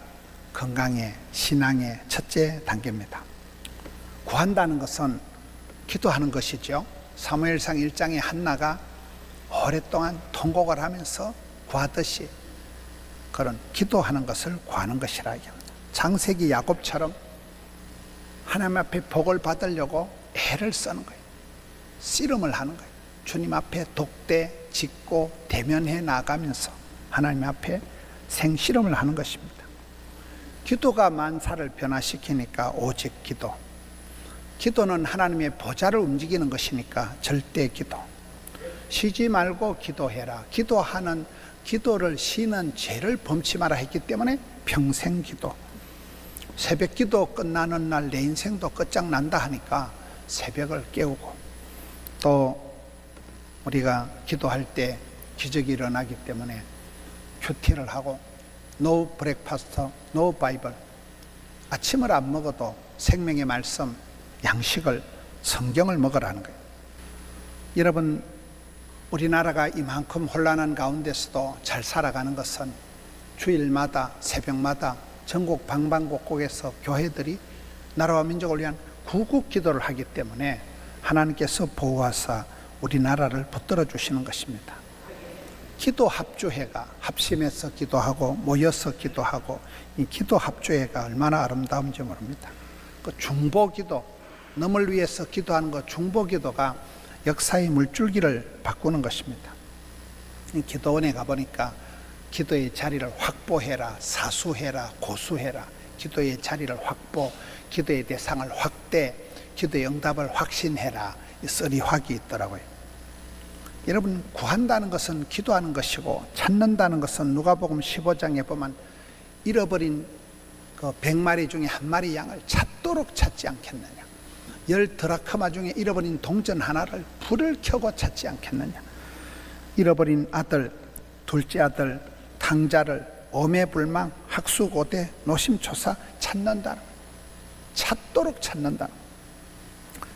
건강의 신앙의 첫째 단계입니다. 구한다는 것은 기도하는 것이죠. 사무엘상 1장에 한나가 오랫동안 통곡을 하면서 구하듯이 그런 기도하는 것을 구하는 것이라 합니다. 창세기 야곱처럼 하나님 앞에 복을 받으려고 애를 쓰는 거예요. 씨름을 하는 거예요. 주님 앞에 독대, 짓고 대면해 나가면서 하나님 앞에 생씨름을 하는 것입니다. 기도가 만사를 변화시키니까 오직 기도. 기도는 하나님의 보좌를 움직이는 것이니까 절대 기도. 쉬지 말고 기도해라. 기도하는 기도를 쉬는 죄를 범치 마라 했기 때문에 평생 기도. 새벽 기도 끝나는 날 내 인생도 끝장난다 하니까 새벽을 깨우고, 또 우리가 기도할 때 기적이 일어나기 때문에 큐티를 하고 No breakfast, no Bible. 아침을 안 먹어도 생명의 말씀, 양식을, 성경을 먹으라는 거예요. 여러분, 우리나라가 이만큼 혼란한 가운데서도 잘 살아가는 것은 주일마다 새벽마다 전국 방방곡곡에서 교회들이 나라와 민족을 위한 구국 기도를 하기 때문에 하나님께서 보호하사 우리나라를 붙들어 주시는 것입니다. 기도 합주회가 합심해서 기도하고 모여서 기도하고 이 기도 합주회가 얼마나 아름다운지 모릅니다. 그 중보기도, 넘을 위해서 기도하는 그 중보기도가 역사의 물줄기를 바꾸는 것입니다. 이 기도원에 가보니까 기도의 자리를 확보해라, 사수해라, 고수해라, 기도의 자리를 확보, 기도의 대상을 확대, 기도의 응답을 확신해라, 이 쓰리 확이 있더라고요. 여러분, 구한다는 것은 기도하는 것이고 찾는다는 것은 누가복음 15장에 보면 잃어버린 그 100마리 중에 한 마리 양을 찾도록 찾지 않겠느냐, 10드라크마 중에 잃어버린 동전 하나를 불을 켜고 찾지 않겠느냐, 잃어버린 아들, 둘째 아들, 탕자를 오매불망, 학수고대, 노심초사 찾는다. 찾도록 찾는다.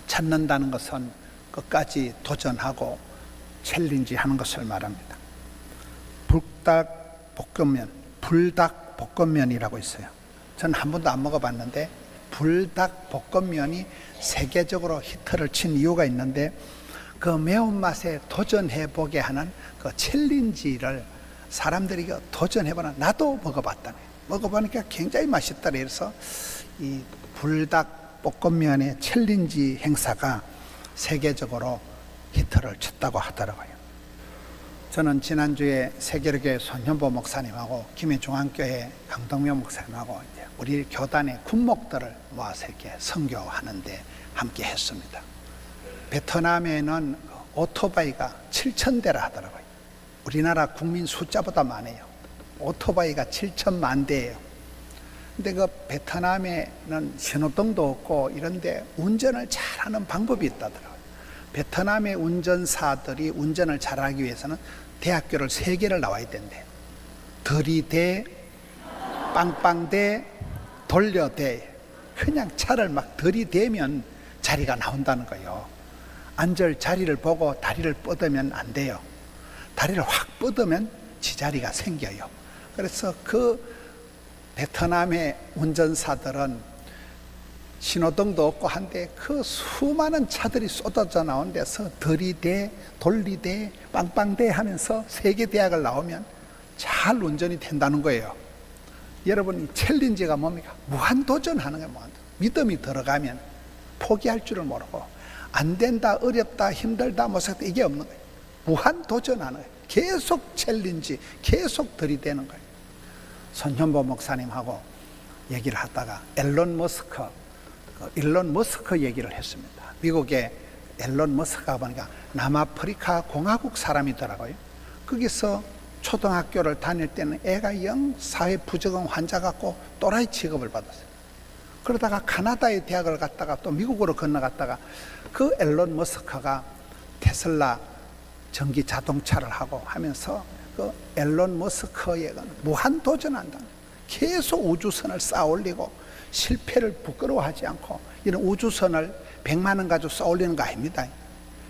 찾는다는 것은 끝까지 도전하고 챌린지 하는 것을 말합니다. 불닭볶음면이라고 있어요. 저는 한 번도 안 먹어봤는데 불닭볶음면이 세계적으로 히트를 친 이유가 있는데 그 매운맛에 도전해보게 하는 그 챌린지를 사람들이 도전해보나, 나도 먹어봤다네. 먹어보니까 굉장히 맛있다. 그래서 이 불닭볶음면의 챌린지 행사가 세계적으로 히트를 쳤다고 하더라고요. 저는 지난주에 세계로교회 손현보 목사님하고 김해중앙교회 강동명 목사님하고 이제 우리 교단의 군목들을 모아서 이렇게 선교하는데 함께 했습니다. 베트남에는 오토바이가 7,000대라 하더라고요. 우리나라 국민 숫자보다 많아요. 오토바이가 7,000만 대예요. 근데 그 베트남에는 신호등도 없고 이런데 운전을 잘하는 방법이 있다더라고요. 베트남의 운전사들이 운전을 잘하기 위해서는 대학교를 3개를 나와야 된대. 들이대, 빵빵대, 돌려대. 그냥 차를 막 들이대면 자리가 나온다는 거예요. 앉을 자리를 보고 다리를 뻗으면 안 돼요. 다리를 확 뻗으면 지자리가 생겨요. 그래서 그 베트남의 운전사들은 신호등도 없고 한데 그 수많은 차들이 쏟아져 나온 데서 들이대, 돌리대, 빵빵대 하면서 세계 대학을 나오면 잘 운전이 된다는 거예요. 여러분, 이 챌린지가 뭡니까? 무한도전하는 거예요. 무한도전. 믿음이 들어가면 포기할 줄을 모르고 안 된다, 어렵다, 힘들다, 못하다 이게 없는 거예요. 무한도전하는 거예요. 계속 챌린지, 계속 들이대는 거예요. 손현보 목사님하고 얘기를 하다가 일론 머스크 얘기를 했습니다. 미국의 일론 머스크가 보니까 남아프리카 공화국 사람이더라고요. 거기서 초등학교를 다닐 때는 애가 영 사회 부적응 환자 같고 또라이 취급을 받았어요. 그러다가 카나다의 대학을 갔다가 또 미국으로 건너갔다가 그 일론 머스크가 테슬라 전기 자동차를 하고 하면서 그 일론 머스크의 무한 도전한다. 계속 우주선을 쌓아 올리고 실패를 부끄러워하지 않고 이런 우주선을 100만 원 가지고 쌓아 올리는 거 아닙니다.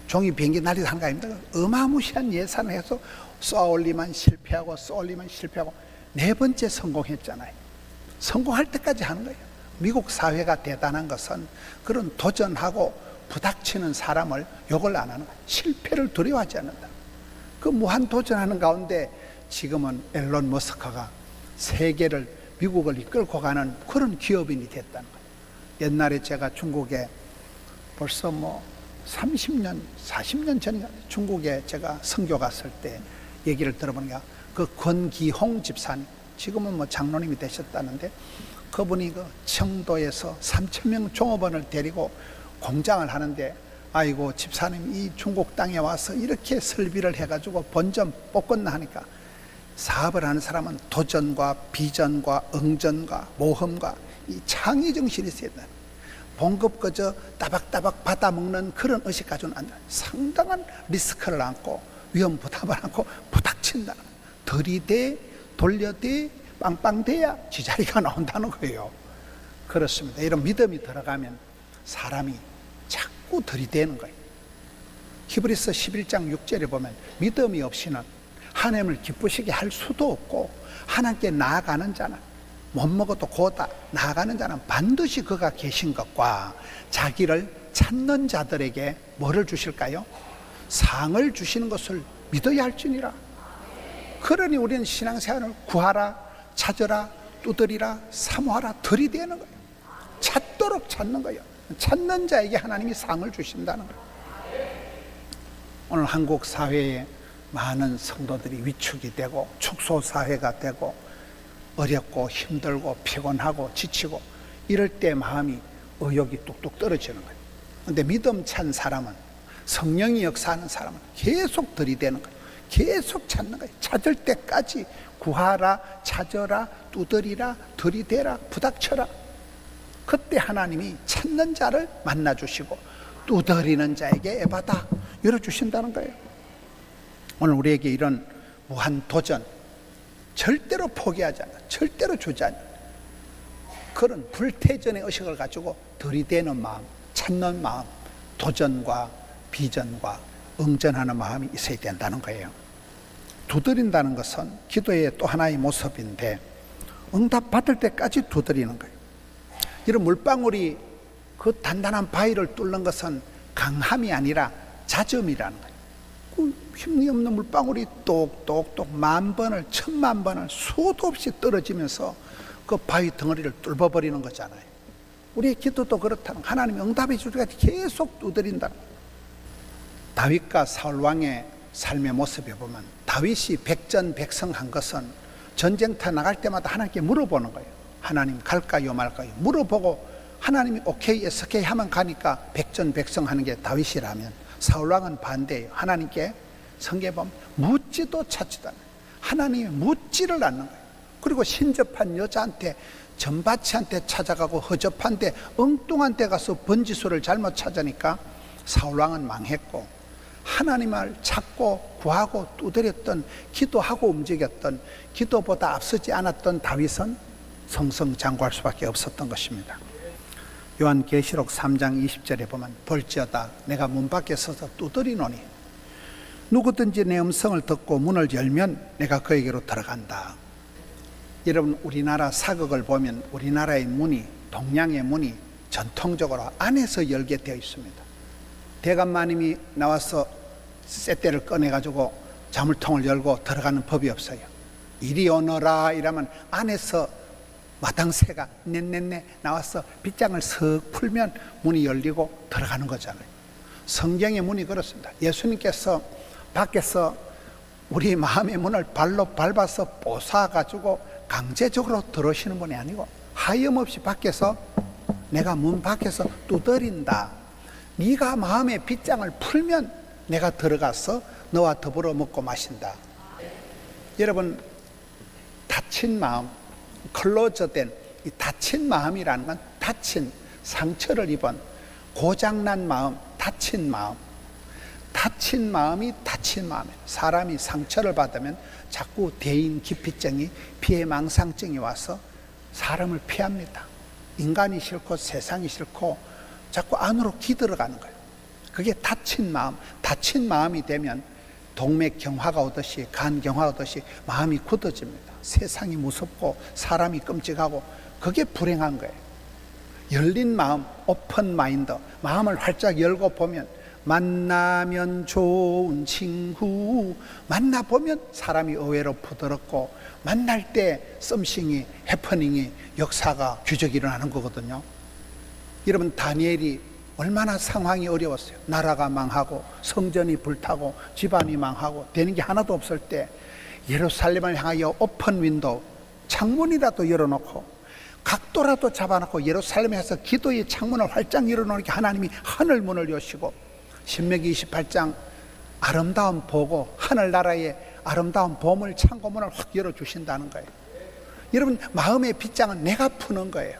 종이 비행기 날리도 하는 거 아닙니다. 어마무시한 예산을 해서 쌓아 올리면 실패하고 쌓아 올리면 실패하고 4번째 성공했잖아요. 성공할 때까지 하는 거예요. 미국 사회가 대단한 것은 그런 도전하고 부닥치는 사람을 욕을 안 하는 거예요. 실패를 두려워하지 않는다. 그 무한 도전하는 가운데 지금은 일론 머스크가 세계를, 미국을 이끌고 가는 그런 기업인이 됐다는 거예요. 옛날에 제가 중국에 벌써 30년, 40년 전인가 중국에 제가 선교 갔을 때 얘기를 들어보니까 그 권기홍 집사님, 지금은 장로님이 되셨다는데 그분이 그 청도에서 3,000명 종업원을 데리고 공장을 하는데, 아이고 집사님 이 중국 땅에 와서 이렇게 설비를 해가지고 본전 뽑건나 하니까 사업을 하는 사람은 도전과 비전과 응전과 모험과 이 창의 정신이 있어야 된다. 봉급 그저 따박따박 받아먹는 그런 의식 가지고는 안 돼. 상당한 리스크를 안고 위험 부담을 안고 부닥친다. 들이대 돌려대 빵빵대야 지자리가 나온다는 거예요. 그렇습니다. 이런 믿음이 들어가면 사람이 자꾸 들이대는 거예요. 히브리서 11장 6절에 보면 믿음이 없이는 하나님을 기쁘시게 할 수도 없고 하나님께 나아가는 자는 못 먹어도 고다 나아가는 자는 반드시 그가 계신 것과 자기를 찾는 자들에게 뭐를 주실까요? 상을 주시는 것을 믿어야 할지니라. 그러니 우리는 신앙생활을 구하라, 찾으라, 두드리라, 사모하라 들이대는 거예요. 찾도록 찾는 거예요. 찾는 자에게 하나님이 상을 주신다는 거예요. 오늘 한국 사회에 많은 성도들이 위축이 되고 축소사회가 되고 어렵고 힘들고 피곤하고 지치고 이럴 때 마음이 의욕이 뚝뚝 떨어지는 거예요. 그런데 믿음 찬 사람은, 성령이 역사하는 사람은 계속 들이대는 거예요. 계속 찾는 거예요. 찾을 때까지 구하라, 찾아라, 두드리라, 들이대라, 부닥쳐라. 그때 하나님이 찾는 자를 만나주시고 두드리는 자에게 에바다 열어주신다는 거예요. 오늘 우리에게 이런 무한 도전 절대로 포기하지 않아, 절대로 주지 않아. 그런 불태전의 의식을 가지고 들이대는 마음, 찾는 마음, 도전과 비전과 응전하는 마음이 있어야 된다는 거예요. 두드린다는 것은 기도의 또 하나의 모습인데 응답 받을 때까지 두드리는 거예요. 이런 물방울이 그 단단한 바위를 뚫는 것은 강함이 아니라 자점이라는 거예요. 그 힘이 없는 물방울이 똑똑똑 10,000번을 10,000번을 수도 없이 떨어지면서 그 바위 덩어리를 뚫어버리는 거잖아요. 우리의 기도도 그렇다는, 하나님이 응답해 줄 때까지 계속 두드린다는 거예요. 다윗과 사울 왕의 삶의 모습에 보면 다윗이 백전백승한 것은 전쟁터 나갈 때마다 하나님께 물어보는 거예요. 하나님 갈까요 말까요 물어보고 하나님이 오케이 SK 하면 가니까 백전백승하는 게 다윗이라면 사울왕은 반대예요. 하나님께 성경에 보면 묻지도 찾지도 않아요. 하나님이 묻지를 않는 거예요. 그리고 신접한 여자한테, 전바치한테 찾아가고 허접한 데, 엉뚱한 데 가서 번지수를 잘못 찾으니까 사울왕은 망했고, 하나님을 찾고 구하고 두드렸던, 기도하고 움직였던, 기도보다 앞서지 않았던 다윗은 성성장구할 수밖에 없었던 것입니다. 요한계시록 3장 20절에 보면 볼지어다 내가 문 밖에 서서 두드리노니 누구든지 내 음성을 듣고 문을 열면 내가 그에게로 들어간다. 여러분, 우리나라 사극을 보면 우리나라의 문이, 동양의 문이 전통적으로 안에서 열게 되어 있습니다. 대감마님이 나와서 쇳대를 꺼내가지고 자물통을 열고 들어가는 법이 없어요. 이리 오너라 이러면 안에서 마당새가 넷넷넷 나와서 빗장을 석 풀면 문이 열리고 들어가는 거잖아요. 성경의 문이 그렇습니다. 예수님께서 밖에서 우리 마음의 문을 발로 밟아서 뽀사가지고 강제적으로 들어오시는 분이 아니고 하염없이 밖에서 내가 문 밖에서 두드린다. 네가 마음의 빗장을 풀면 내가 들어가서 너와 더불어 먹고 마신다. 여러분, 다친 마음, 클로저된 이 다친 마음이라는 건 다친, 상처를 입은 고장난 마음, 다친 마음. 다친 마음이 다친 마음이에요. 사람이 상처를 받으면 자꾸 대인기피증이, 피해망상증이 와서 사람을 피합니다. 인간이 싫고 세상이 싫고 자꾸 안으로 기들어가는 거예요. 그게 다친 마음. 다친 마음이 되면 동맥경화가 오듯이, 간경화가 오듯이 마음이 굳어집니다. 세상이 무섭고 사람이 끔찍하고 그게 불행한 거예요. 열린 마음, 오픈 마인드, 마음을 활짝 열고 보면 만나면 좋은 친구, 만나보면 사람이 의외로 부드럽고 만날 때 썸씽이, 해퍼닝이, 역사가, 규적이 일어나는 거거든요. 여러분, 다니엘이 얼마나 상황이 어려웠어요. 나라가 망하고 성전이 불타고 집안이 망하고 되는 게 하나도 없을 때 예루살렘을 향하여 오픈 윈도우, 창문이라도 열어놓고 각도라도 잡아놓고 예루살렘에서 기도의 창문을 활짝 열어놓으니까 하나님이 하늘 문을 여시고 신명기 28장 아름다운 보고 하늘나라의 아름다운 보물 창고문을 확 열어주신다는 거예요. 여러분, 마음의 빗장은 내가 푸는 거예요.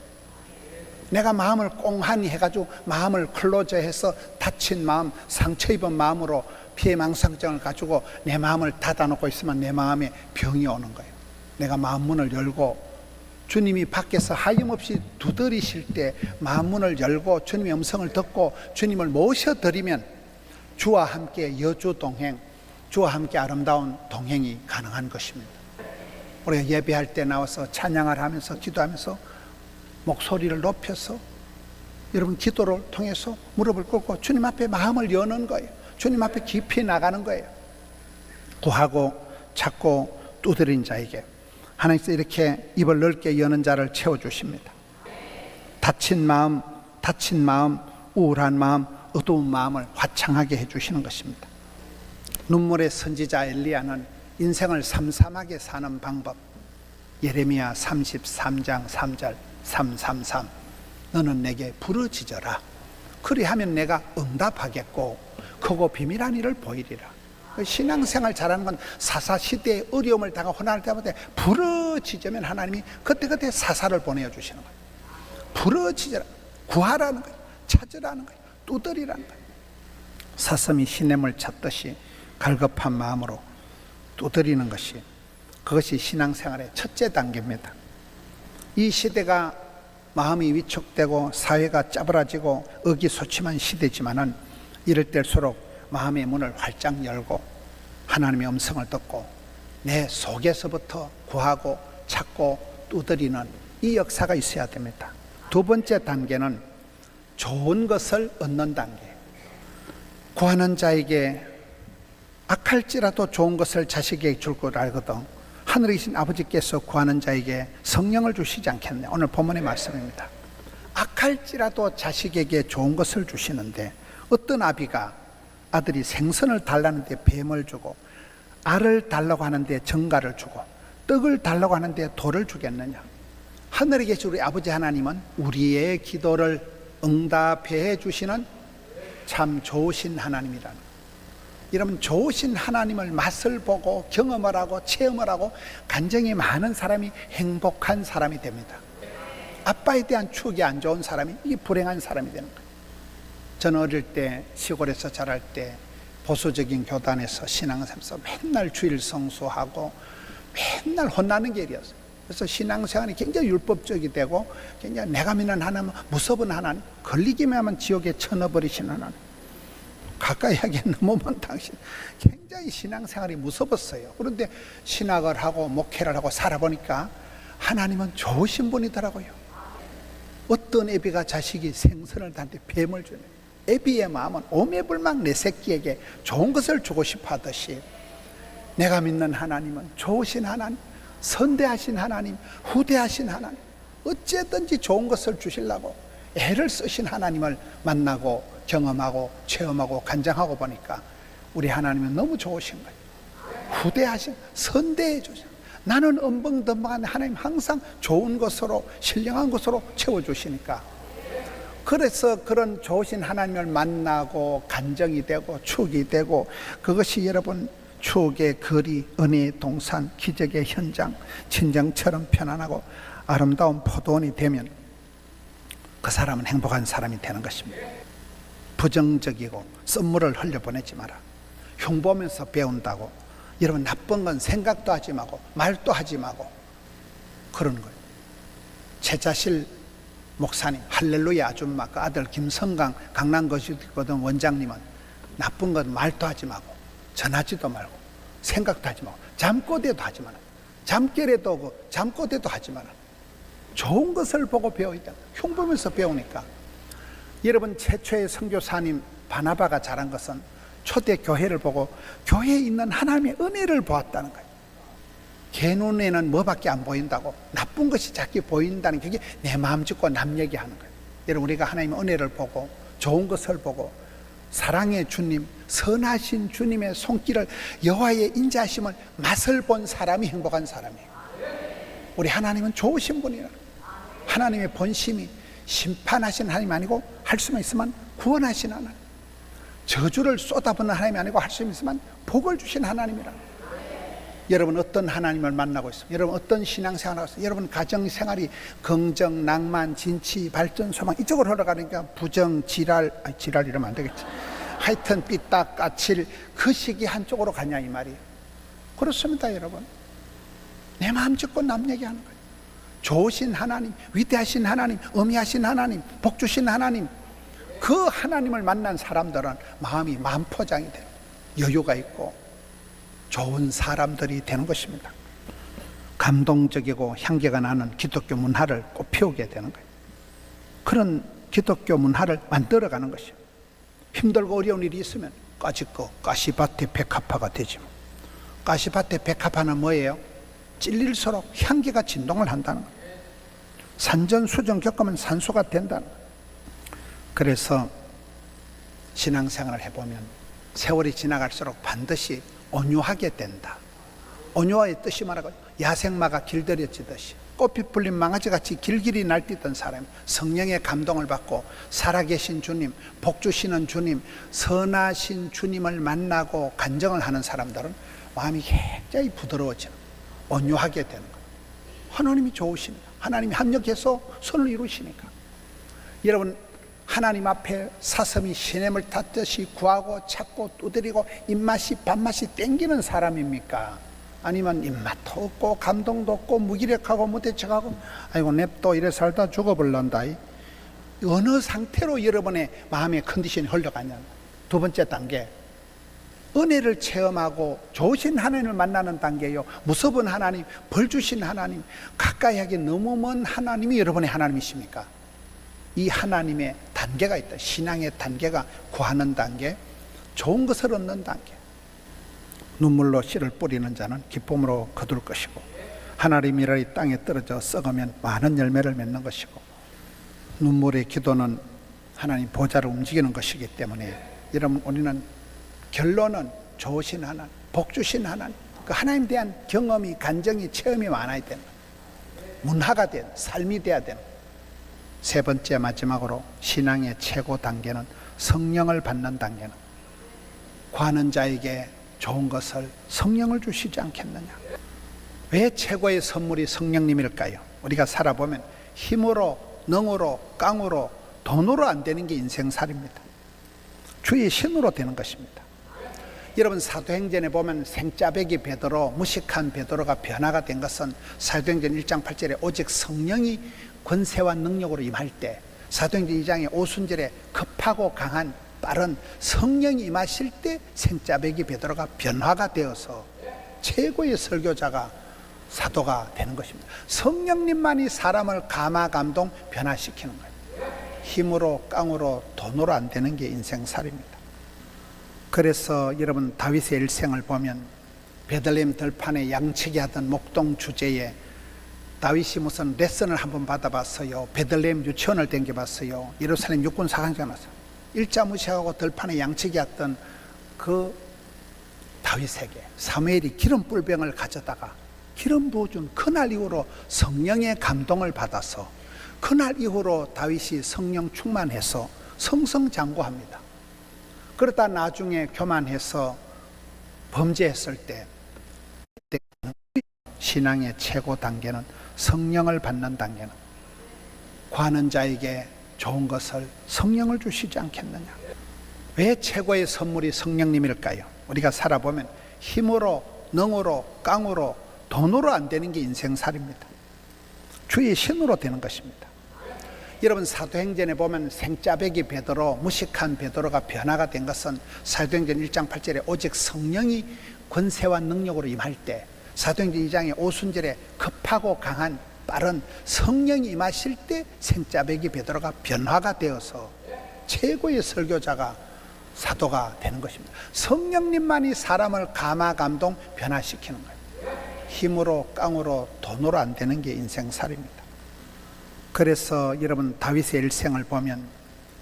내가 마음을 꽁하니 해가지고 마음을 클로저해서 다친 마음, 상처 입은 마음으로 피해망상증을 가지고 내 마음을 닫아놓고 있으면 내 마음에 병이 오는 거예요. 내가 마음 문을 열고 주님이 밖에서 하염없이 두드리실 때 마음 문을 열고 주님의 음성을 듣고 주님을 모셔드리면 주와 함께 여주 동행, 주와 함께 아름다운 동행이 가능한 것입니다. 우리가 예배할 때 나와서 찬양을 하면서 기도하면서 목소리를 높여서 여러분 기도를 통해서 무릎을 꿇고 주님 앞에 마음을 여는 거예요. 주님 앞에 깊이 나가는 거예요. 구하고 찾고 두드린 자에게 하나님께서 이렇게 입을 넓게 여는 자를 채워주십니다. 다친 마음, 우울한 마음, 어두운 마음을 화창하게 해주시는 것입니다. 눈물의 선지자 엘리야는 인생을 삼삼하게 사는 방법, 예레미야 33장 3절 333 너는 내게 부르짖어라. 그리하면 내가 응답하겠고 크고 비밀한 일을 보이리라. 신앙생활 잘하는 건 사사시대의 어려움을 당하고 호난을 때마다 부르짖으면 하나님이 그때그때 사사를 보내주시는 거예요. 부르짖어라, 구하라는 거예요. 찾으라는 거예요. 두드리라는 거예요. 사슴이 시냇물 찾듯이 갈급한 마음으로 두드리는 것이, 그것이 신앙생활의 첫째 단계입니다. 이 시대가 마음이 위축되고 사회가 짜부라지고 의기소침한 시대지만은 이럴 때일수록 마음의 문을 활짝 열고 하나님의 음성을 듣고 내 속에서부터 구하고 찾고 두드리는 이 역사가 있어야 됩니다. 두 번째 단계는 좋은 것을 얻는 단계. 구하는 자에게 악할지라도 좋은 것을 자식에게 줄 줄 알거든 하늘에 계신 아버지께서 구하는 자에게 성령을 주시지 않겠네. 오늘 본문의 말씀입니다. 악할지라도 자식에게 좋은 것을 주시는데 어떤 아비가 아들이 생선을 달라는데 뱀을 주고 알을 달라고 하는데 정갈을 주고 떡을 달라고 하는데 돌을 주겠느냐. 하늘에 계신 우리 아버지 하나님은 우리의 기도를 응답해 주시는 참 좋으신 하나님이라는 거예요. 여러분, 좋으신 하나님을 맛을 보고 경험을 하고 체험을 하고 간증이 많은 사람이 행복한 사람이 됩니다. 아빠에 대한 추억이 안 좋은 사람이 이게 불행한 사람이 되는 거예요. 저는 어릴 때 시골에서 자랄 때 보수적인 교단에서 신앙생활에서 맨날 주일 성수하고 맨날 혼나는 게 일이었어요. 그래서 신앙생활이 굉장히 율법적이 되고 굉장히 내가 믿는 하나님은 무섭은 하나님, 걸리기만 하면 지옥에 쳐넣어버리시는 하나님, 가까이 하기엔 너무 먼 당신, 굉장히 신앙생활이 무서웠어요. 그런데 신학을 하고 목회를 하고 살아보니까 하나님은 좋으신 분이더라고요. 어떤 애비가 자식이 생선을 단테 뱀을 주네. 애비의 마음은 오매불망 내 새끼에게 좋은 것을 주고 싶어 하듯이 내가 믿는 하나님은 좋으신 하나님, 선대하신 하나님, 후대하신 하나님, 어쨌든지 좋은 것을 주시려고 애를 쓰신 하나님을 만나고 경험하고 체험하고 간증하고 보니까 우리 하나님은 너무 좋으신 거예요. 후대하신, 선대해 주신. 나는 엄벙덤벙한 하나님 항상 좋은 것으로, 신령한 것으로 채워주시니까, 그래서 그런 좋으신 하나님을 만나고 간증이 되고 추억이 되고, 그것이 여러분 추억의 거리, 은혜의 동산, 기적의 현장, 친정처럼 편안하고 아름다운 포도원이 되면 그 사람은 행복한 사람이 되는 것입니다. 부정적이고 썸물을 흘려보내지 마라. 흉보면서 배운다고 여러분 나쁜 건 생각도 하지 말고 말도 하지 말고 그런 거예요. 최자실 목사님, 할렐루야 아줌마 그 아들 김성강 강남거시거든 원장님은 나쁜 건 말도 하지 말고 전하지도 말고 생각도 하지 말고 잠꼬대도 하지 마라. 잠결에도 오고 잠꼬대도 하지 마라. 좋은 것을 보고 배워야 돼. 흉보면서 배우니까. 여러분 최초의 선교사님 바나바가 잘한 것은 초대 교회를 보고 교회에 있는 하나님의 은혜를 보았다는 거예요. 개 눈에는 뭐밖에 안 보인다고 나쁜 것이 자꾸 보인다는 게 내 마음 짓고 남 얘기하는 거예요. 여러분 우리가 하나님의 은혜를 보고 좋은 것을 보고 사랑의 주님, 선하신 주님의 손길을 여호와의 인자하심을 맛을 본 사람이 행복한 사람이에요. 우리 하나님은 좋으신 분이에요. 하나님의 본심이 심판하신 하나님 아니고 할 수만 있으면 구원하신 하나님, 저주를 쏟아붓는 하나님이 아니고 할 수 있으면 복을 주신 하나님이라. 여러분 어떤 하나님을 만나고 있습니까? 여러분 어떤 신앙생활을 하고 있습니까? 여러분 가정생활이 긍정, 낭만, 진치, 발전, 소망 이쪽으로 흘러가니까 부정, 지랄, 지랄 이러면 안 되겠지. 하여튼 삐딱, 까칠 그 시기 한쪽으로 가냐 이 말이에요. 그렇습니다 여러분. 내 마음 짓고 남 얘기하는 거예요. 좋으신 하나님, 위대하신 하나님, 어미하신 하나님, 복 주신 하나님, 그 하나님을 만난 사람들은 마음이 만포장이 돼요. 여유가 있고 좋은 사람들이 되는 것입니다. 감동적이고 향기가 나는 기독교 문화를 꽃피우게 되는 거예요. 그런 기독교 문화를 만들어가는 것이에요. 힘들고 어려운 일이 있으면 까짓거 가시밭의 백합화가 되지. 가시밭의 백합화는 뭐예요? 찔릴수록 향기가 진동을 한다는 거예요. 산전수전 겪으면 산소가 된다는 거예요. 그래서 신앙생활을 해보면 세월이 지나갈수록 반드시 온유하게 된다. 온유와의 뜻이 말하고 야생마가 길들여지듯이 꽃이 풀린 망아지같이 길길이 날뛰던 사람이 성령의 감동을 받고 살아계신 주님, 복 주시는 주님, 선하신 주님을 만나고 간증을 하는 사람들은 마음이 굉장히 부드러워지는, 온유하게 되는 거예요. 하나님이 좋으시니까, 하나님이 합력해서 선을 이루시니까. 여러분 하나님 앞에 사슴이 시냇물 탔듯이 구하고 찾고 두드리고 입맛이 밥맛이 땡기는 사람입니까? 아니면 입맛도 없고 감동도 없고 무기력하고 무대책하고 아이고 냅둬 이래 살다 죽어버린다. 어느 상태로 여러분의 마음의 컨디션이 흘러가냐. 두 번째 단계, 은혜를 체험하고 좋으신 하나님을 만나는 단계요. 무서운 하나님, 벌 주신 하나님, 가까이 하기 너무 먼 하나님이 여러분의 하나님이십니까? 이 하나님의 단계가 있다. 신앙의 단계가 구하는 단계, 좋은 것을 얻는 단계. 눈물로 씨를 뿌리는 자는 기쁨으로 거둘 것이고 하나님이라 땅에 떨어져 썩으면 많은 열매를 맺는 것이고 눈물의 기도는 하나님 보좌를 움직이는 것이기 때문에 여러분 우리는 결론은 좋으신 하나님, 복 주신 하나님, 그 하나님에 대한 경험이, 간정이, 체험이 많아야 되는 거예요. 문화가 되는, 삶이 돼야 되는 거예요. 세 번째 마지막으로 신앙의 최고 단계는 성령을 받는 단계는 구하는 자에게 좋은 것을 성령을 주시지 않겠느냐. 왜 최고의 선물이 성령님일까요? 우리가 살아보면 힘으로, 능으로, 깡으로, 돈으로 안 되는 게 인생살입니다. 주의 신으로 되는 것입니다. 여러분 사도행전에 보면 생짜배기 베드로, 무식한 베드로가 변화가 된 것은 사도행전 1장 8절에 오직 성령이 권세와 능력으로 임할 때, 사도행전 2장의 오순절에 급하고 강한 빠른 성령이 임하실 때 생짜배기 베드로가 변화가 되어서 최고의 설교자가, 사도가 되는 것입니다. 성령님만이 사람을 감화감동 변화시키는 거예요. 힘으로, 깡으로, 돈으로 안 되는 게 인생살입니다. 그래서 여러분 다윗의 일생을 보면 베들레헴 들판에 양치기 하던 목동 주제에 다윗이 무슨 레슨을 한번 받아봤어요. 베들레헴 유치원을 댕겨봤어요. 예루살렘 육군 사관장 와서 일자 무시하고 들판에 양치기 했던 그 다윗에게 사무엘이 기름 뿔병을 가져다가 기름 부어준 그날 이후로 성령의 감동을 받아서 그날 이후로 다윗이 성령 충만해서 성성장구합니다. 그러다 나중에 교만해서 범죄했을 때 신앙의 최고 단계는 성령을 받는 단계는 구하는 자에게 좋은 것을 성령을 주시지 않겠느냐. 왜 최고의 선물이 성령님일까요? 우리가 살아보면 힘으로, 능으로, 깡으로, 돈으로 안 되는 게 인생살입니다. 주의 신으로 되는 것입니다. 여러분 사도행전에 보면 생짜배기 베드로, 무식한 베드로가 변화가 된 것은 사도행전 1장 8절에 오직 성령이 권세와 능력으로 임할 때, 사도행전 2장의 오순절에 급하고 강한 빠른 성령이 임하실 때 생짜배기 베드로가 변화가 되어서 최고의 설교자가 사도가 되는 것입니다. 성령님만이 사람을 감화 감동 변화시키는 거예요. 힘으로 깡으로 돈으로 안 되는 게 인생살입니다. 그래서 여러분 다윗의 일생을 보면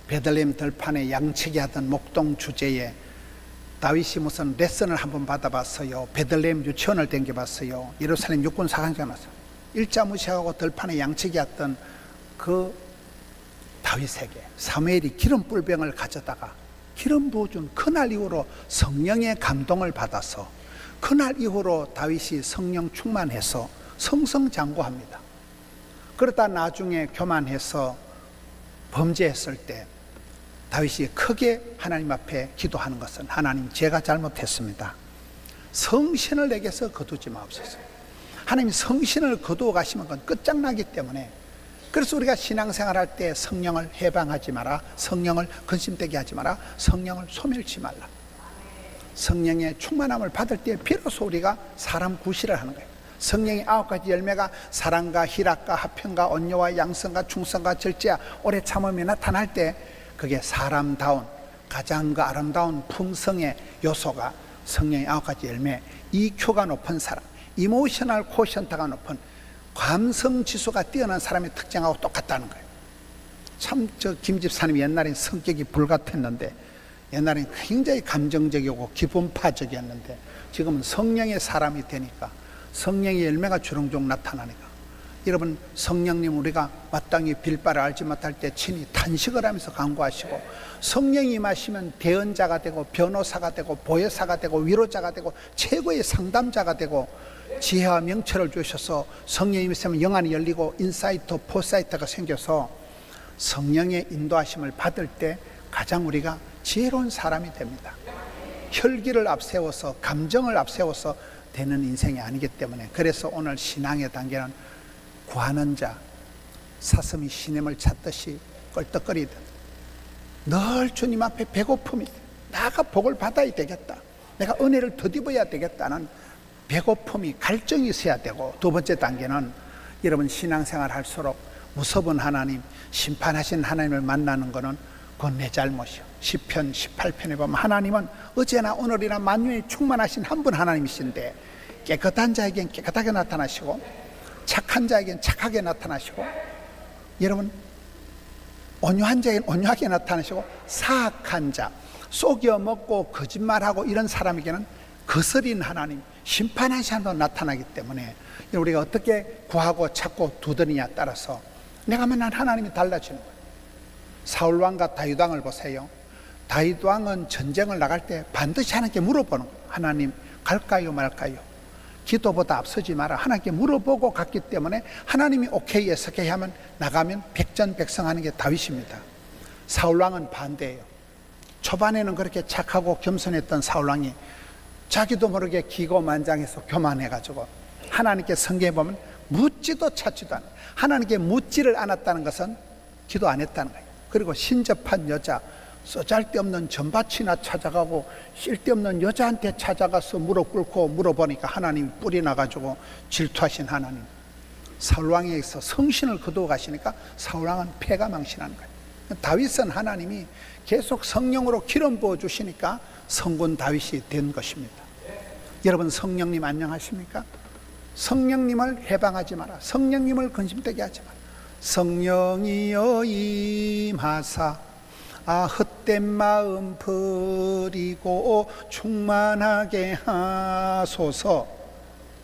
베들레헴 들판에 양치기 하던 목동 주제에 다윗이 무슨 레슨을 한번 받아봤어요. 베들레헴 유치원을 댕겨봤어요. 예루살렘 육군 사관장 와서 일자 무시하고 들판에 양치기 했던 그 다윗에게 사무엘이 기름 뿔병을 가져다가 기름 부어준 그날 이후로 성령의 감동을 받아서 그날 이후로 다윗이 성령 충만해서 성성장구합니다. 그러다 나중에 교만해서 범죄했을 때 다윗이 크게 하나님 앞에 기도하는 것은 하나님 제가 잘못했습니다. 성신을 내게서 거두지 마옵소서. 하나님 성신을 거두어 가시면 그건 끝장나기 때문에 그래서 우리가 신앙생활할 때 성령을 해방하지 마라, 성령을 근심되게 하지 마라, 성령을 소멸치 말라. 성령의 충만함을 받을 때 비로소 우리가 사람 구실을 하는 거예요. 성령의 9가지 열매가 사랑과 희락과 화평과 온유와 양성과 충성과 절제와 오래 참음이 나타날 때 그게 사람다운 가장 그 아름다운 품성의 요소가 성령의 9가지 열매, EQ가 높은 사람, 이모셔널 코션트가 높은 감성 지수가 뛰어난 사람의 특징하고 똑같다는 거예요. 참 저 김 집사님이 옛날엔 성격이 불같았는데 옛날엔 굉장히 감정적이고 기분파적이었는데 지금은 성령의 사람이 되니까 성령의 열매가 주렁주렁 나타나니까 여러분 성령님 우리가 마땅히 빌바를 알지 못할 때 친히 탄식을 하면서 간구하시고 성령이 임하시면 대언자가 되고 변호사가 되고 보혜사가 되고 위로자가 되고 최고의 상담자가 되고 지혜와 명철을 주셔서 성령이 있으면 영안이 열리고 인사이트, 포사이트가 생겨서 성령의 인도하심을 받을 때 가장 우리가 지혜로운 사람이 됩니다. 혈기를 앞세워서 감정을 앞세워서 되는 인생이 아니기 때문에 그래서 오늘 신앙의 단계는 구하는 자, 사슴이 시냇을 찾듯이 껄떡거리듯 늘 주님 앞에 배고픔이 나가 복을 받아야 되겠다, 내가 은혜를 덧입어야 되겠다는 배고픔이 갈증이 있어야 되고 두 번째 단계는 여러분 신앙생활 할수록 무서운 하나님, 심판하신 하나님을 만나는 것은 그건 내 잘못이요. 시편 18편에 보면 하나님은 어제나 오늘이나 만유에 충만하신 한 분 하나님이신데 깨끗한 자에겐 깨끗하게 나타나시고 착한 자에겐 착하게 나타나시고 여러분 온유한 자에겐 온유하게 나타나시고 사악한 자, 속여 먹고 거짓말하고 이런 사람에게는 거스린 하나님, 심판하신 하나님 나타나기 때문에 우리가 어떻게 구하고 찾고 두드리냐에 따라서 내가 만난 하나님이 달라지는 거예요. 사울왕과 다윗왕을 보세요. 다윗왕은 전쟁을 나갈 때 반드시 하나님께 물어보는 거예요. 하나님 갈까요 말까요? 기도보다 앞서지 마라. 하나님께 물어보고 갔기 때문에 하나님이 오케이 해석해 하면 나가면 백전백승하는 게 다윗입니다. 사울왕은 반대예요. 초반에는 그렇게 착하고 겸손했던 사울왕이 자기도 모르게 기고만장해서 교만해가지고 하나님께 성경에 보면 묻지도 찾지도 않아요. 하나님께 묻지를 않았다는 것은 기도 안 했다는 거예요. 그리고 신접한 여자, 쓰잘데없는 전밭이나 찾아가고 쓸데없는 여자한테 찾아가서 무릎 꿇고 물어보니까 하나님이 뿔이 나가지고 질투하신 하나님. 사울왕에서 성신을 거두어 가시니까 사울왕은 패가 망신하는 거예요. 다윗은 하나님이 계속 성령으로 기름 부어 주시니까 성군 다윗이 된 것입니다. 여러분 성령님 안녕하십니까? 성령님을 해방하지 마라. 성령님을 근심되게 하지 마라. 성령이여 임하사 헛된 마음 버리고 충만하게 하소서.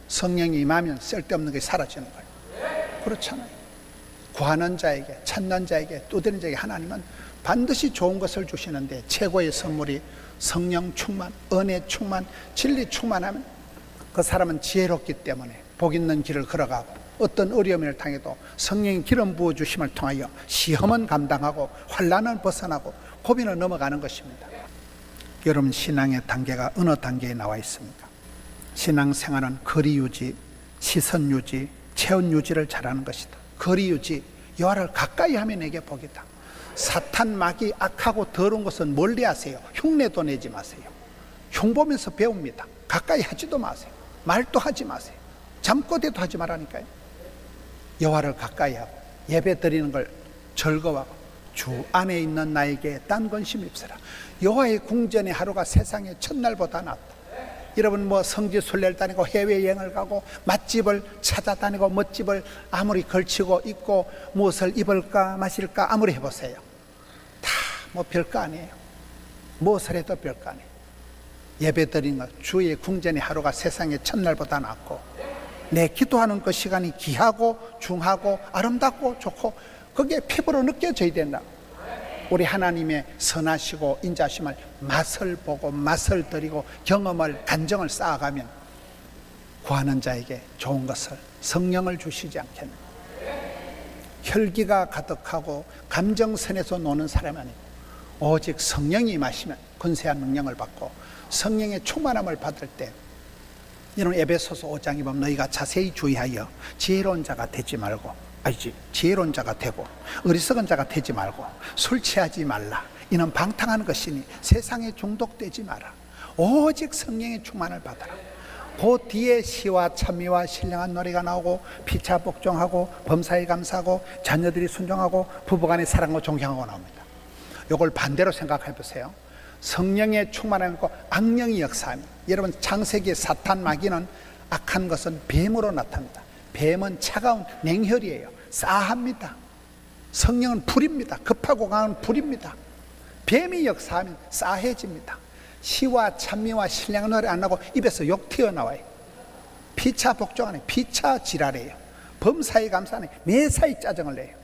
성령이 임하면 쓸데없는 게 사라지는 거예요. 그렇잖아요. 구하는 자에게, 찾는 자에게, 두드리는 자에게 하나님은 반드시 좋은 것을 주시는데, 최고의 선물이 성령 충만, 은혜 충만, 진리 충만하면 그 사람은 지혜롭기 때문에 복 있는 길을 걸어가고, 어떤 어려움을 당해도 성령의 기름 부어주심을 통하여 시험은 감당하고 환난은 벗어나고 고비는 넘어가는 것입니다. 여러분, 신앙의 단계가 어느 단계에 나와 있습니까? 신앙생활은 거리 유지, 시선 유지, 체온 유지를 잘하는 것이다. 거리 유지, 여호와를 가까이 하면 내게 복이다. 사탄 마귀 악하고 더러운 것은 멀리 하세요. 흉내도 내지 마세요. 흉 보면서 배웁니다. 가까이 하지도 마세요. 말도 하지 마세요. 잠꼬대도 하지 말라니까요. 여호와를 가까이 하고 예배 드리는 걸 즐거워하고 주 안에 있는 나에게 딴 근심 입사라. 여호와의 궁전의 하루가 세상의 첫날보다 낫다. 여러분, 성지 순례를 다니고 해외여행을 가고 맛집을 찾아다니고 멋집을 아무리 걸치고 입고 무엇을 입을까 마실까 아무리 해보세요. 다 별거 아니에요. 무엇을 해도 별거 아니에요. 예배 드리는 것, 주의 궁전의 하루가 세상의 첫날보다 낫고, 내 기도하는 그 시간이 귀하고 중하고 아름답고 좋고 그게 피부로 느껴져야 된다. 우리 하나님의 선하시고 인자하심을 맛을 보고 맛을 들이고 경험을, 간정을 쌓아가면 구하는 자에게 좋은 것을, 성령을 주시지 않겠나. 혈기가 가득하고 감정선에서 노는 사람이 아니고 오직 성령이 임하시면 권세한 능력을 받고 성령의 충만함을 받을 때, 이런 에베소서 5장에 보면 너희가 자세히 주의하여 지혜로운 자가 되지 말고, 지혜로운 자가 되고 어리석은 자가 되지 말고 술 취하지 말라. 이는 방탕한 것이니 세상에 중독되지 마라. 오직 성령의 충만을 받아라. 그 뒤에 시와 찬미와 신령한 노래가 나오고 피차 복종하고 범사에 감사하고 자녀들이 순종하고 부부간의 사랑과 존경하고 나옵니다. 이걸 반대로 생각해 보세요. 성령의 충만함이 있고 악령이 역사합니다. 여러분, 창세기의 사탄 마귀는 악한 것은 뱀으로 나타납니다. 뱀은 차가운 냉혈이에요. 싸합니다. 성령은 불입니다. 급하고 강한 불입니다. 뱀이 역사하면 싸해집니다. 시와 찬미와 신령한 노래 안 나고 입에서 욕 튀어나와요. 피차 복종하네. 피차 지랄해요. 범사에 감사하네. 매사에 짜증을 내요.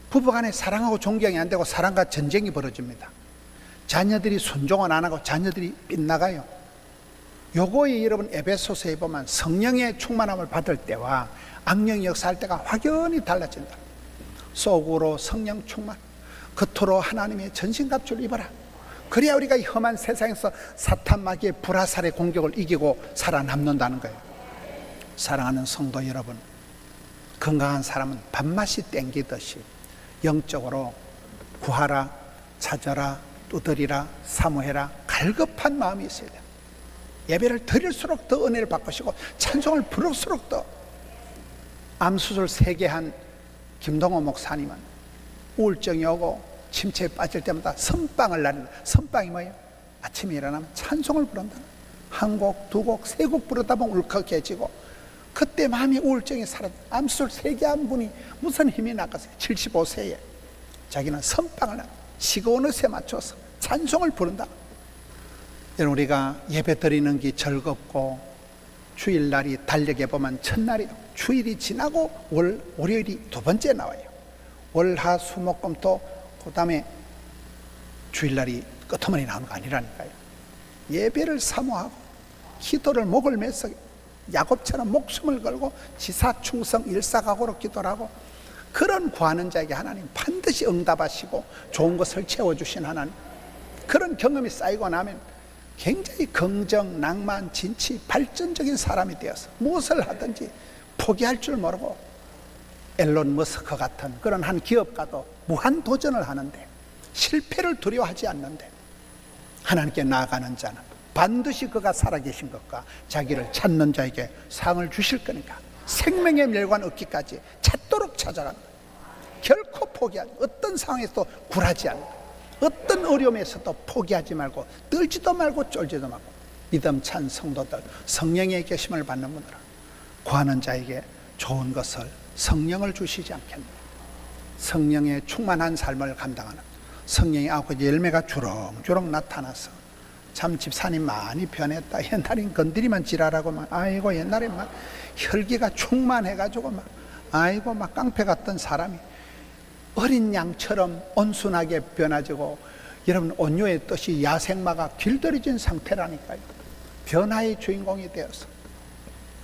부부간에 사랑하고 존경이 안 되고 사랑과 전쟁이 벌어집니다. 자녀들이 순종을 안 하고 자녀들이 빗나가요. 요거에 여러분, 에베소서에 보면 성령의 충만함을 받을 때와 악령이 역사할 때가 확연히 달라진다. 속으로 성령 충만, 겉으로 하나님의 전신갑주를 입어라. 그래야 우리가 이 험한 세상에서 사탄 마귀의 불화살의 공격을 이기고 살아남는다는 거예요. 사랑하는 성도 여러분, 건강한 사람은 밥맛이 땡기듯이 영적으로 구하라, 찾아라, 두드리라, 사모해라, 갈급한 마음이 있어야 돼요. 예배를 드릴수록 더 은혜를 받으시고 찬송을 부를수록 더. 암수술 3개 한 김동호 목사님은 우울증이 오고 침체에 빠질 때마다 선빵을 나는다. 선빵이 뭐예요? 아침에 일어나면 찬송을 부른다. 한 곡, 두 곡, 3곡 부르다 보면 울컥해지고, 그때 마음이 우울증이 사라져. 암수술 3개 한 분이 무슨 힘이 나겠어요? 75세에 자기는 선빵을 나, 시그온릇에 맞춰서 찬송을 부른다. 여러분, 우리가 예배 드리는 게 즐겁고 주일날이 달력에 보면 첫날이에요. 주일이 지나고 월요일이 두 번째 나와요. 월, 화, 수, 목, 금, 토, 그 다음에 주일날이 끝머리 나오는 거 아니라니까요. 예배를 사모하고 기도를 목을 매서 야곱처럼 목숨을 걸고 지사충성 일사각오로 기도를 하고, 그런 구하는 자에게 하나님 반드시 응답하시고 좋은 것을 채워주신 하나님, 그런 경험이 쌓이고 나면 굉장히 긍정, 낭만, 진취, 발전적인 사람이 되어서 무엇을 하든지 포기할 줄 모르고 앨런 머스크 같은 그런 한 기업가도 무한 도전을 하는데 실패를 두려워하지 않는데, 하나님께 나아가는 자는 반드시 그가 살아계신 것과 자기를 찾는 자에게 상을 주실 거니까 생명의 멸관 얻기까지 찾도록 찾아간다. 결코 포기하지, 어떤 상황에서도 굴하지 않는다. 어떤 어려움에서도 포기하지 말고 떨지도 말고 쫄지도 말고, 믿음 찬 성도들, 성령의 계심을 받는 분들은 구하는 자에게 좋은 것을 성령을 주시지 않겠나. 성령의 충만한 삶을 감당하는 성령의 아홉 열매가 주렁주렁 나타나서 참 집사님 많이 변했다. 옛날엔 건드리만 지랄하고 막 아이고 옛날에 막 혈기가 충만해가지고 막 아이고 막 깡패 같던 사람이 어린 양처럼 온순하게 변화지고 여러분 온유의 뜻이 야생마가 길들여진 상태라니까요. 변화의 주인공이 되어서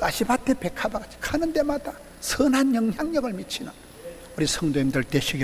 가시밭에 백합화같이 가는 데마다 선한 영향력을 미치는 우리 성도님들 되시기를